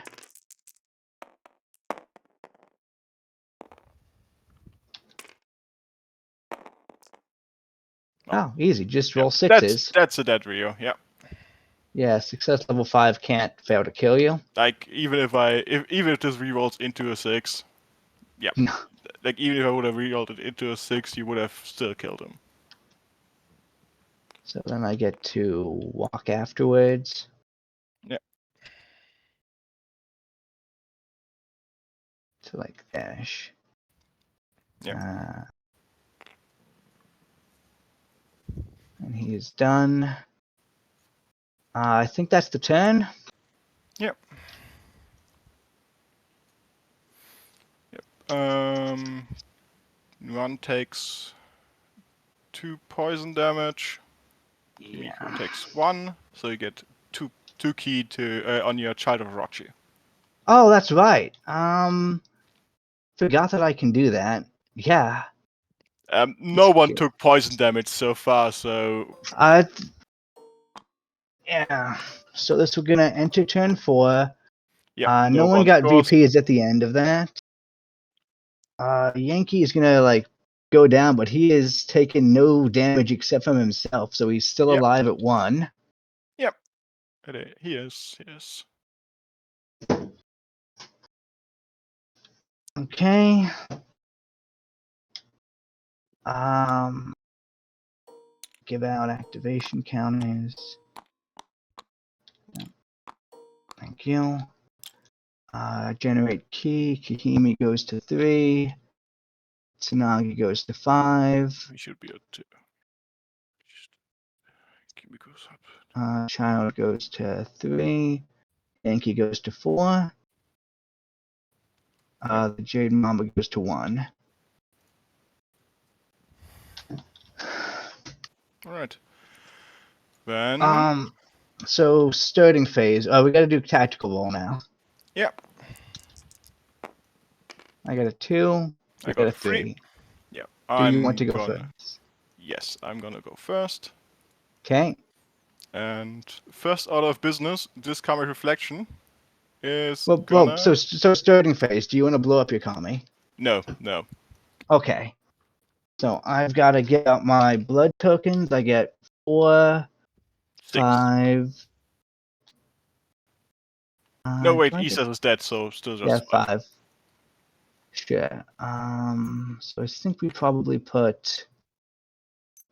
Oh, easy. Just roll 6s. That's a dead Rio. Yeah. Yeah, success level 5 can't fail to kill you. Like even if this rerolls into a 6, yeah. No. Like even if I would have rerolled it into a 6, you would have still killed him. So then I get to walk afterwards. Yeah. To like dash. Yeah. And he is done. I think that's the turn. Yep. Nuan takes 2 poison damage. Kimiko takes 1, so you get 2 key to on your Child of Orochi. Oh, that's right. Forgot that I can do that. Yeah. No one took poison damage so far, so yeah. So this we're gonna enter turn 4. yeah. No one got scores. VPs at the end of that. Yanki is gonna like go down, but he is taking no damage except from himself, so he's still alive at 1. Yep. He is. Yes. Okay. Give out activation counters. Thank you. Generate key. Kaihime goes to 3. Itsunagi goes to 5. We should be at 2. Kimiko's up. Child goes to 3. Yanki goes to 4. The Jade Mamba goes to 1. Alright. Then. So starting phase. We gotta do tactical roll now. Yep. I got a 2. I got a 3. Yeah. Do you want to go first? Yes, I'm gonna go first. Okay. And first order of business, this Kami reflection is so starting phase. Do you want to blow up your Kami? No. Okay. So I've got to get out my blood tokens. I get 4, 6. 5. No, wait. Isis is dead, so still just 5. Sure. So I think we probably put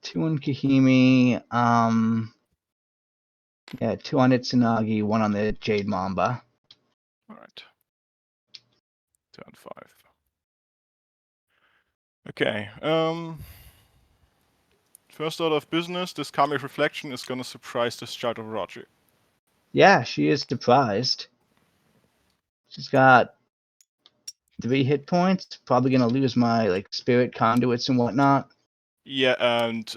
2 on Kaihime. Yeah, 2 on Itsunagi, 1 on the Jade Mamba. Alright. 2 and 5. Okay. First order of business, this Kami's reflection is gonna surprise this child of Orochi. Yeah, she is surprised. She's got 3 hit points. Probably gonna lose my like spirit conduits and whatnot. Yeah, and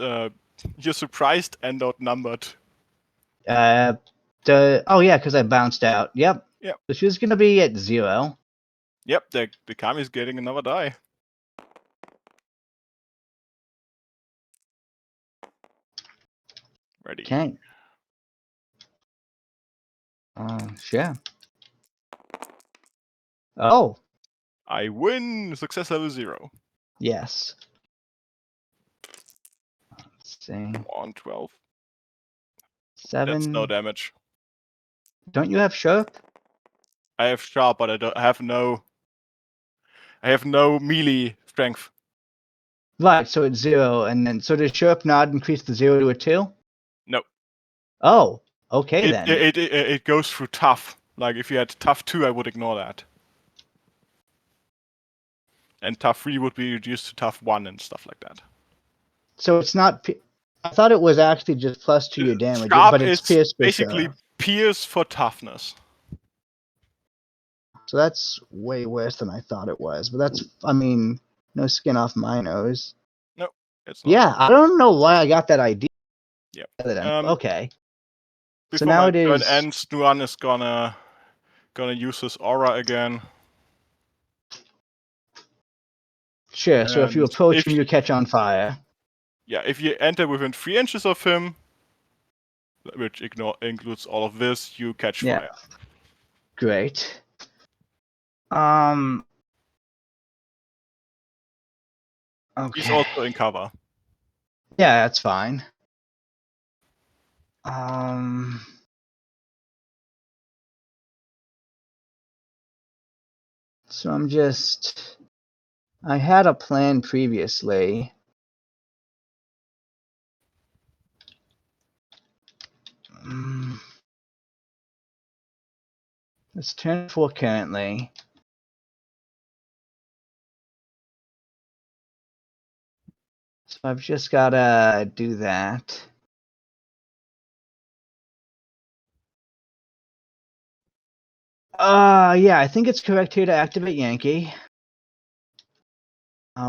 you're surprised and outnumbered. Oh yeah, because I bounced out. Yep. Yep. So she's gonna be at 0. Yep, the Kami's getting another die. Ready. Okay. Sure. Oh, I win! Success level 0. yes. Let's see. On 12. 7. That's no damage. Don't you have Sharp? I have sharp, but I have no melee strength. Right, so it's 0, and then so does Sharp not increase the 0 to a 2? No. Oh, okay then. It goes through tough. Like if you had tough 2, I would ignore that. And tough 3 would be reduced to tough 1 and stuff like that. So it's not. I thought it was actually just plus to your damage, Sharp but it's is pierce for basically sure. pierce for toughness. So that's way worse than I thought it was. But that's, I mean, no skin off my nose. No, it's not. Yeah, I don't know why I got that idea. Yep. Okay. So Before now my it turn is. ends, Nuan is gonna use his aura again. Sure. So if you And approach him, you catch on fire. Yeah, if you enter within 3 inches of him, which includes all of this, you catch Yeah. fire. Great. Okay. He's also in cover. Yeah, that's fine. So I'm just. I had a plan previously. It's turn 4 currently. So I've just gotta do that. Yeah, I think it's correct here to activate Yanki.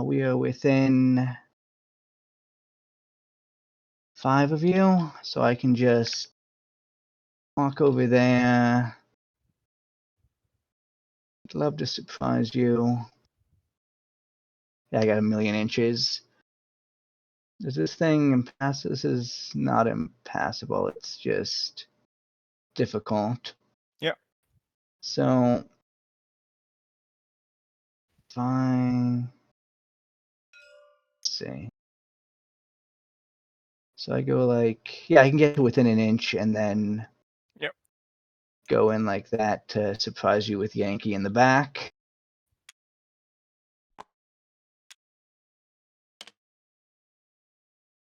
We are within 5 of you, so I can just walk over there. I'd love to surprise you. Yeah, I got 1,000,000 inches. Is this thing impassable? This is not impassable. It's just difficult. Yeah. So, fine. Let's see. So I go like, yeah, I can get to within an inch and then go in like that to surprise you with Yanki in the back.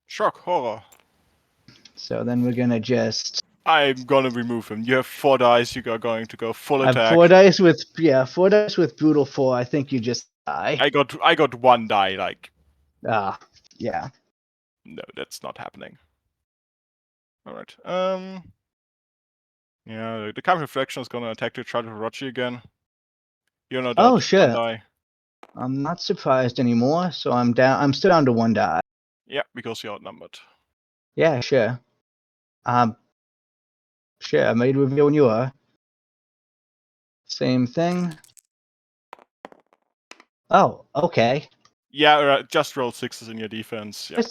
Shock horror. So then we're gonna just. I'm gonna remove him. You have 4 dice. You are going to go full I attack. have 4 dice with 4 dice with brutal 4. I think you just die. I got 1 die. Like. Yeah. No, that's not happening. All right. Yeah, the Kami reflection is gonna attack the child of Orochi again. You're not down to 1 die. I'm not surprised anymore, so I'm down. I'm still down to 1 die. Yeah, because you're outnumbered. Yeah, sure. Sure. I made reveal when you are. Same thing. Oh, okay. Yeah, just roll 6s in your defense. Yeah.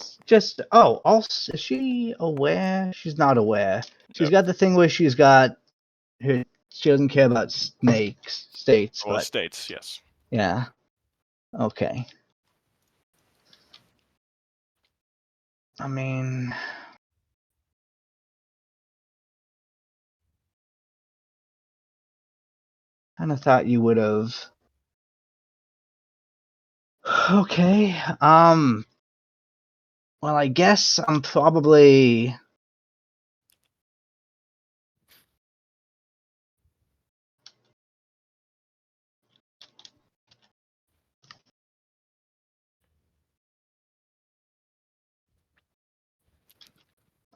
Also, is she aware? She's not aware. She's No. got the thing where she's got her. She doesn't care about states, Or but states, yes. yeah. Okay. I mean, kind of thought you would have. Okay. Well, I guess I'm probably.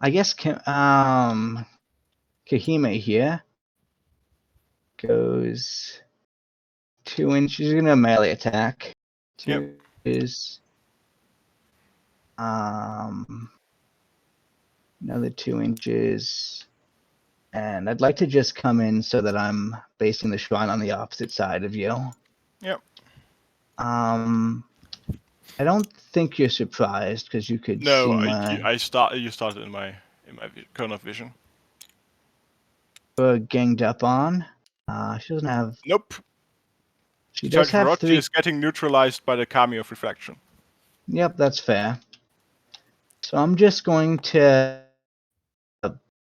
I guess Kaihime here goes 2 inches. She's gonna melee attack. Yep. 2 is another 2 inches, and I'd like to just come in so that I'm basing the shrine on the opposite side of you. Yep. I don't think you're surprised because you could No, see my you started in my cone of vision. ganged up on. She doesn't have. Nope. She does have Orochi 3. is getting neutralized by the Kami of Reflection. Yep, that's fair. So I'm just going to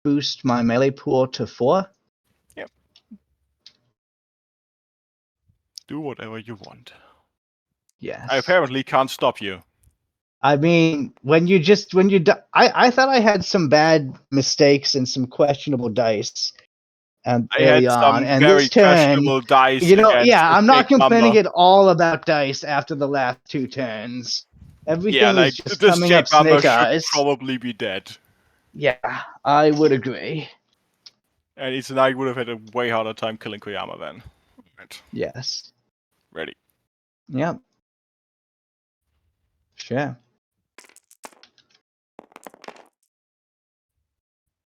boost my melee pool to 4. Yep. Do whatever you want. Yes. I apparently can't stop you. I mean, when you I thought I had some bad mistakes and some questionable dice I early had on, some and very this turn, questionable dice you know, against yeah, the I'm Jade not complaining Mamba. at all about dice after the last 2 turns. Everything Yeah, was like just this coming Jade up Mamba snake should eyes. probably be dead. Yeah, I would agree. And Itsunagi would have had a way harder time killing Koyama then. Right. Yes. Ready. Yep. Sure.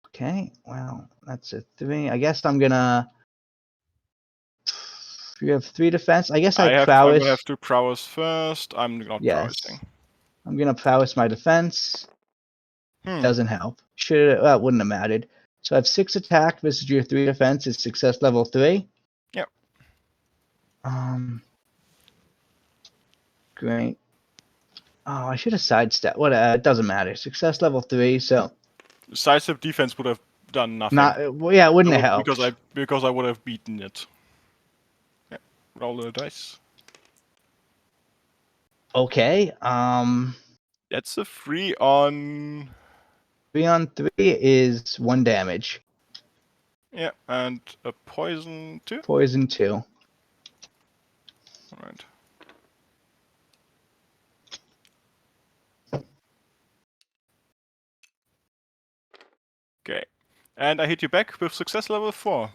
Okay, well, that's a 3. I guess I'm gonna. You have 3 defense. I guess I'm prowess. gonna have to prowess first. I'm not Yes. prowessing. I'm gonna prowess my defense. Hmm. Doesn't help. That wouldn't have mattered. So I have 6 attack versus your 3 defense is success level 3. Yep. Great. Oh, I should have sidestepped. What? It doesn't matter. Success level 3. So Sidestep defense would have done nothing. well, yeah, it wouldn't have helped. Because I would have beaten it. Yeah. Roll the dice. Okay. That's a 3 on. 3 on 3 is 1 damage. Yeah, and a poison 2. Poison 2. Alright. Okay. And I hit you back with success level 4.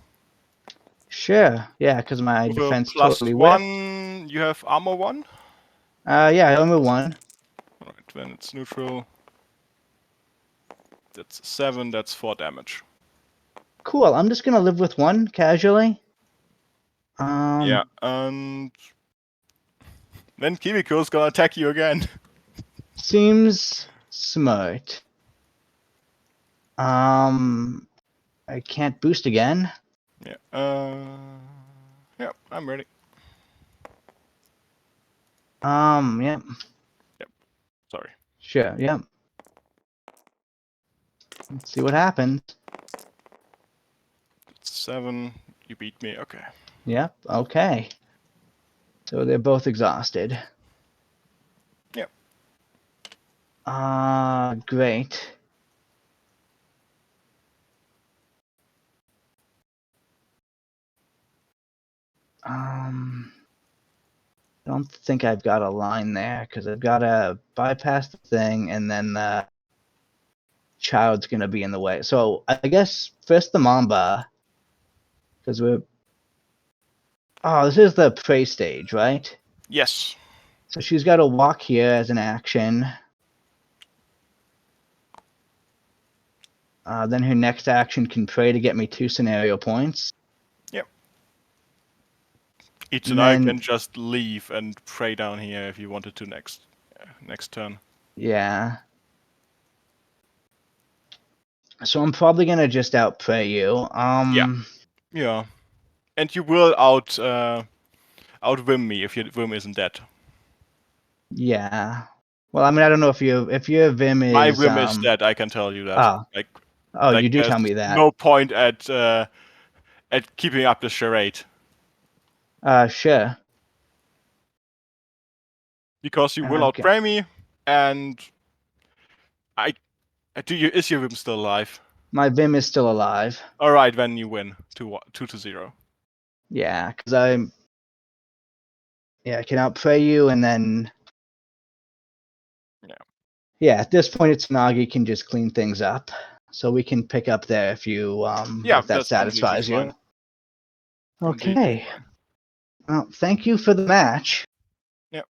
Sure. Yeah, because my With defense a plus totally 1, whipped. you have armor 1. Yeah, armor 1. Alright, then it's neutral. That's 7, that's 4 damage. Cool. I'm just gonna live with 1 casually. Yeah, and then Kimiko's gonna attack you again. Seems smart. I can't boost again. Yeah, yeah, I'm ready. Yep. Yep, sorry. Sure, yep. Let's see what happens. It's 7, you beat me, okay. Yep, okay. So they're both exhausted. Yep. Great. I don't think I've got a line there because I've got to bypass the thing and then the child's going to be in the way. So I guess first the Mamba, because we're... Oh, this is the prey stage, right? Yes. So she's got to walk here as an action. Then her next action can pray to get me 2 scenario points. Yep. Itsunagi can just leave and pray down here if you wanted to next turn. Yeah. So I'm probably gonna just out pray you. Yeah. And you will outwim me if your Vim isn't dead. Yeah. Well, I mean, I don't know if your Vim is... My Vim is dead, I can tell you that. You do tell me that. No point at keeping up the charade. Sure. Because you will outpray me, and Is your Vim still alive? My Vim is still alive. All right, then you win 2-0. Yeah, because I can outplay you, and then at this point, Itsunagi can just clean things up, so we can pick up there if that that's satisfies you. completely fine. Okay. Completely fine. Well, thank you for the match. Yep.